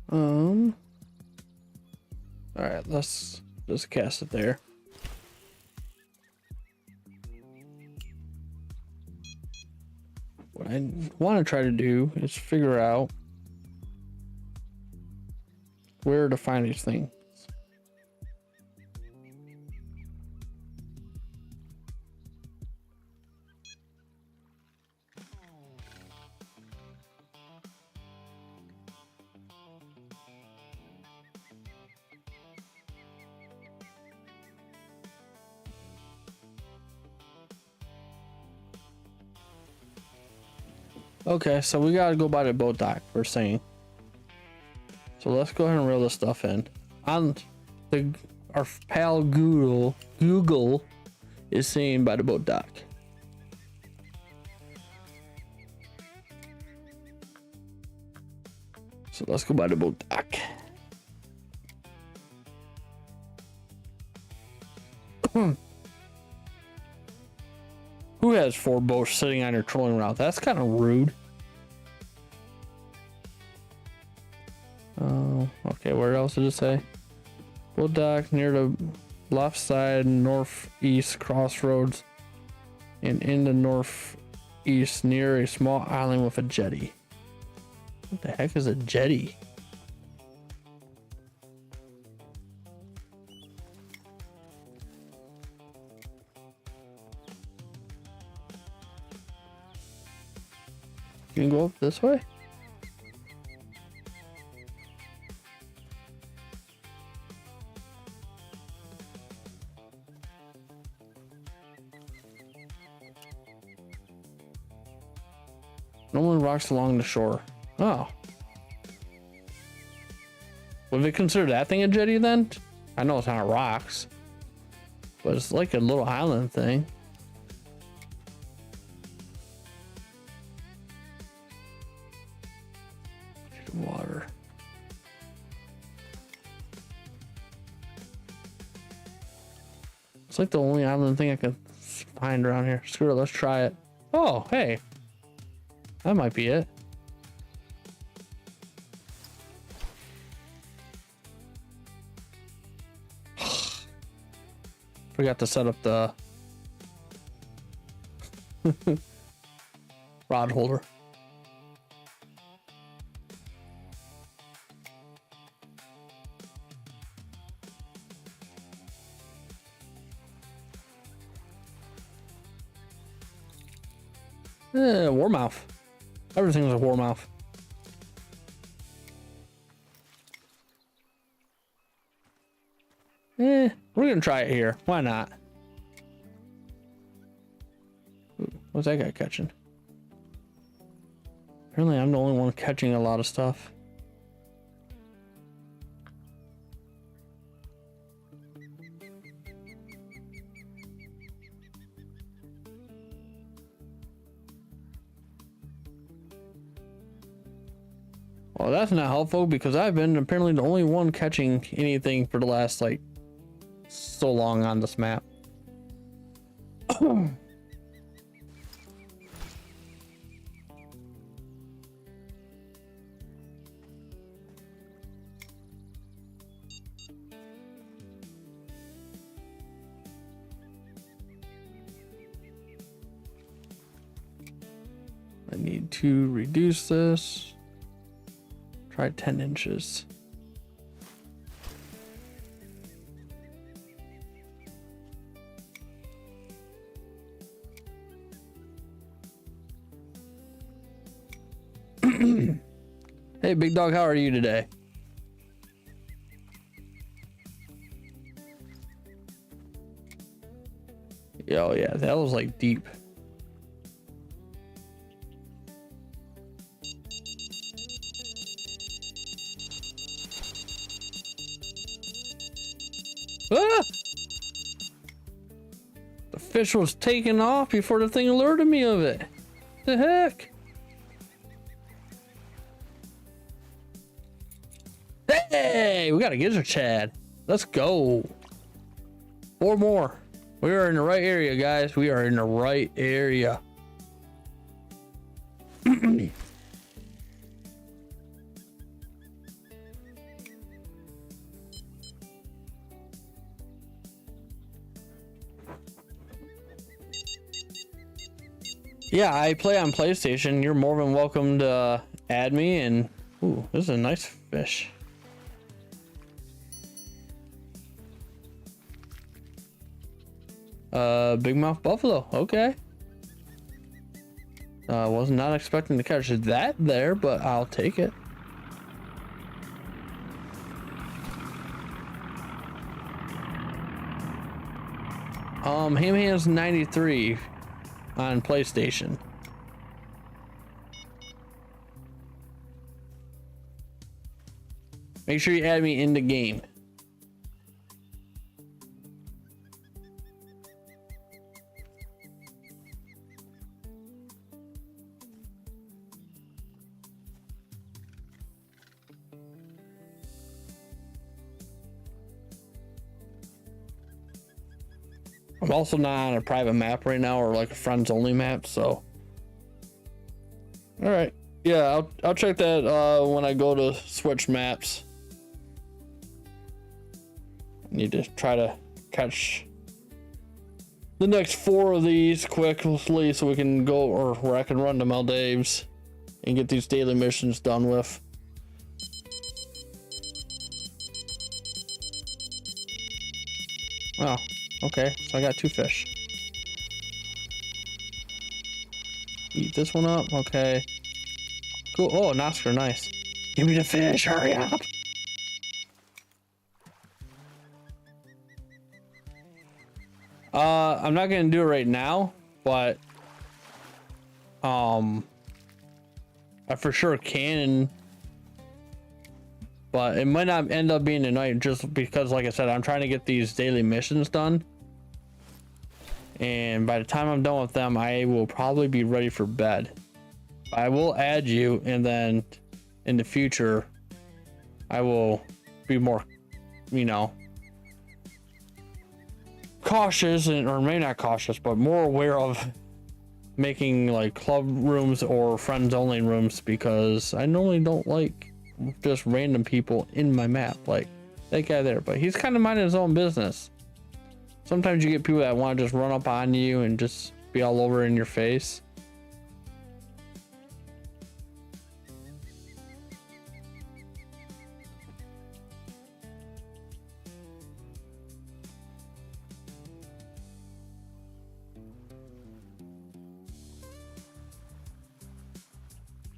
All right, let's just cast it there. What I want to try to do is figure out where to find these things. Okay, so we gotta go by the boat dock first thing. So let's go ahead and reel this stuff in. On the our pal Google is saying by the boat dock. So let's go by the boat dock. Who has 4 boats sitting on their trolling route? That's kind of rude. Oh, okay. Where else did it say? Boat dock near the left side northeast crossroads, and in the northeast near a small island with a jetty. What the heck is a jetty? You can go up this way? No one rocks along the shore. Oh. Would we consider that thing a jetty then? I know it's on rocks, but it's like a little island thing. Water. It's like the only island thing I can find around here. Screw it, let's try it. Oh, hey. That might be it. Forgot to set up the rod holder. Warmouth. Everything's a warmouth. We're gonna try it here. Why not? Ooh, what's that guy catching? Apparently I'm the only one catching a lot of stuff. Well, that's not helpful because I've been apparently the only one catching anything for the last like so long on this map. I need to reduce this. Try 10 inches. Hey, big dog, how are you today? Oh yeah, that was like deep. Ah! The fish was taking off before the thing alerted me of it. The heck? Hey, we got a gizzard shad. Let's go. 4 more. We are in the right area, guys. We are in the right area. Yeah, I play on PlayStation. You're more than welcome to add me. And ooh, this is a nice fish. Big mouth buffalo. Okay. Was not expecting to catch that there, but I'll take it. Ham Hands 93 on PlayStation. Make sure you add me in the game. I'm also not on a private map right now or like a friends only map, so. All right. Yeah, I'll check that when I go to switch maps. Need to try to catch the next 4 of these quickly so we can go, or where I can run to Maldives and get these daily missions done with. Oh, okay. So I got 2 fish. Eat this one up. Okay. Cool. Oh, an Oscar. Nice. Give me the fish. Hurry up. I'm not gonna do it right now, but I for sure can. but it might not end up being tonight just because, like I said, I'm trying to get these daily missions done. And by the time I'm done with them, I will probably be ready for bed. I will add you, and then in the future, I will be more, you know, cautious, or maybe not cautious, but more aware of making like club rooms or friends only rooms, because I normally don't like just random people in my map, like that guy there. But he's kind of minding his own business. Sometimes you get people that want to just run up on you and just be all over in your face.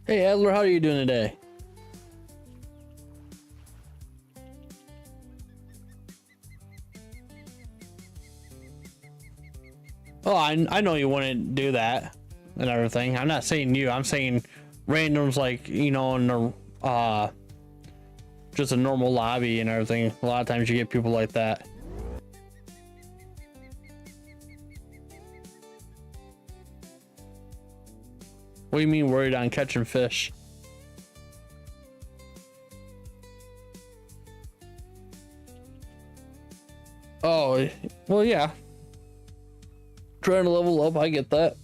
Hey Adler, how are you doing today? Oh, I know you wouldn't do that and everything. I'm not saying you, I'm saying randoms, like, you know, in the just a normal lobby and everything. A lot of times you get people like that. What do you mean worried on catching fish? Oh, well, yeah. Trying to level up, I get that.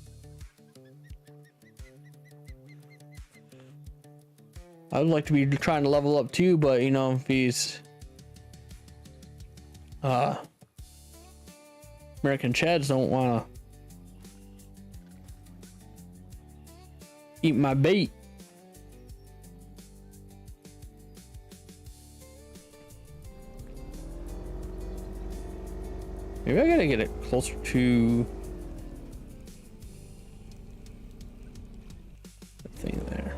I would like to be trying to level up too, but you know, these American Chads don't want to eat my bait. Maybe I gotta get it closer to the thing there.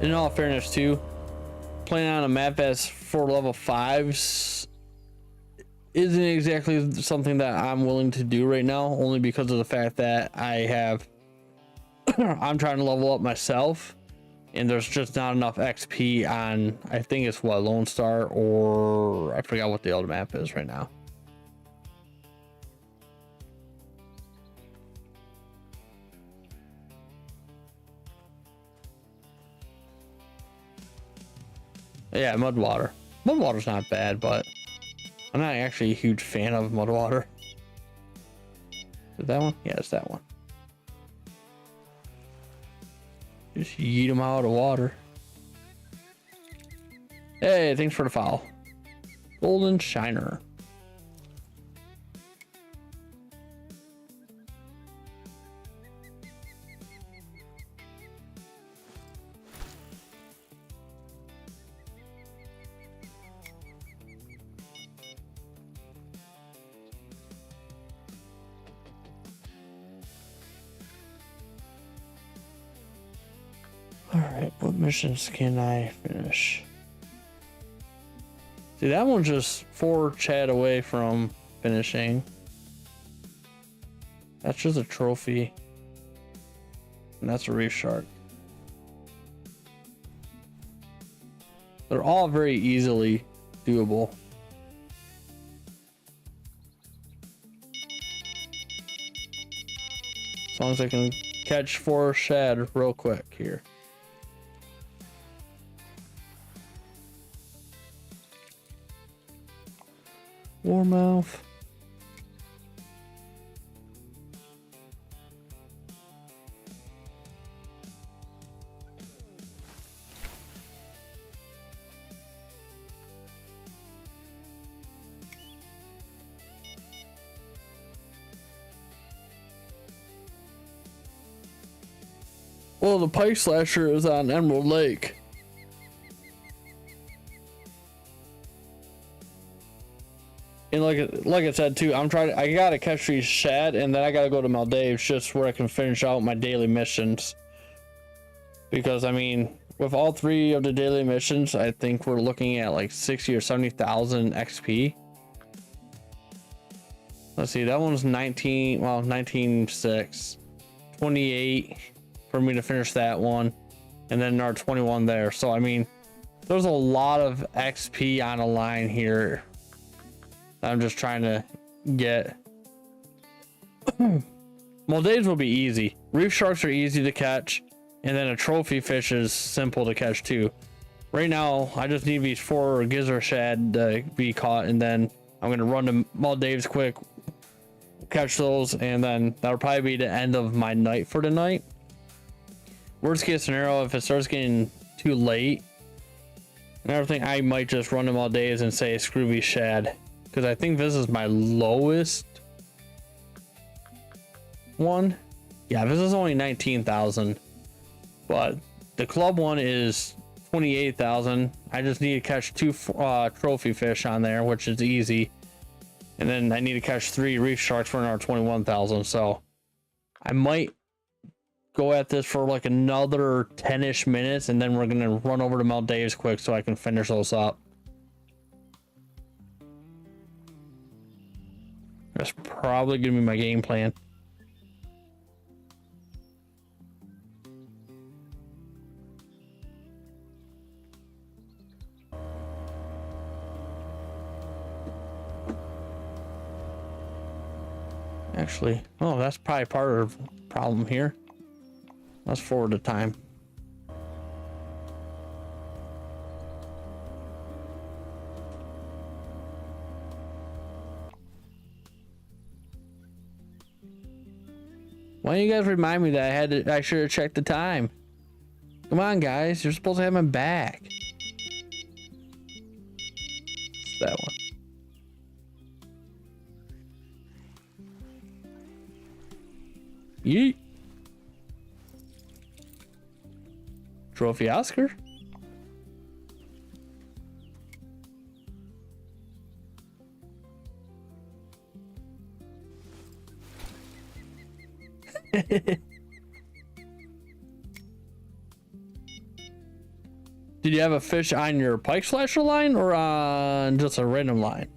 In all fairness too, playing on a map as for level 5s isn't exactly something that I'm willing to do right now, only because of the fact that I have I'm trying to level up myself, and there's just not enough XP on, I think it's what, Lone Star, or I forgot what the other map is right now. Yeah, Mudwater. Mudwater's not bad, but I'm not actually a huge fan of Mudwater. Is that one? Yeah, it's that one. Just yeet them out of water. Hey, thanks for the follow. Golden Shiner. Alright, what missions can I finish? See, that one's just 4 chat away from finishing. That's just a trophy. And that's a reef shark. They're all very easily doable. As long as I can catch 4 shad real quick here. Warmouth. Well, the pike slasher is on Emerald Lake. And like I said too, I gotta catch these shad, and then I gotta go to Maldives just where I can finish out my daily missions. Because I mean, with all 3 of the daily missions, I think we're looking at like 60 or 70,000 XP. Let's see, that one's 19, well, 19.6, 28 for me to finish that one, and then our 21 there. So I mean, there's a lot of XP on a line here. I'm just trying to get. Moldaves will be easy. Reef sharks are easy to catch, and then a trophy fish is simple to catch too. Right now, I just need these 4 gizzard shad to be caught, and then I'm gonna run to Moldaves quick, catch those, and then that'll probably be the end of my night for tonight. Worst case scenario, if it starts getting too late and everything, I might just run them all days and say screw these shad, because I think this is my lowest one. Yeah, this is only 19,000, but the club one is 28,000. I just need to catch 2 trophy fish on there, which is easy, and then I need to catch 3 reef sharks for another 21,000. So I might go at this for like another 10-ish minutes, and then we're gonna run over to Moldaves quick so I can finish those up. That's probably gonna be my game plan. Actually, oh, that's probably part of the problem here. Let's forward the time. Why don't you guys remind me that I should have checked the time? Come on, guys, you're supposed to have my back. It's that one. Yeet. Trophy Oscar. Did you have a fish on your pike slasher line or on just a random line?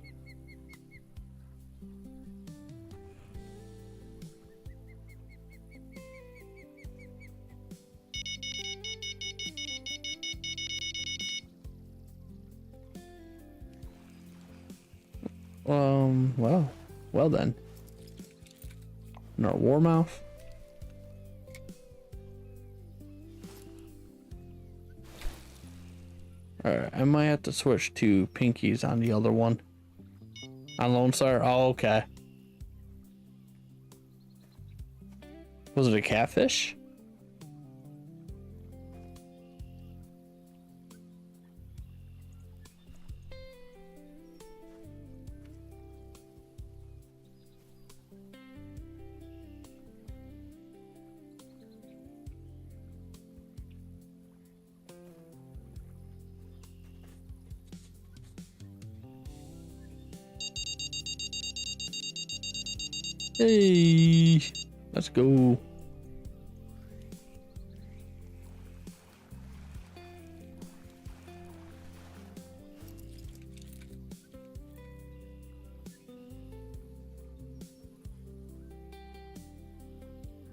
Well then. No warmouth. Alright, I might have to switch to pinkies on the other one. On Lone Star? Oh, okay. Was it a catfish? Hey, let's go.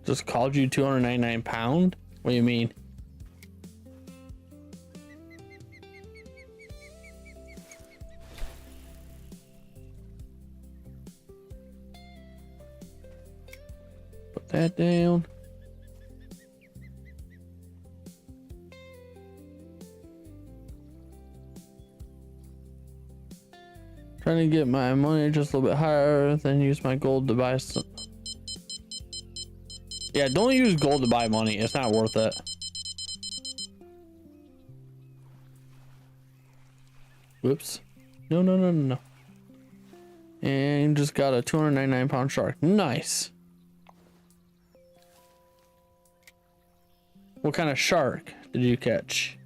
Just called you 299 pound? What do you mean? Put that down. Trying to get my money just a little bit higher, then use my gold to buy some. Yeah, don't use gold to buy money. It's not worth it. Whoops. No. And just got a 299 pound shark. Nice. What kind of shark did you catch?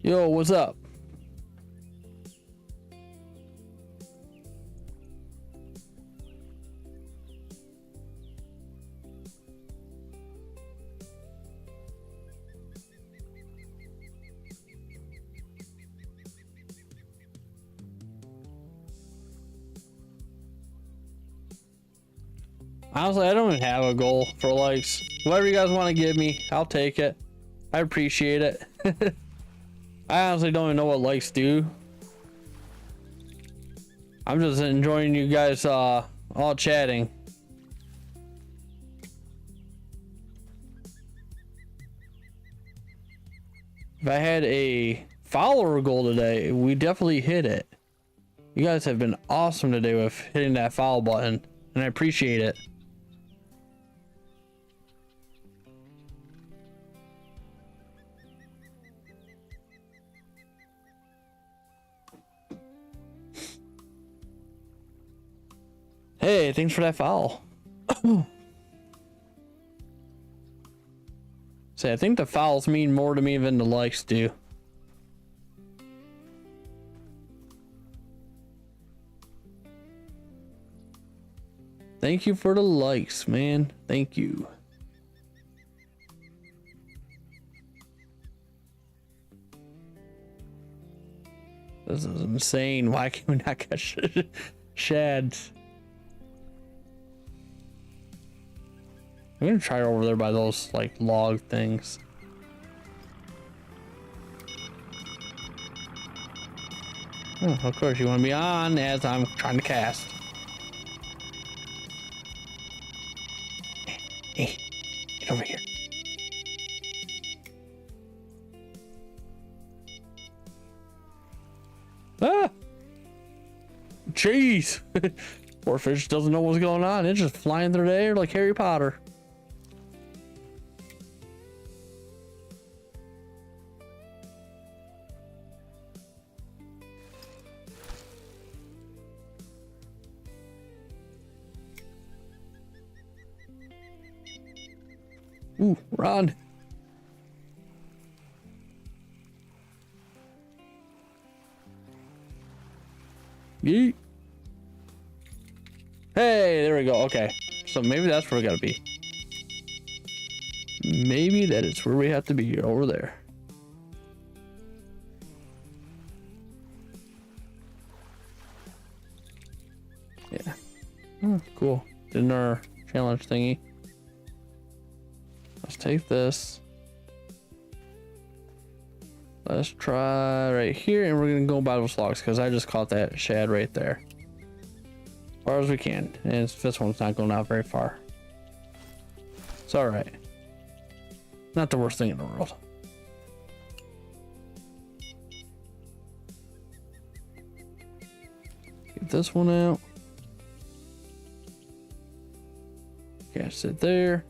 Yo, what's up? Honestly, I don't even have a goal for likes. Whatever you guys want to give me, I'll take it. I appreciate it. I honestly don't even know what likes do. I'm just enjoying you guys all chatting. If I had a follower goal today, we definitely hit it. You guys have been awesome today with hitting that follow button, and I appreciate it. Hey, thanks for that follow. Say, I think the follows mean more to me than the likes do. Thank you for the likes, man. Thank you. This is insane. Why can we not catch shads? I'm gonna try over there by those like log things. Oh, of course you want to be on as I'm trying to cast. Hey, get over here. Ah! Jeez! Poor fish doesn't know what's going on. It's just flying through the air like Harry Potter. Ooh, run. Yeet. Hey, there we go. Okay. So maybe that's where we gotta be. Maybe that is where we have to be, over there. Yeah. Oh, cool. Did our challenge thingy. Let's take this. Let's try right here, and we're gonna go by those logs because I just caught that shad right there. As far as we can, and this one's not going out very far. It's all right. Not the worst thing in the world. Get this one out. Cast it there.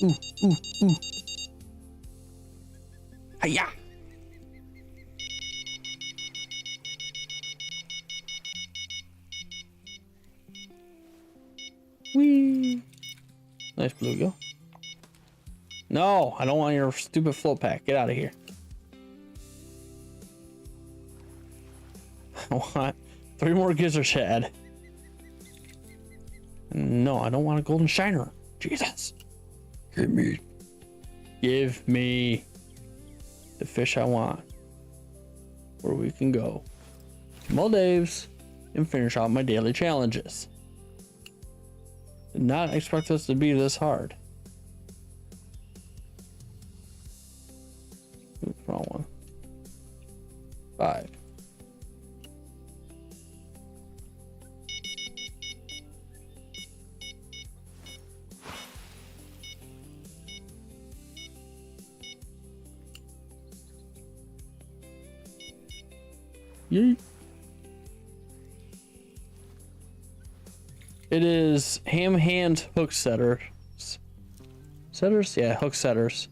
Ooh, ooh, ooh. Hiya! Whee! Nice bluegill. No, I don't want your stupid float pack. Get out of here. I want 3 more gizzard shad. No, I don't want a golden shiner. Jesus. Give me the fish I want. Where we can go to Maldives and finish out my daily challenges. Did not expect this to be this hard. Oops, wrong one. 5. Yeet. It is Ham Hand Hook Setters. Setters? Yeah, hook setters.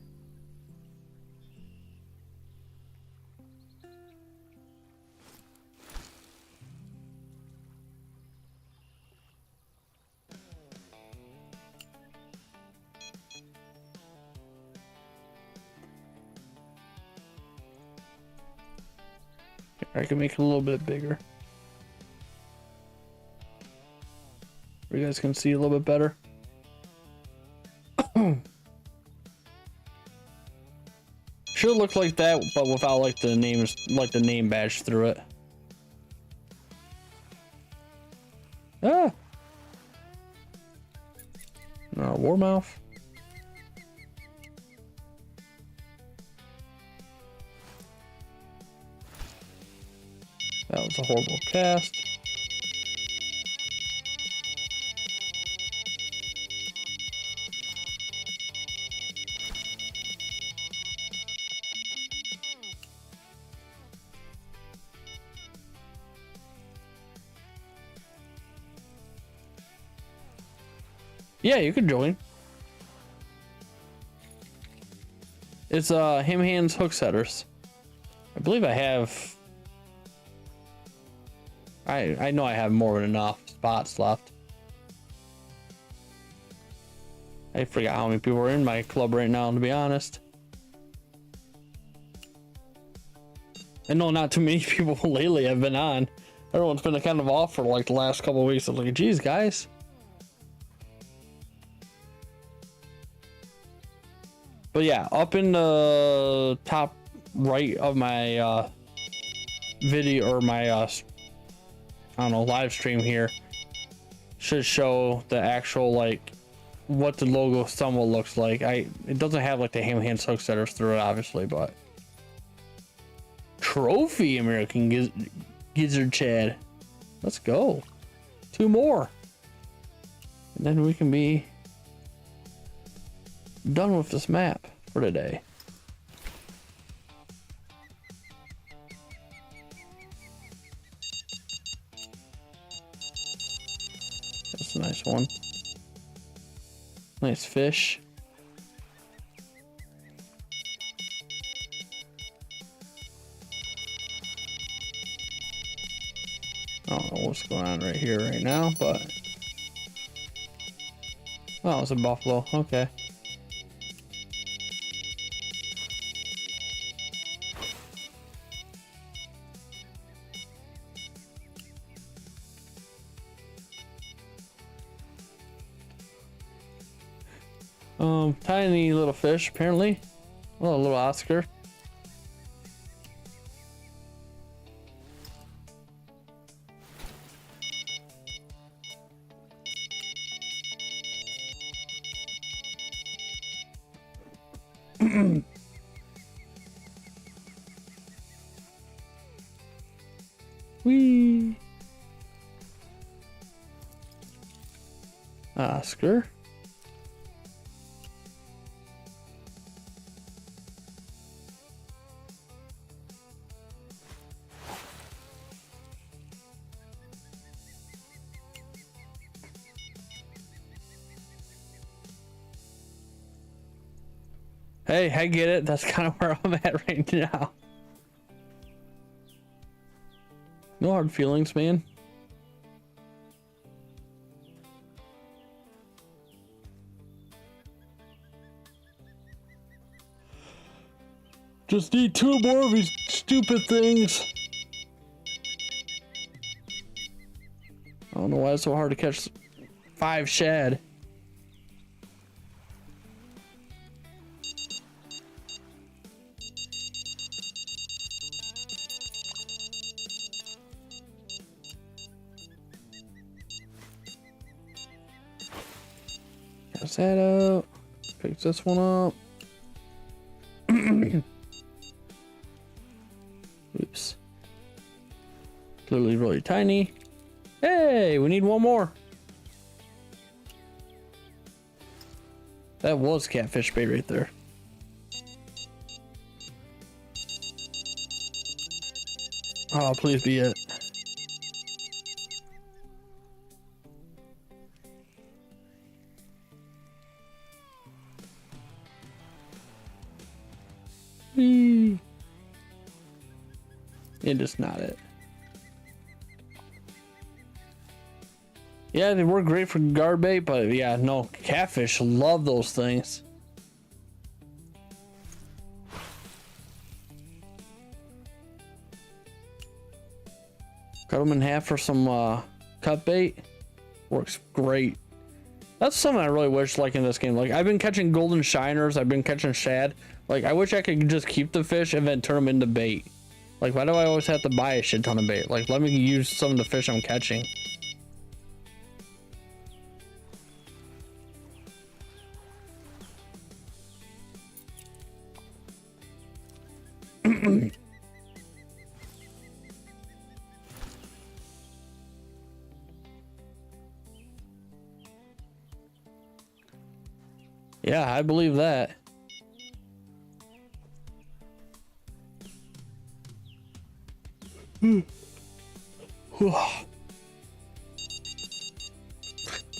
I can make it a little bit bigger. You guys can see a little bit better. Should look like that, but without like the names, like the name badge through it. Ah. No, Warmouth. That was a horrible cast. Yeah, you can join. It's Ham Hands Hook Setters. I believe I have. I know I have more than enough spots left. I forgot how many people are in my club right now, to be honest. I know not too many people lately have been on. Everyone's been kind of off for like the last couple of weeks. I was like, geez, guys. But yeah, up in the top right of my video, or my I don't know, live stream here, should show the actual like what the logo somewhat looks like. It doesn't have like the Ham Hands Hook Setters through it, obviously, but trophy American Gizzard Chad. Let's go. 2 more, and then we can be done with this map for today. That's a nice one. Nice fish. I don't know what's going on right here right now, but oh, it's a buffalo. Okay. Tiny little fish, apparently. Oh, a little Oscar. Whee! Oscar. Hey, I get it. That's kind of where I'm at right now. No hard feelings, man. Just need 2 more of these stupid things. I don't know why it's so hard to catch 5 shad. Cast that out. Pick this one up. Oops. Clearly really tiny. Hey, we need 1 more. That was catfish bait right there. Oh, please be it. It is not it. Yeah, they work great for guard bait, but yeah, no, catfish love those things. Cut them in half for some cut bait. Works great. That's something I really wish, like in this game. Like I've been catching golden shiners, I've been catching shad. Like I wish I could just keep the fish and then turn them into bait. Like why do I always have to buy a shit ton of bait? Like let me use some of the fish I'm catching. Yeah, I believe that. I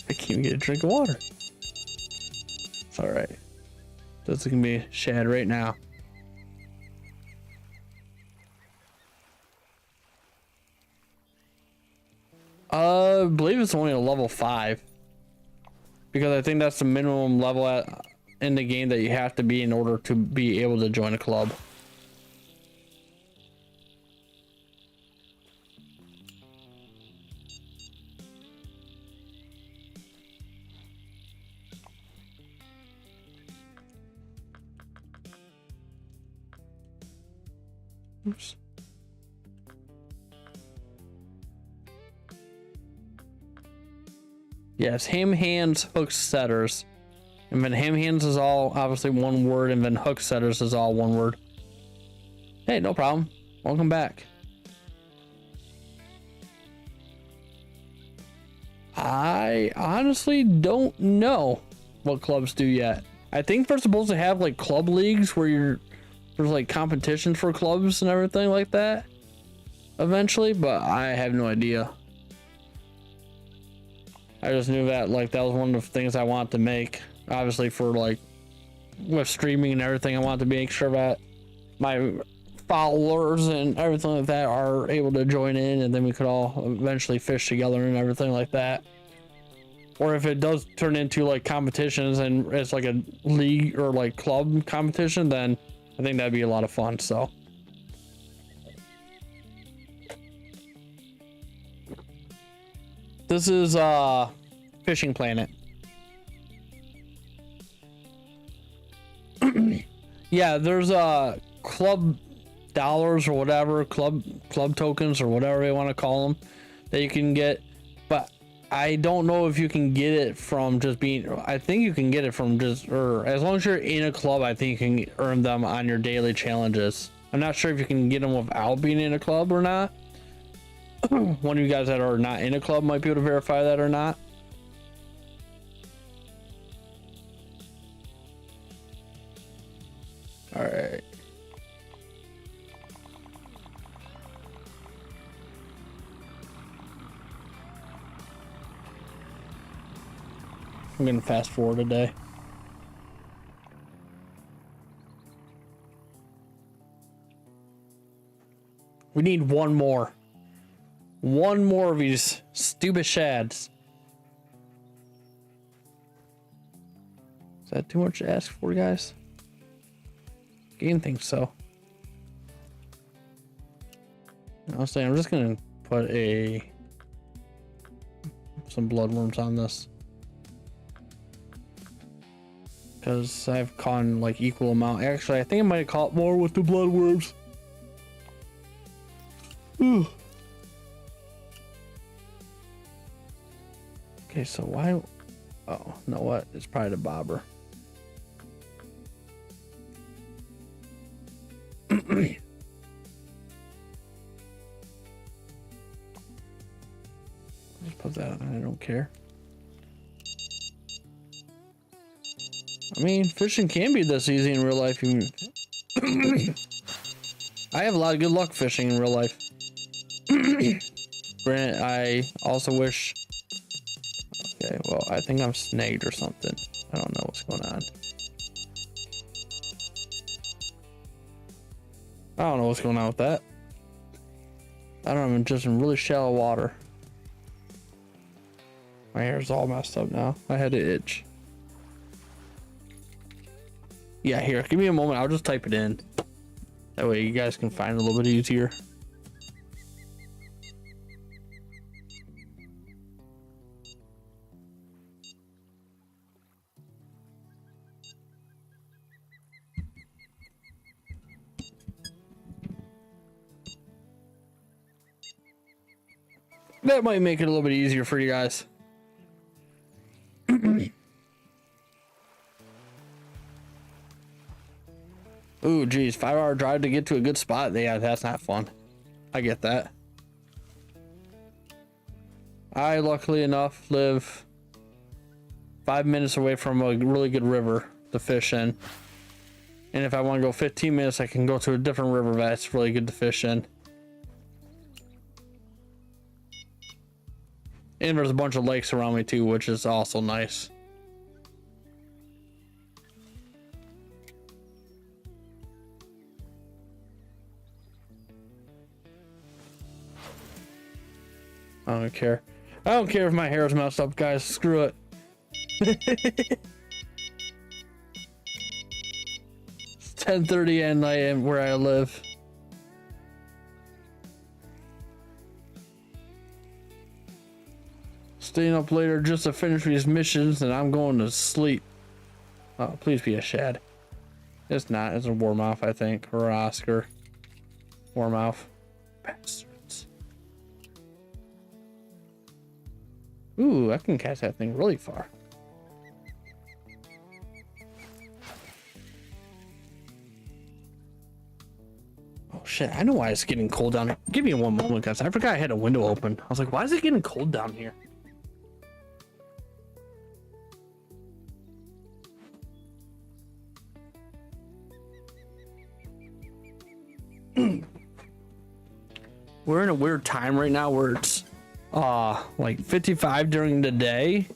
can't even get a drink of water. It's all right. This is gonna be shad right now. I believe it's only a level 5. Because I think that's the minimum level in the game that you have to be in order to be able to join a club. Oops. Yes, ham hands, hook setters. And then ham hands is all obviously one word, and then hook setters is all one word. Hey, no problem. Welcome back. I honestly don't know what clubs do yet. I think they're supposed to have like club leagues where there's like competitions for clubs and everything like that eventually, but I have no idea. I just knew that like that was one of the things I wanted to make. Obviously for like with streaming and everything, I wanted to make sure that my followers and everything like that are able to join in, and then we could all eventually fish together and everything like that. Or if it does turn into like competitions and it's like a league or like club competition, then I think that'd be a lot of fun. So this is Fishing Planet. Yeah, there's club dollars or whatever, club tokens or whatever you want to call them, that you can get, but I don't know if you can get it from just being, I think you can get it from just, or as long as you're in a club, I think you can earn them on your daily challenges. I'm not sure if you can get them without being in a club or not. One of you guys that are not in a club might be able to verify that or not. All right. I'm gonna fast forward today. We need one more. One more of these stupid shads. Is that too much to ask for, guys? Game thinks so. Honestly, I'm just gonna put some bloodworms on this, because I've caught like equal amount. Actually, I think I might have caught more with the bloodworms. Ooh. Okay, so why? Oh, you know what? It's probably the bobber. Just put that on. I don't care. I mean, fishing can be this easy in real life. I have a lot of good luck fishing in real life. Granted, I also wish. Okay, well, I think I'm snagged or something. I don't know what's going on. I don't know what's going on with that. I don't know, I'm just in really shallow water. My hair's all messed up now. I had to itch. Yeah, here, give me a moment. I'll just type it in. That way you guys can find it a little bit easier. That might make it a little bit easier for you guys. Ooh, geez, 5-hour drive to get to a good spot. Yeah, that's not fun. I get that. I, luckily enough, live 5 minutes away from a really good river to fish in. And if I want to go 15 minutes, I can go to a different river that's really good to fish in. And there's a bunch of lakes around me too, which is also nice. I don't care. I don't care if my hair is messed up, guys. Screw it. It's 10:30 at night where I live. Staying up later just to finish these missions, and I'm going to sleep. Oh, please be a shad. It's not. It's a warmouth, I think, or Oscar. Warmouth. Bastards. Ooh, I can catch that thing really far. Oh shit, I know why it's getting cold down here. Give me one moment, guys. I forgot I had a window open. I was like, why is it getting cold down here? We're in a weird time right now where it's like 55 during the day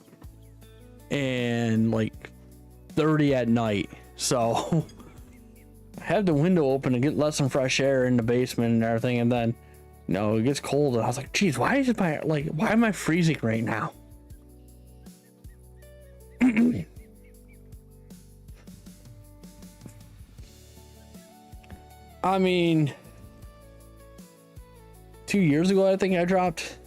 and like 30 at night. So I have the window open to let some fresh air in the basement and everything, and then it gets cold, and I was like, geez, why am I freezing right now? I mean, 2 years ago, I think I dropped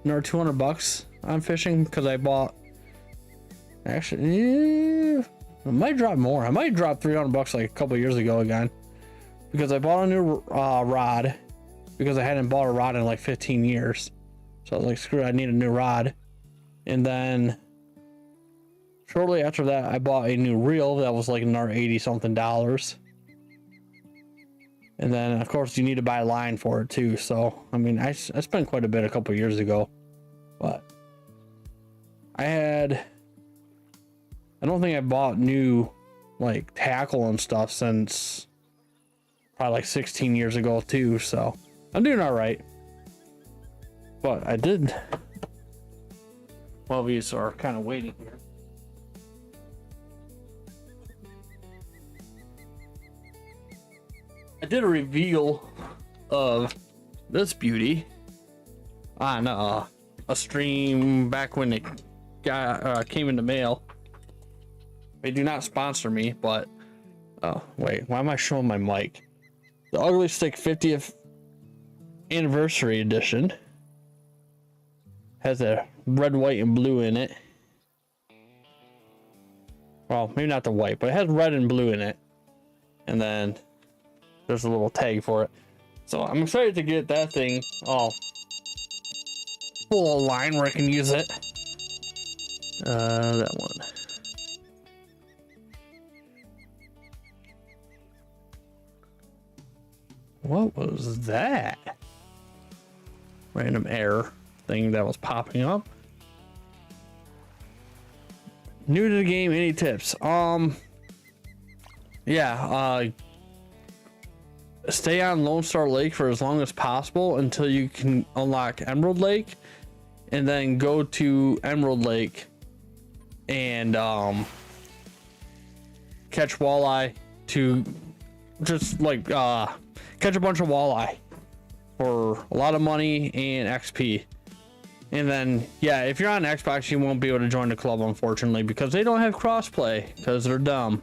another $200 on fishing because I bought. Actually, I might drop more. I might drop $300 like a couple years ago again because I bought a new rod because I hadn't bought a rod in like 15 years. So I was like, screw it, I need a new rod. And then shortly after that, I bought a new reel that was like another $80 something. And then, of course, you need to buy a line for it too. So, I mean, I spent quite a bit a couple years ago. But I don't think I bought new, like, tackle and stuff since probably like 16 years ago too. So, I'm doing all right. But I did. Well, we are kind of waiting here. I did a reveal of this beauty on a stream back when it came in the mail. They do not sponsor me, but oh wait, why am I showing my mic? The Ugly Stick 50th Anniversary Edition has a red, white, and blue in it. Well, maybe not the white, but it has red and blue in it, and then there's a little tag for it. So I'm excited to get that thing all full line where I can use it. That one. What was that? Random error thing that was popping up. New to the game, any tips? Stay on Lone Star Lake for as long as possible until you can unlock Emerald Lake, and then go to Emerald Lake and catch walleye to just like catch a bunch of walleye for a lot of money and XP. And then, yeah, if you're on Xbox, you won't be able to join the club, unfortunately, because they don't have crossplay, because they're dumb.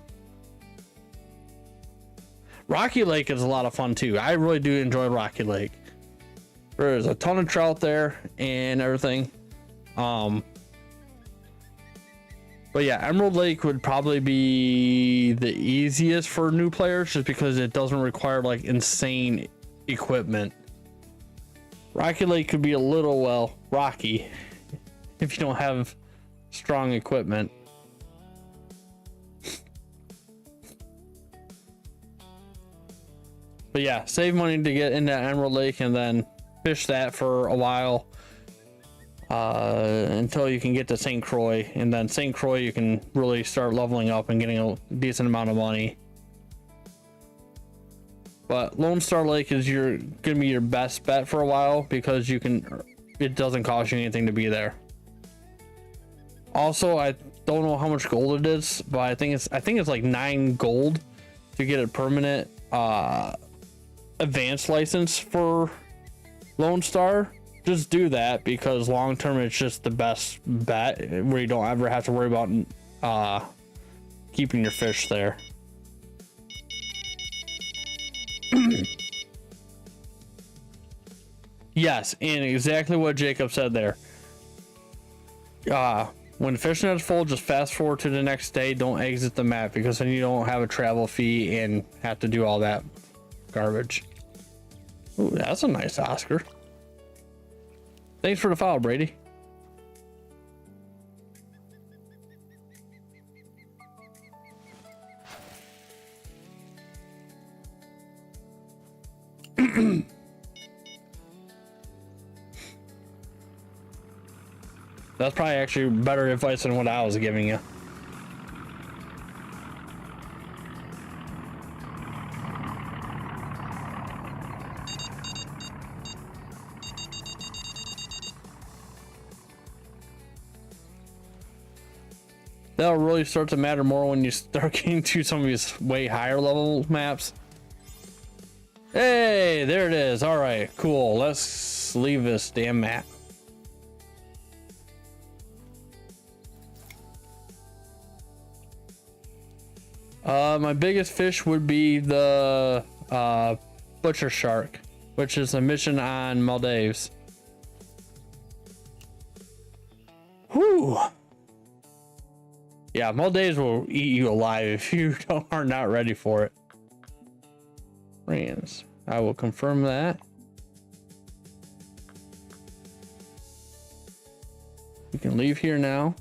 Rocky Lake is a lot of fun, too. I really do enjoy Rocky Lake. There's a ton of trout there and everything. But yeah, Emerald Lake would probably be the easiest for new players, just because it doesn't require, like, insane equipment. Rocky Lake could be a little, well, rocky if you don't have strong equipment. But yeah, save money to get into Emerald Lake and then fish that for a while until you can get to St. Croix. And then St. Croix, you can really start leveling up and getting a decent amount of money. But Lone Star Lake is gonna be your best bet for a while, because it doesn't cost you anything to be there. Also, I don't know how much gold it is, but I think it's like 9 gold to get a permanent advanced license for Lone Star. Just do that, because long term it's just the best bet, where you don't ever have to worry about keeping your fish there. Yes, and exactly what Jacob said there. When the fishing net's full, just fast forward to the next day. Don't exit the map, because then you don't have a travel fee and have to do all that garbage. Ooh, that's a nice Oscar. Thanks for the follow, Brady. That's probably actually better advice than what I was giving you. That'll really start to matter more when you start getting to some of these way higher level maps. Hey, there it is. All right, cool. Let's leave this damn map. My biggest fish would be the butcher shark, which is a mission on Maldives. Whew. Yeah, Maldives will eat you alive if you are not ready for it. Friends, I will confirm that. You can leave here now.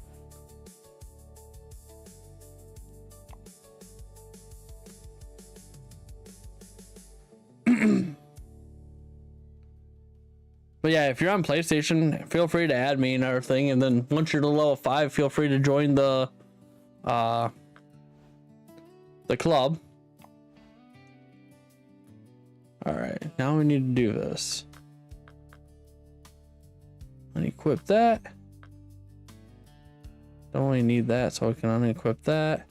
But yeah, if you're on PlayStation, feel free to add me and everything. And then once you're to level 5, feel free to join the club. All right, now we need to do this. Unequip that. Don't really need that, so I can unequip that.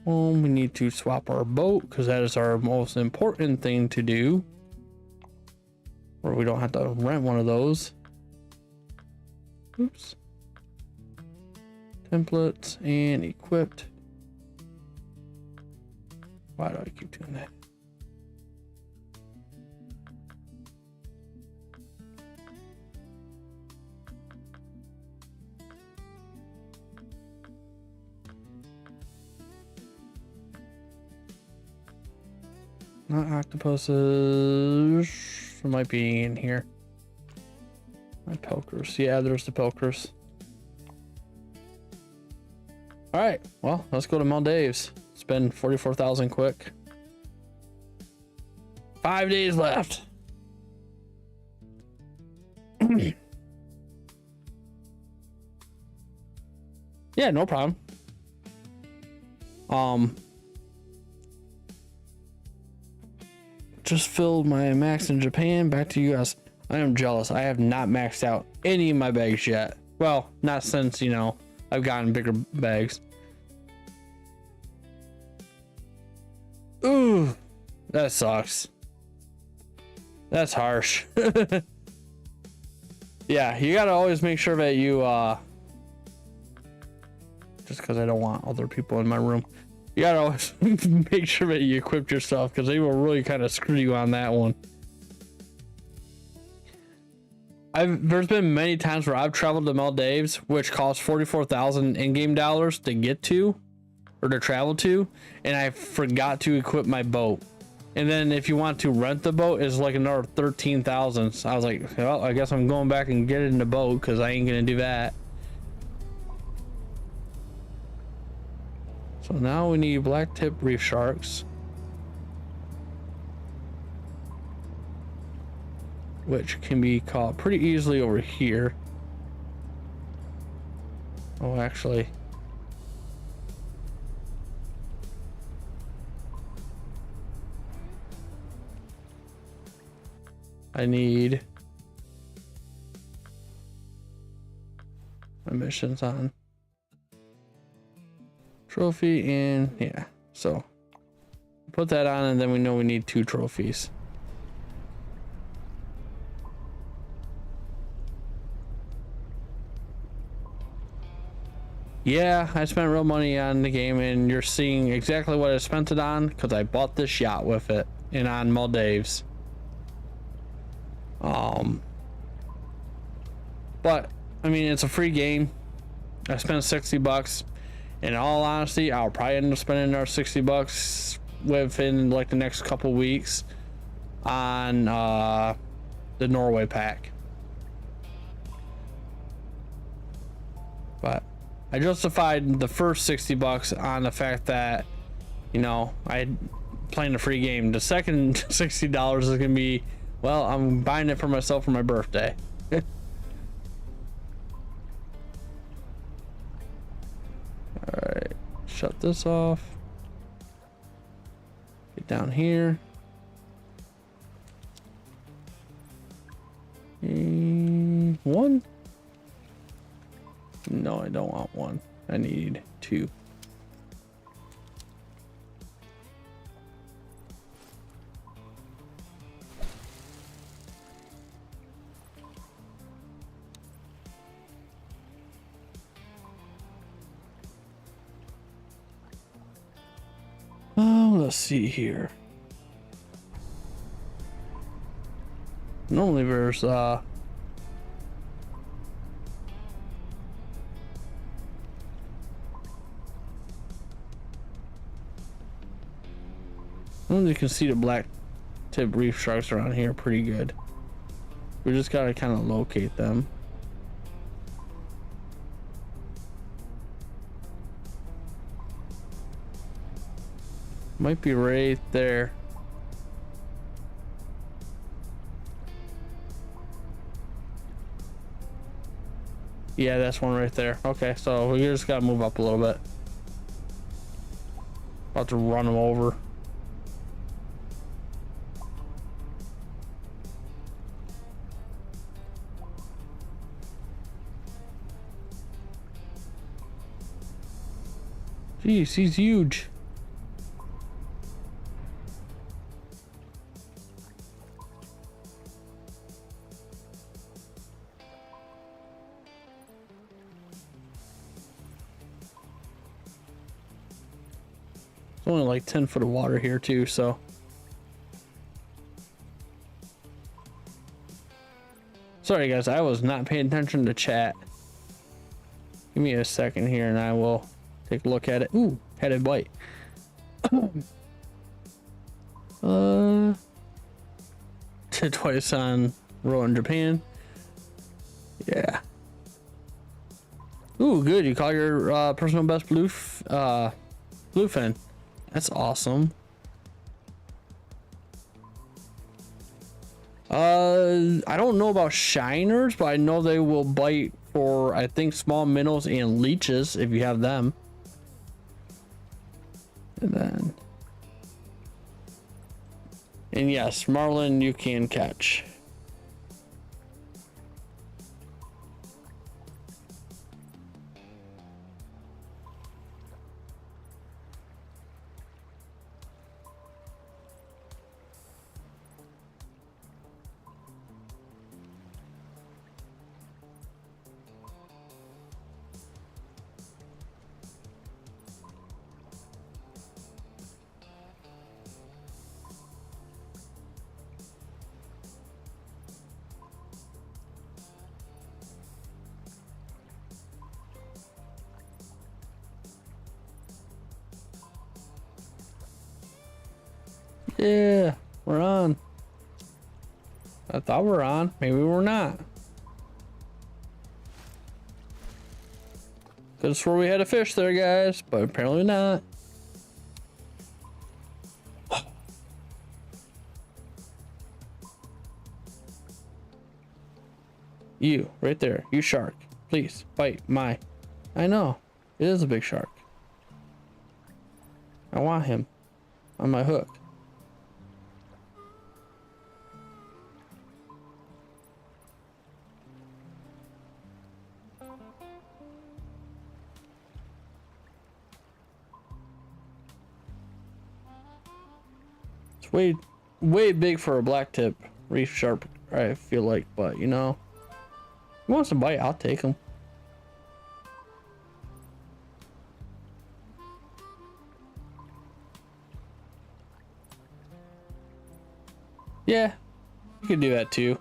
We need to swap our boat, because that is our most important thing to do, or we don't have to rent one of those. Oops. Templates and equipped. Why do I keep doing that? Not octopuses. It might be in here. My Pelkers. Yeah, there's the Pelkers. Alright, well, let's go to Maldives. Spend 44,000 quick. 5 days left. Yeah, no problem. Just filled my max in Japan. Back to US. I am jealous. I have not maxed out any of my bags yet. Well, not since, you know, I've gotten bigger bags. Ooh, that sucks. That's harsh. Yeah, you gotta always make sure that you, just because I don't want other people in my room, you gotta always make sure that you equip yourself, because they will really kind of screw you on that one. There's been many times where I've traveled to Maldives, which costs 44,000 in-game dollars to get to, or to travel to, and I forgot to equip my boat. And then if you want to rent the boat, it's like another 13,000. So I was like, well, I guess I'm going back and getting the boat, because I ain't gonna do that. So now we need black tip reef sharks, which can be caught pretty easily over here. Oh, actually, I need my missions on trophy, and yeah, so put that on, and then we know we need 2 trophies. Yeah, I spent real money on the game, and you're seeing exactly what I spent it on, because I bought this yacht with it, and on Maldives. But I mean, it's a free game. I spent $60. In all honesty, I'll probably end up spending another $60 within like the next couple weeks on the Norway pack. But I justified the first $60 on the fact that, you know, I playing a free game. The second $60 is gonna be, well, I'm buying it for myself for my birthday. Alright, shut this off. Get down here. One? No, I don't want 1. I need 2. Let's see here. Normally there's you can see the black tip reef sharks around here pretty good. We just gotta kind of locate them. Might be right there. Yeah, that's one right there. Okay, so we just gotta move up a little bit. About to run them over. Jeez, he's huge. It's only like 10 foot of water here too, so. Sorry guys, I was not paying attention to chat. Give me a second here and I will take a look at it. Ooh, headed white. Twice on row in Japan. Yeah. Ooh, good. You call your personal best bluefin. That's awesome. I don't know about shiners, but I know they will bite for, I think, small minnows and leeches if you have them. And yes, marlin you can catch. Yeah, we're on. I thought we were on. Maybe we're not. Could have swore we had a fish there, guys, but apparently not. You, right there. You shark. Please, bite my... I know. It is a big shark. I want him on my hook. It's way big for a black tip reef shark, I feel like, but you know, if he wants to bite, I'll take him. Yeah, you could do that too.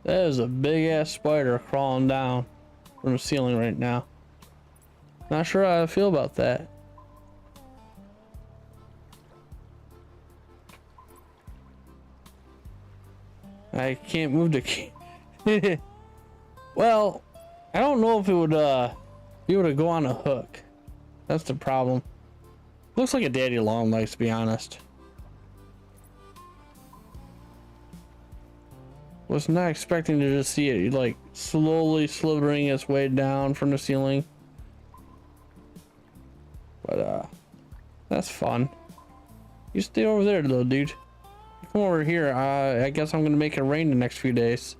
That is a big ass spider crawling down from the ceiling right now. Not sure how I feel about that. I can't move the key. Well, I don't know if it would be able to go on a hook. That's the problem. Looks like a daddy long legs, to be honest. Was not expecting to just see it like slowly slithering its way down from the ceiling. But that's fun. You stay over there, little dude. You come over here. I guess I'm gonna make it rain the next few days.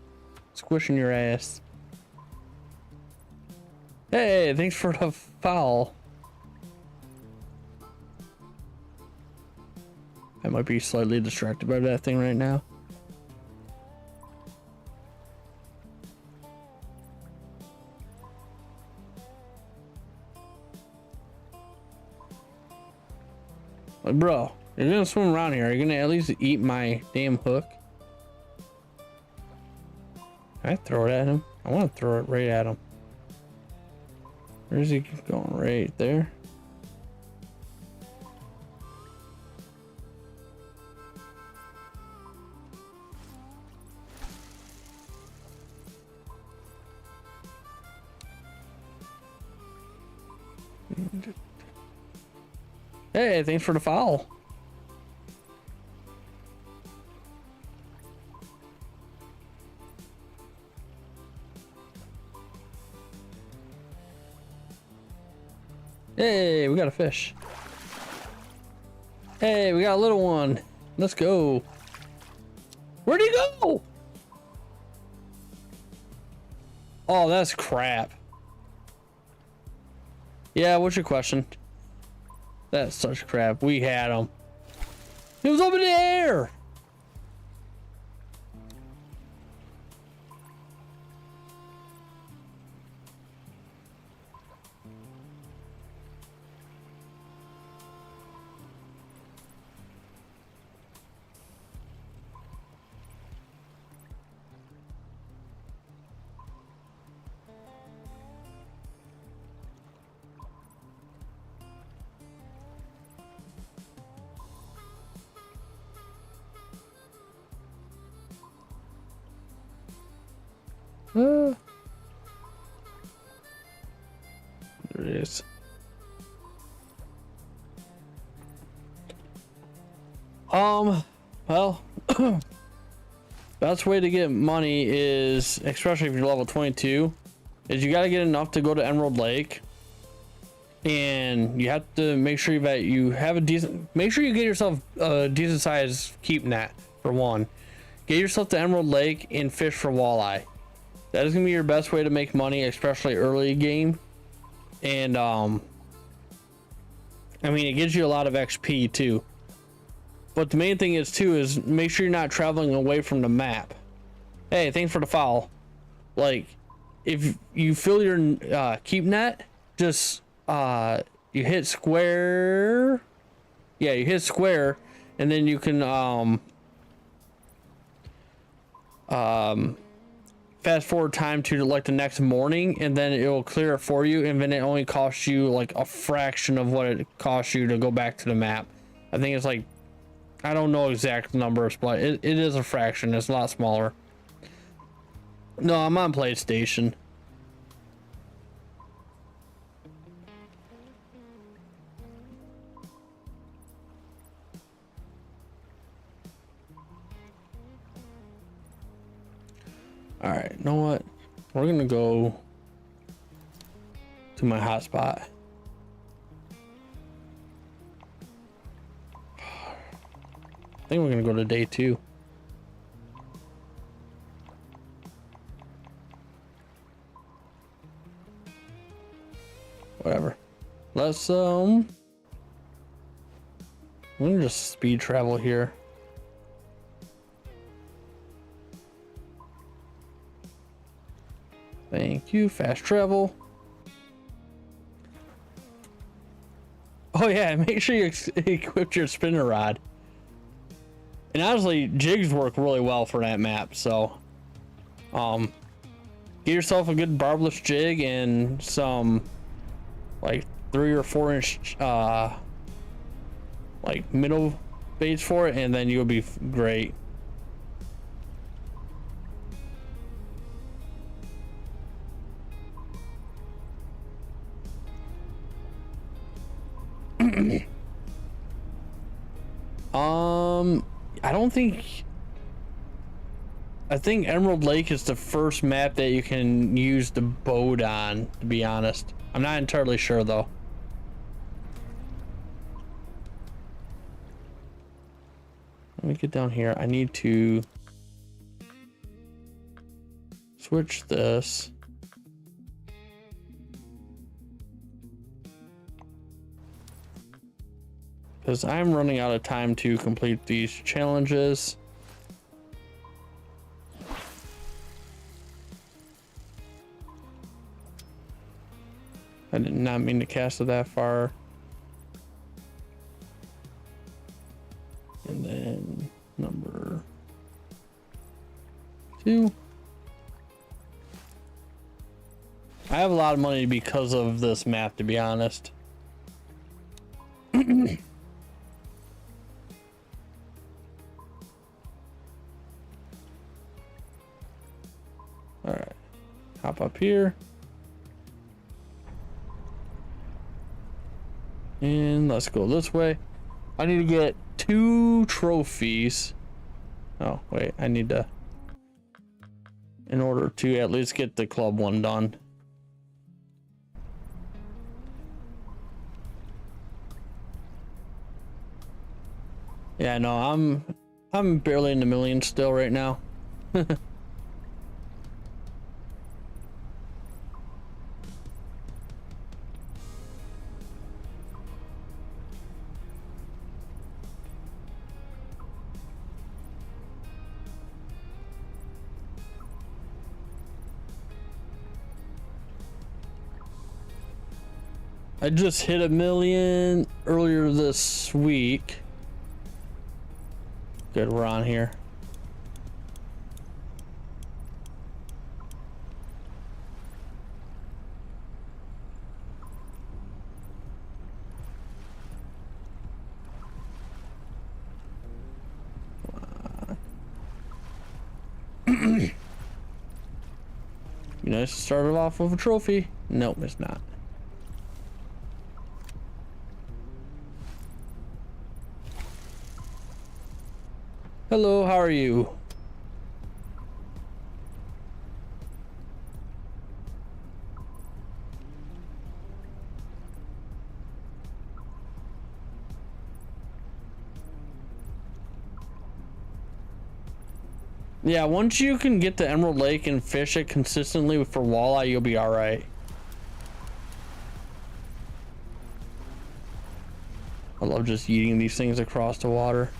Squishing your ass. Hey, thanks for the foul. I might be slightly distracted by that thing right now. Like, bro, you're gonna swim around here. You're gonna at least eat my damn hook. Can I throw it at him? I want to throw it right at him. Where's he going? Right there. Hey, thanks for the foul. Hey, we got a fish. Hey, we got a little one. Let's go. Where'd he go? Oh, that's crap. Yeah, what's your question? That's such crap. We had him. He was up in the air. There it is. Well, best way to get money is, especially if you're level 22, is you got to get enough to go to Emerald Lake, and you have to make sure that you have a decent, make sure you get yourself a decent size keep net for one. Get yourself to Emerald Lake and fish for walleye. That is gonna be your best way to make money, especially early game. And I mean, it gives you a lot of XP too. But the main thing is too is make sure you're not traveling away from the map. Hey, thanks for the foul. Like, if you fill your keep net, just you hit square. Yeah, you hit square, and then you can fast forward time to like the next morning, and then it will clear it for you, and then it only costs you like a fraction of what it costs you to go back to the map. I think it's like, I don't know exact numbers, but it is a fraction. It's a lot smaller. No, I'm on PlayStation. All right, you know what? We're gonna go to my hotspot. I think we're gonna go to day 2. Whatever. Let's we're gonna just speed travel here. Thank you, fast travel. Oh yeah, make sure you equip your spinner rod. And honestly, jigs work really well for that map, so get yourself a good barbless jig and some like 3 or 4 inch like middle baits for it, and then you'll be great. I think Emerald Lake is the first map that you can use the boat on, to be honest. I'm not entirely sure though. Let me get down here. I need to switch this. Because I'm running out of time to complete these challenges. I did not mean to cast it that far. And then number 2. I have a lot of money because of this map, to be honest. All right, hop up here. And let's go this way. I need to get 2 trophies. Oh, wait, I need to, in order to at least get the club one done. Yeah, no, I'm barely in the millions still right now. I just hit 1 million earlier this week. Good, we're on here. Be nice to start it off with a trophy. Nope, it's not. Hello, how are you? Yeah, once you can get to Emerald Lake and fish it consistently for walleye, you'll be all right. I love just eating these things across the water.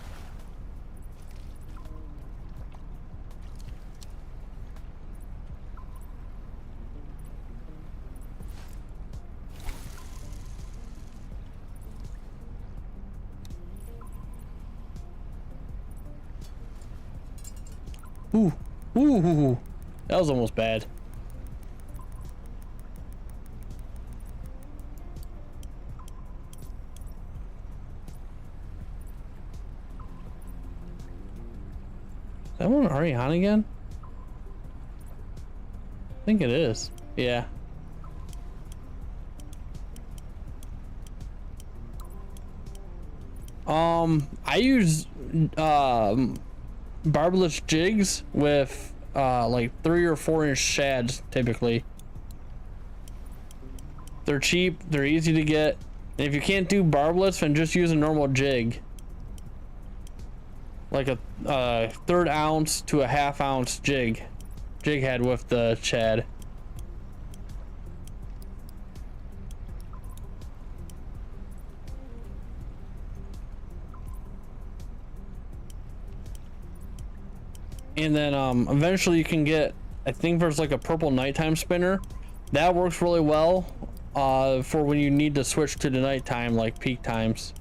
Ooh, ooh, that was almost bad. Is that one Ariana again? I think it is. Yeah. I use barbless jigs with like 3 or 4 inch shads typically. They're cheap, they're easy to get, and if you can't do barbless, then just use a normal jig, like a 1/3 ounce to a 1/2 ounce jig head with the shad. And then eventually you can get, I think there's like a purple nighttime spinner that works really well for when you need to switch to the nighttime, like peak times.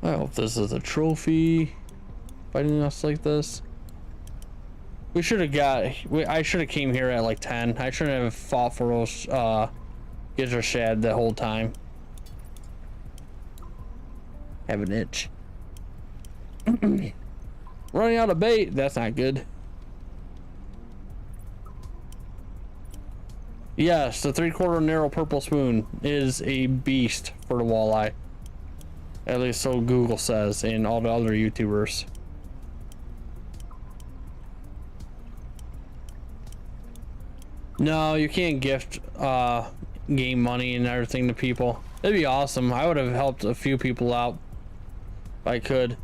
I hope this is a trophy fighting us like this. We should have I should have came here at like 10. I shouldn't have fought for those Gizzard Shad the whole time. Have an itch. Running out of bait, that's not good. Yes, the 3/4 narrow purple spoon is a beast for the walleye. At least so Google says, and all the other YouTubers. No, you can't gift game money and everything to people. That'd be awesome. I would have helped a few people out if I could.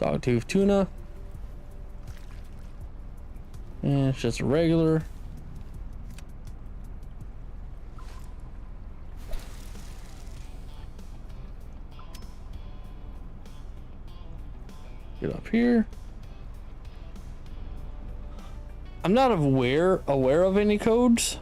Dogtooth tuna. And it's just a regular. Get up here. I'm not aware of any codes.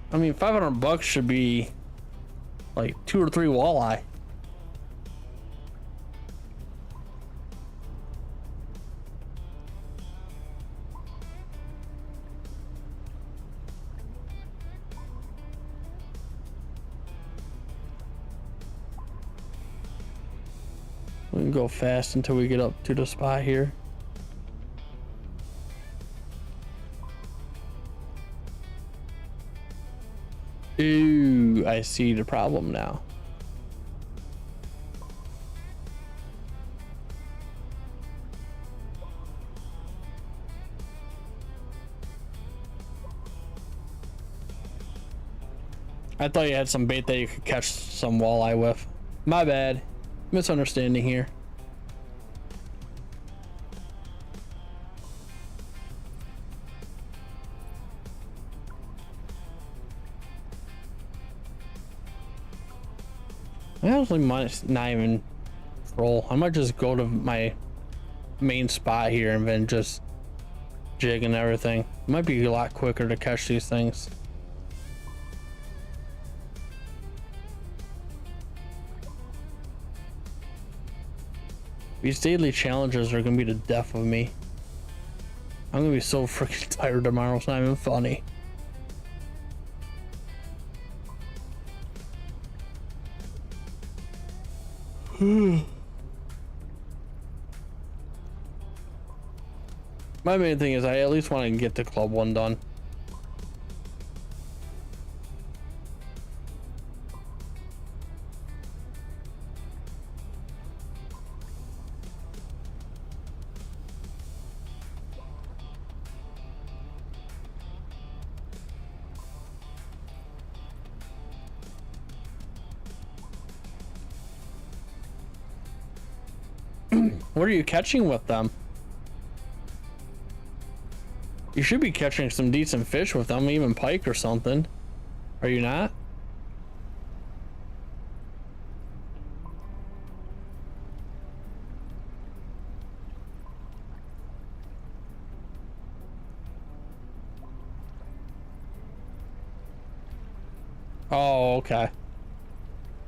I mean, $500 should be like 2 or 3 walleye. We can go fast until we get up to the spot here. Ooh, I see the problem now. I thought you had some bait that you could catch some walleye with. My bad. Misunderstanding here. I actually might not even roll. I might just go to my main spot here and then just jig and everything. It might be a lot quicker to catch these things. These daily challenges are gonna be the death of me. I'm gonna be so freaking tired tomorrow, it's not even funny. My main thing is I at least want to get the club one done. What are you catching with them? You should be catching some decent fish with them, even pike or something. Are you not? Oh, okay.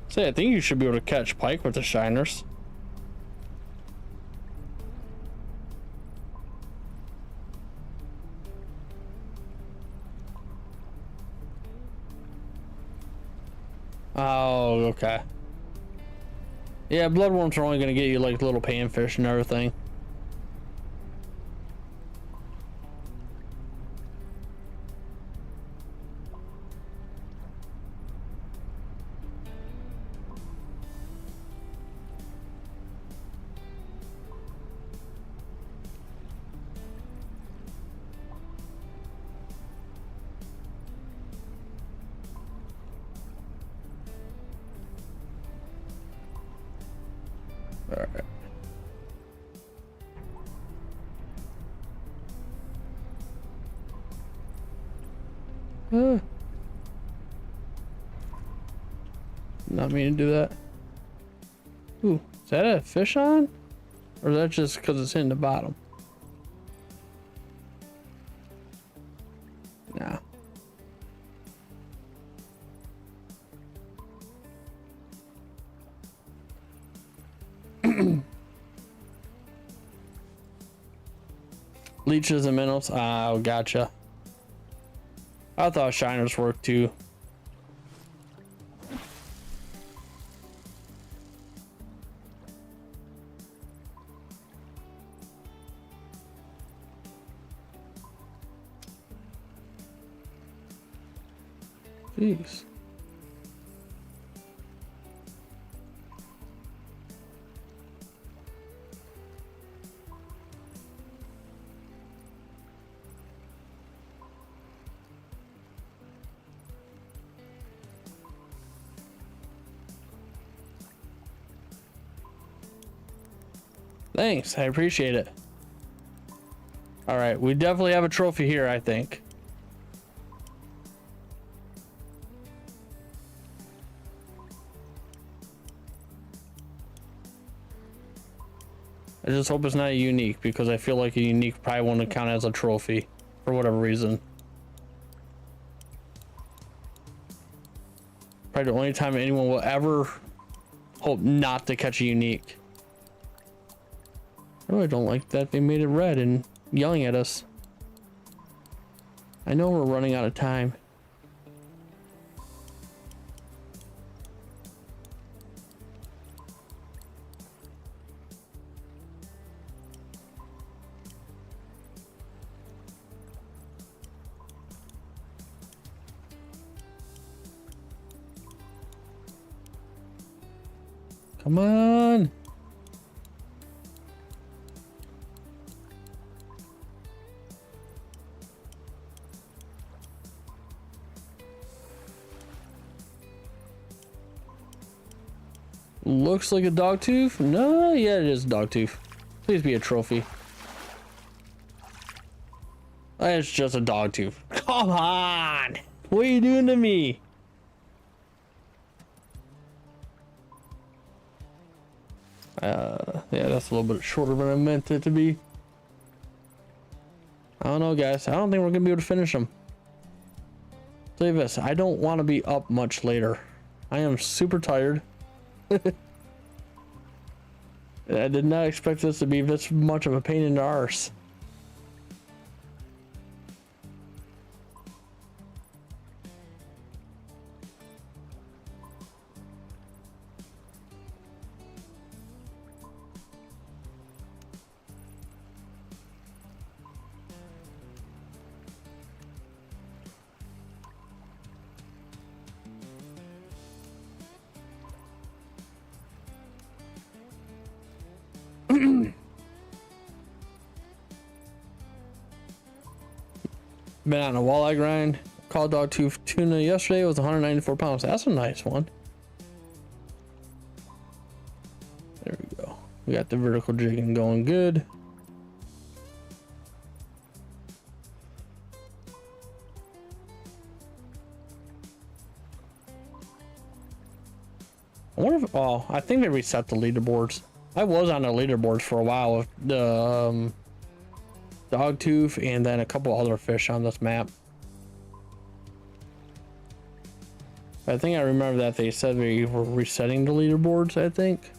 Say, I think you should be able to catch pike with the shiners. Oh, okay. Yeah, bloodworms are only gonna get you like little panfish and everything. All right. Not meaning to do that. Ooh, is that a fish on? Or is that just because it's in the bottom? Nah. Leeches and minnows. Oh, gotcha. I thought shiners worked too. Jeez. Thanks, I appreciate it. All right, we definitely have a trophy here, I think. I just hope it's not a unique, because I feel like a unique probably won't count as a trophy for whatever reason. Probably the only time anyone will ever hope not to catch a unique. I really don't like that they made it red and yelling at us. I know we're running out of time. Come on. Looks like a dogtooth. No, yeah, it is a dogtooth. Please be a trophy. It's just a dogtooth. Come on. What are you doing to me? Yeah, that's a little bit shorter than I meant it to be. I don't know, guys. I don't think we're gonna be able to finish them. Tell you this, I don't want to be up much later. I am super tired. I did not expect this to be this much of a pain in the arse. Been on a walleye grind. Caught dogtooth tuna yesterday. It was 194 pounds. That's a nice one. There we go. We got the vertical jigging going good. I wonder if, oh, I think they reset the leaderboards. I was on the leaderboards for a while with the dogtooth and then a couple other fish on this map. I think I remember that they said we were resetting the leaderboards, I think.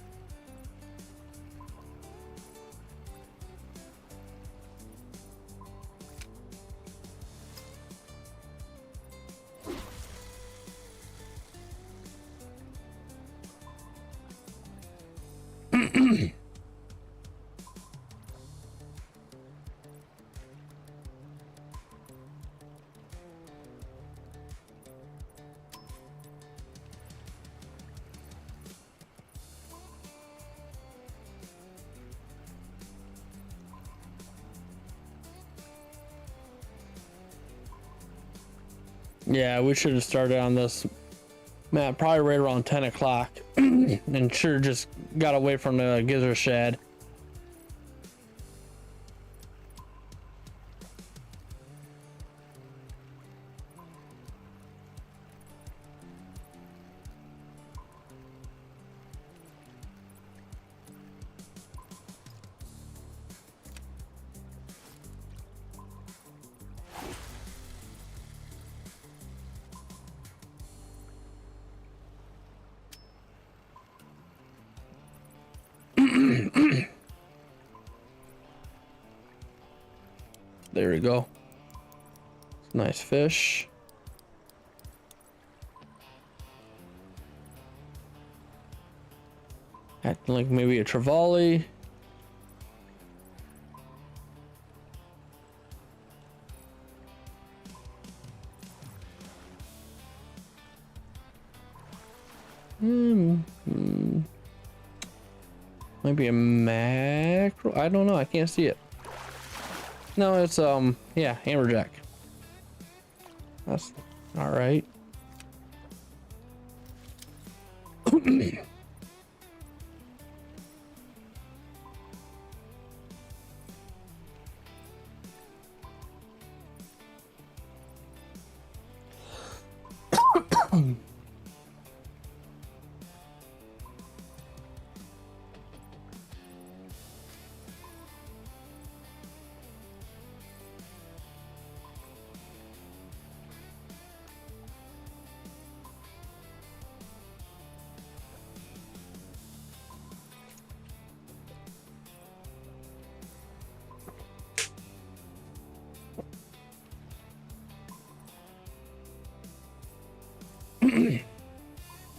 Yeah, we should have started on this map probably right around 10 o'clock and sure just got away from the gizzard shed. There we go. Nice fish. Acting like maybe a trevally. Maybe a mackerel. I don't know. I can't see it. No, it's yeah, amberjack. That's all right.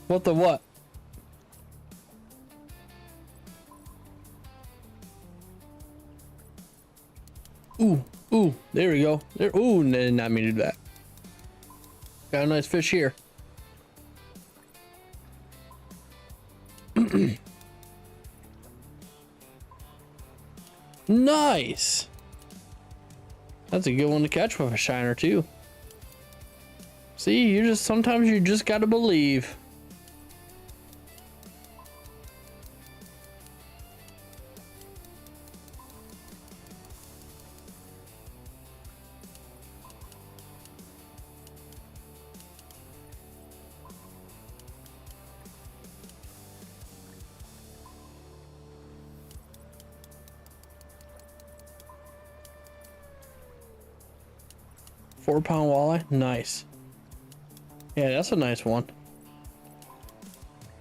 What the what? Ooh, ooh, there we go. There, ooh, did not mean to do that. Got a nice fish here. Nice. That's a good one to catch with a shiner too. See, you just sometimes you just gotta believe. £4 walleye, nice. Yeah, that's a nice one.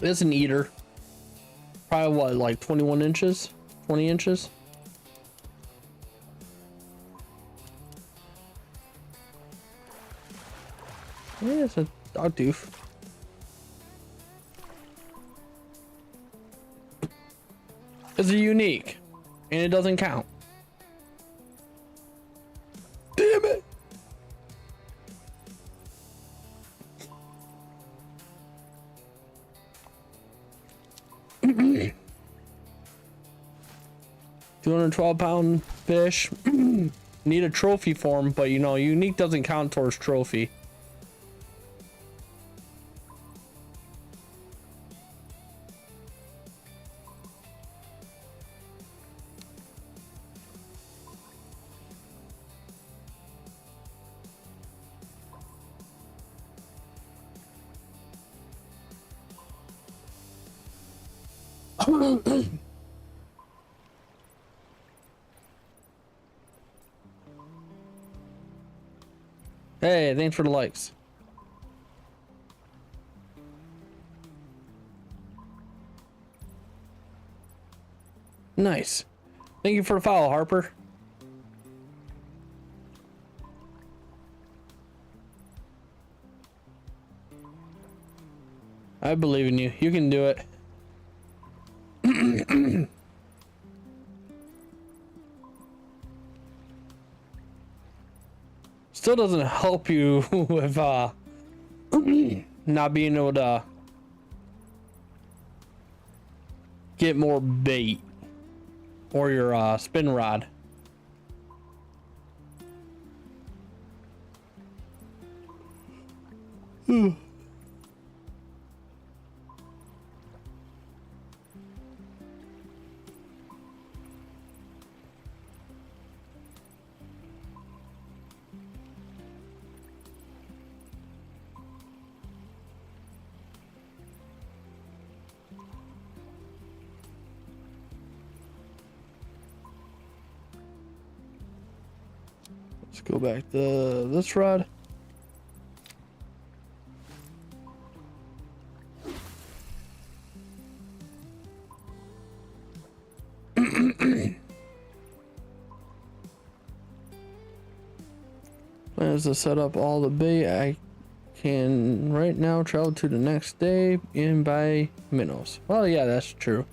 It's an eater. Probably what, like 21 inches? 20 inches? Yeah, it's a dog tooth. It's a unique, and it doesn't count. Damn it! £212 fish. Need a trophy for him, but you know, unique doesn't count towards trophy. Hey, thanks for the likes. Nice. Thank you for the follow, Harper. I believe in you. You can do it. Still doesn't help you with not being able to get more bait or your spin rod. Let's go back to this rod. Plan is to set up all the bait. I can right now travel to the next day and buy minnows. Well, yeah, that's true.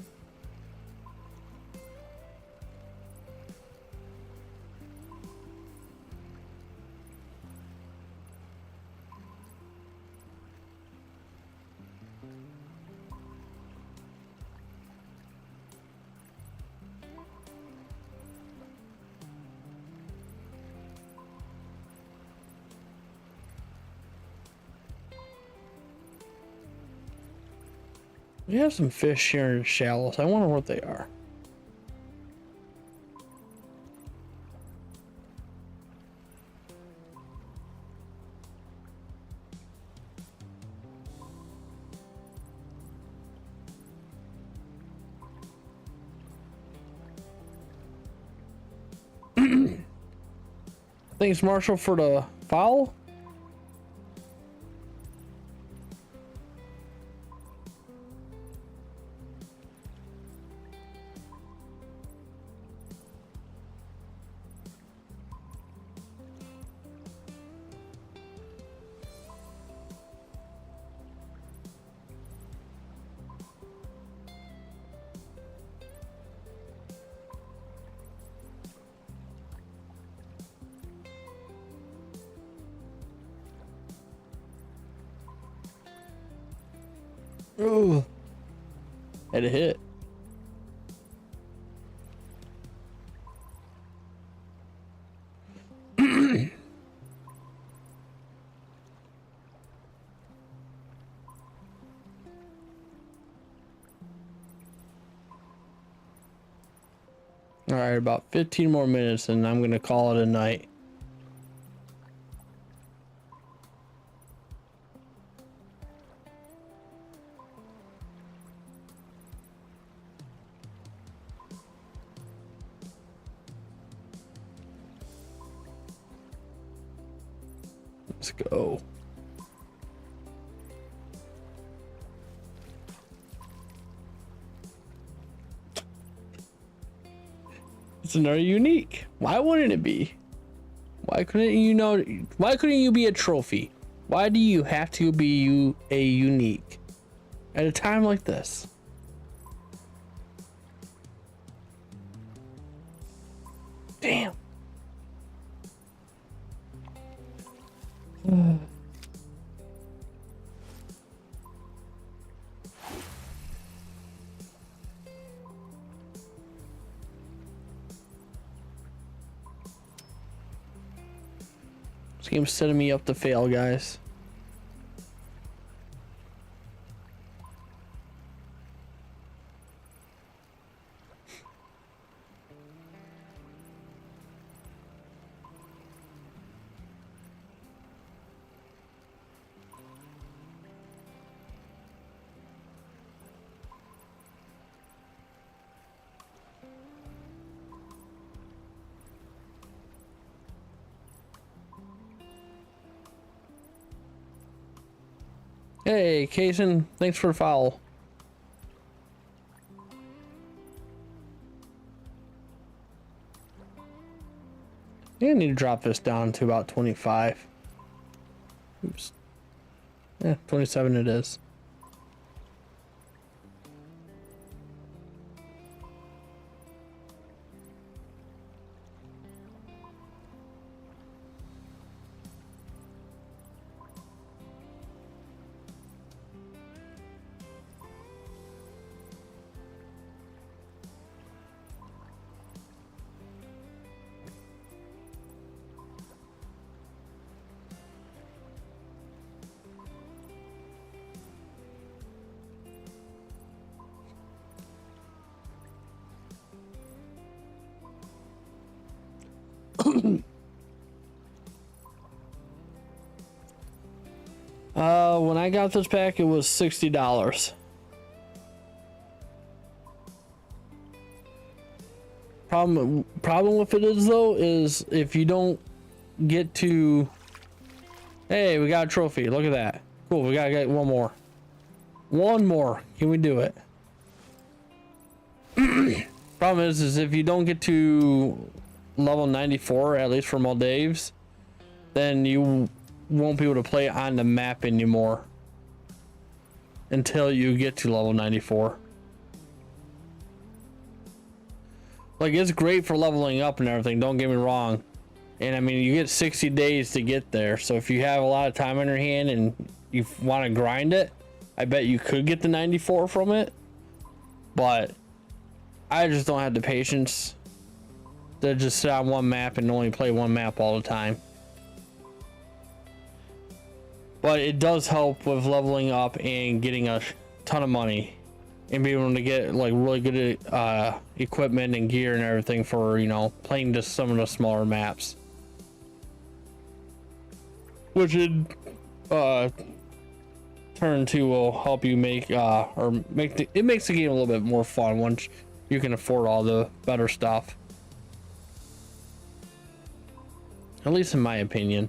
We have some fish here in the shallows. I wonder what they are. Thanks, Marshall, for the foul. Ooh. Had a hit. All right, about 15 more minutes and I'm gonna call it a night. Let's go. It's another unique. Why wouldn't it be? Why couldn't you know? Why couldn't you be a trophy? Why do you have to be a unique at a time like this? Damn. This game's setting me up to fail, guys. Hey, Kaysen, thanks for the follow. I need to drop this down to about 25. Oops. Yeah, 27 it is. When I got this pack, it was $60. Problem with it is though, is if you don't get to, hey, we got a trophy. Look at that. Cool. We gotta get one more. One more. Can we do it? Problem is if you don't get to level 94, at least for Moldaves, then you won't be able to play on the map anymore until you get to level 94. Like, it's great for leveling up and everything, don't get me wrong. And I mean, you get 60 days to get there, so if you have a lot of time on your hand and you want to grind it, I bet you could get the 94 from it. But I just don't have the patience to just sit on one map and only play one map all the time. But it does help with leveling up and getting a ton of money and being able to get like really good equipment and gear and everything for, you know, playing just some of the smaller maps, which in turn to will help you make it makes the game a little bit more fun once you can afford all the better stuff, at least in my opinion.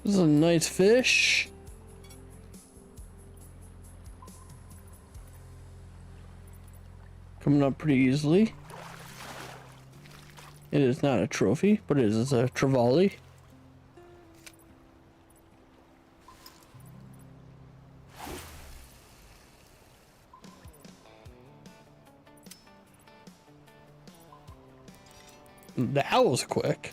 This is a nice fish. Coming up pretty easily. It is not a trophy, but it is a trevally. That was quick.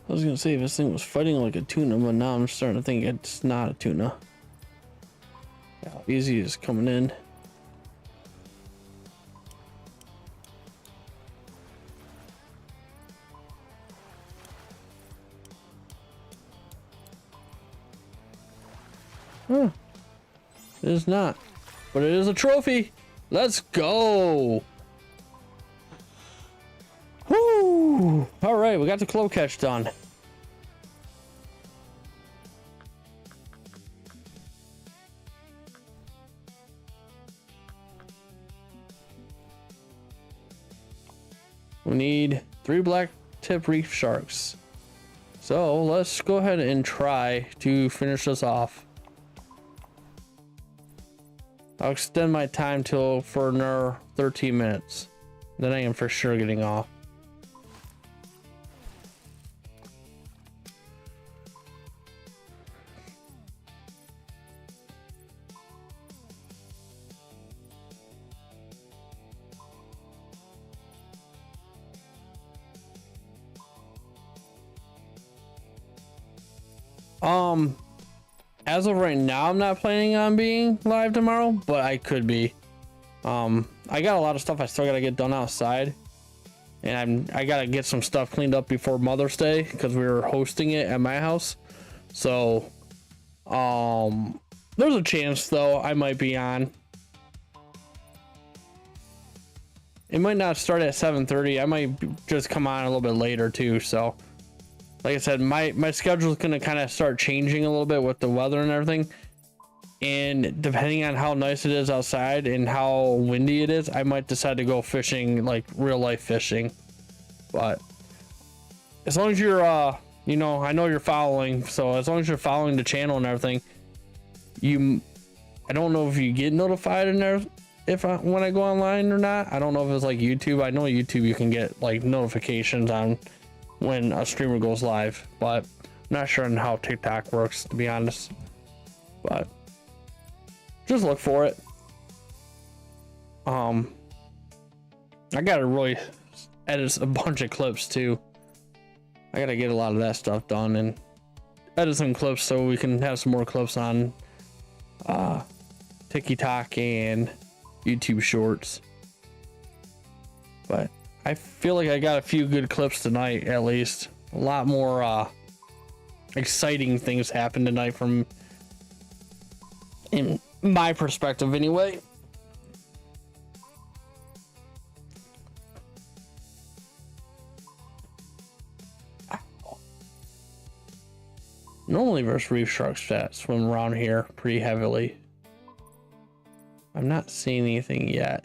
I was gonna say if this thing was fighting like a tuna, but now I'm starting to think it's not a tuna. Yeah, easy is coming in. Huh. It is not. But it is a trophy. Let's go. Woo! Alright, we got the clow catch done. We need 3 black tip reef sharks. So let's go ahead and try to finish this off. I'll extend my time till for another 13 minutes. Then I am for sure getting off. As of right now, I'm not planning on being live tomorrow, but I could be. I got a lot of stuff I still gotta get done outside, and I gotta get some stuff cleaned up before Mother's Day because we were hosting it at my house. So, there's a chance though I might be on. It might not start at 7:30. I might just come on a little bit later too. So, like I said, my schedule is gonna kind of start changing a little bit with the weather and everything. And depending on how nice it is outside and how windy it is, I might decide to go fishing, like real life fishing. But as long as you're you know, I know you're following, so as long as you're following the channel and everything, I don't know if you get notified in there when I go online or not. I don't know if it's like YouTube. I know YouTube you can get like notifications on when a streamer goes live, but I'm not sure on how TikTok works, to be honest. But just look for it. I gotta really edit a bunch of clips too. I gotta get a lot of that stuff done and edit some clips so we can have some more clips on TikTok and YouTube Shorts. But I feel like I got a few good clips tonight, at least. A lot more exciting things happened tonight from in my perspective anyway. Normally there's reef sharks that swim around here pretty heavily. I'm not seeing anything yet.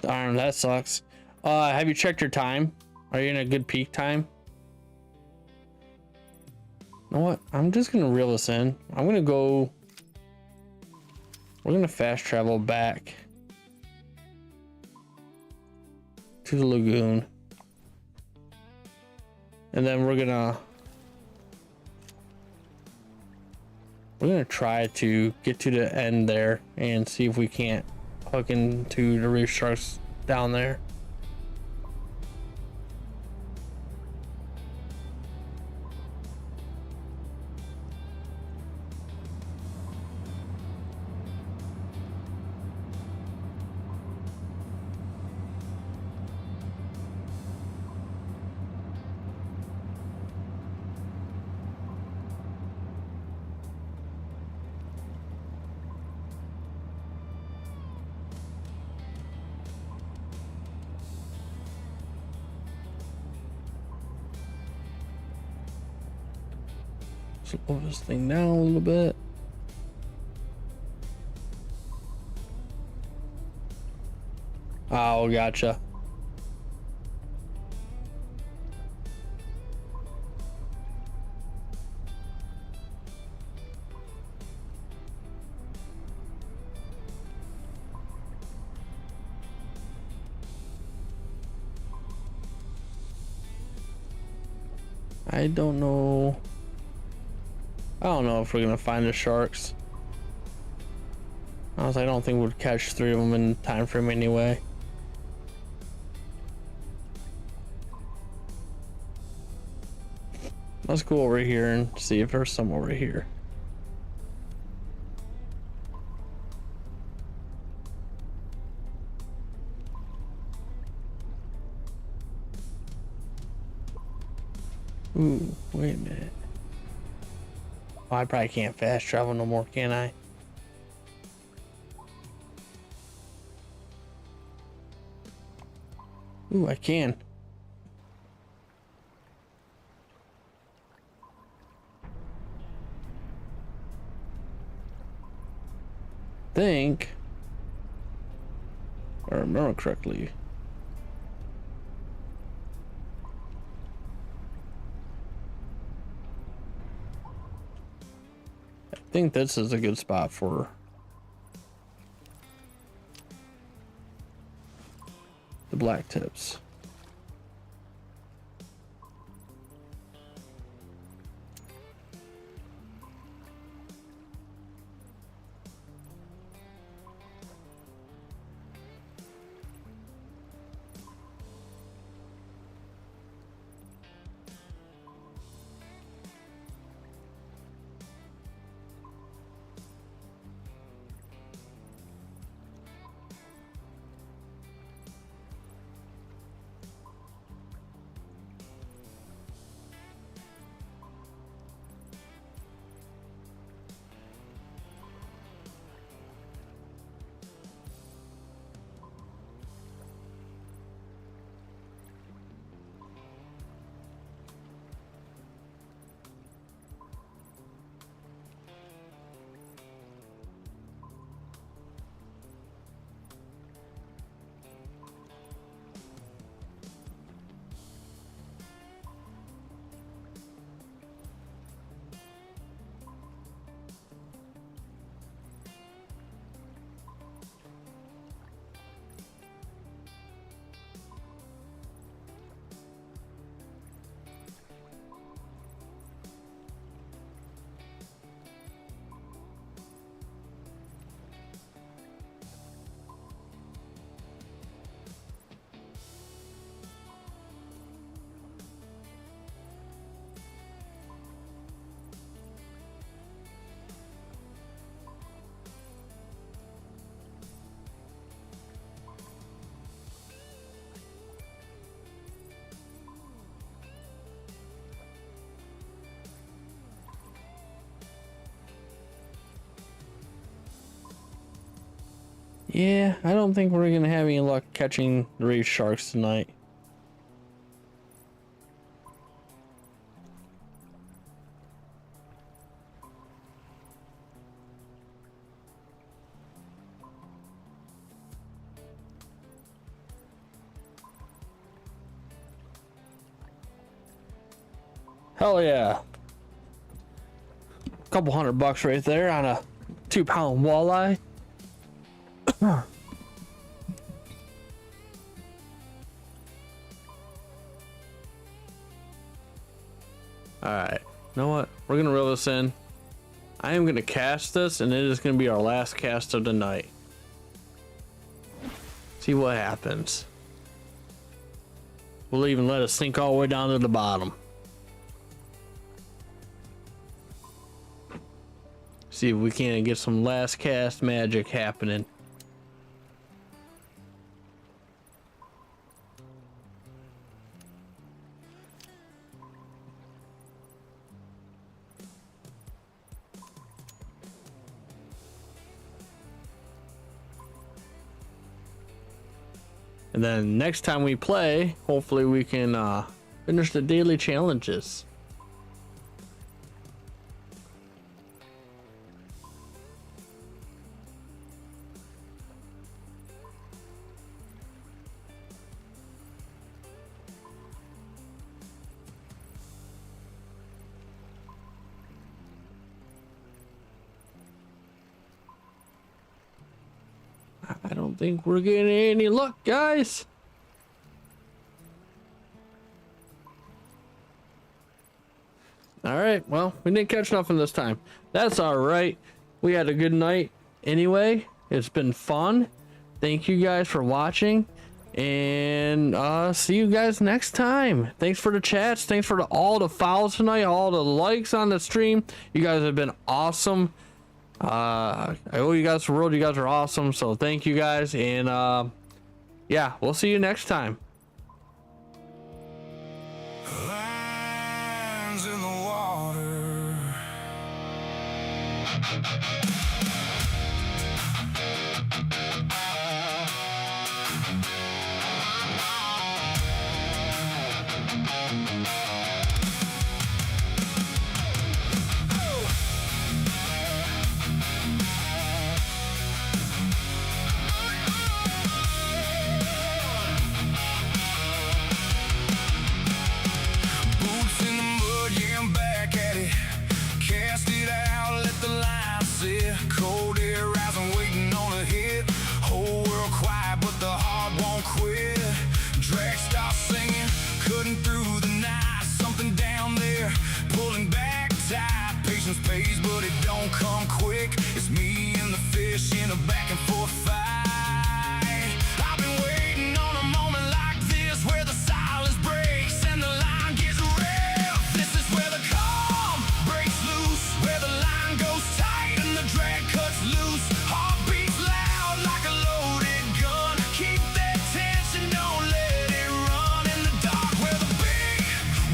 Darn, that sucks. Have you checked your time? Are you in a good peak time? You know what? I'm just gonna reel this in. I'm gonna go. We're gonna fast travel back to the lagoon, and then we're gonna try to get to the end there and see if we can't hook into the reef sharks down there. Slow this thing down a little bit. Oh, gotcha. I don't know. I don't know if we're gonna find the sharks. Honestly, I don't think we'd catch 3 of them in time frame anyway. Let's go over here and see if there's some over here. Ooh, wait a minute. Oh, I probably can't fast travel no more, can I? Ooh, I can. think, if I remember correctly, I think this is a good spot for the black tips. Yeah, I don't think we're gonna have any luck catching the reef sharks tonight. Hell yeah. Couple $100 right there on a 2-pound walleye. Alright, you know what? We're gonna reel this in. I am gonna cast this, and it is gonna be our last cast of the night. See what happens. We'll even let it sink all the way down to the bottom. See if we can't get some last cast magic happening. And then next time we play, hopefully we can finish the daily challenges. I don't think we're getting any luck, guys. All right, well, we didn't catch nothing this time. That's all right. We had a good night anyway. It's been fun. Thank you guys for watching, and see you guys next time. Thanks for the chats. Thanks for all the follows tonight, all the likes on the stream. You guys have been awesome. I owe you guys the world. You guys are awesome, so thank you guys, and yeah, we'll see you next time. Lands in the water. pulling back tight. Patience pays, but it don't come quick. It's me and the fish in a back and forth fight. I've been waiting on a moment like this, where the silence breaks and the line gets real. This is where the calm breaks loose, where the line goes tight and the drag cuts loose. Heart beats loud like a loaded gun. Keep that tension, don't let it run. In the dark, where the big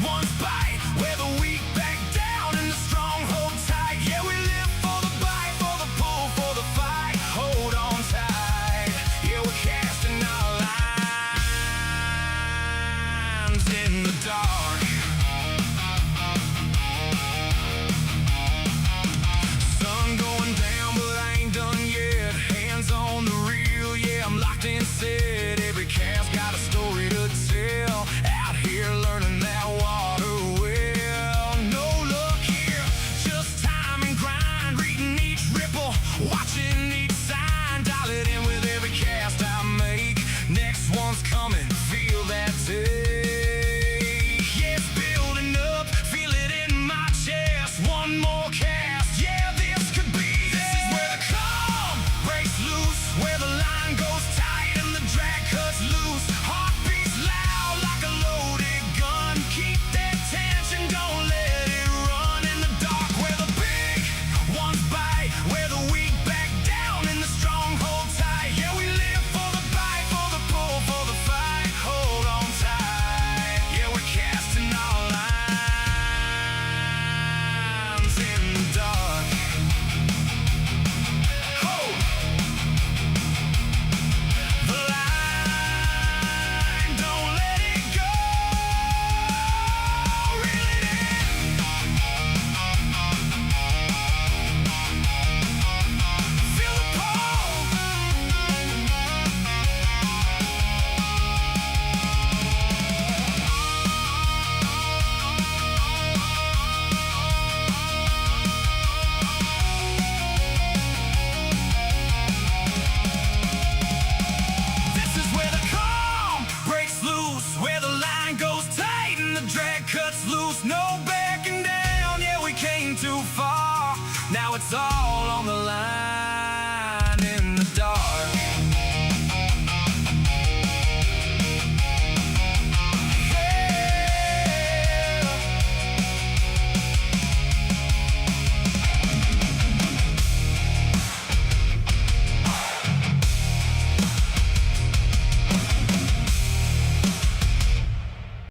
ones bite, where the weak back down and the strong hold tight. Yeah, we live for the bite, for the pull, for the fight. Hold on tight. Yeah, we're casting our lines in the dark. Sun going down, but I ain't done yet. Hands on the reel, yeah, I'm locked in set. Every cast got a story to tell. Out here learning that water well. No luck here, just time and grind. Reading each ripple, watching each sign. Dial it in with every cast I make. Next one's coming, feel that take. Yeah, it's building up, feel it in my chest. One more cast, yeah, this could be it. This is where the calm breaks loose, where the line goes tight and the drag cuts loose. Heart beats loud like a loaded gun. Keep that tension, don't let it run. In the dark, where the big ones bite, where the weak back down and the strong hold tight. Yeah, we live for the bite, for the pull, for the fight. Hold on tight. Yeah, we're casting our lines in the dark. Oh! The line, don't let it go. Reel it in. Feel the pull. This is where the calm breaks loose, where the line goes tight and the drag cuts loose. No backing down, yeah, we came too far. Now it's all on the line in the dark.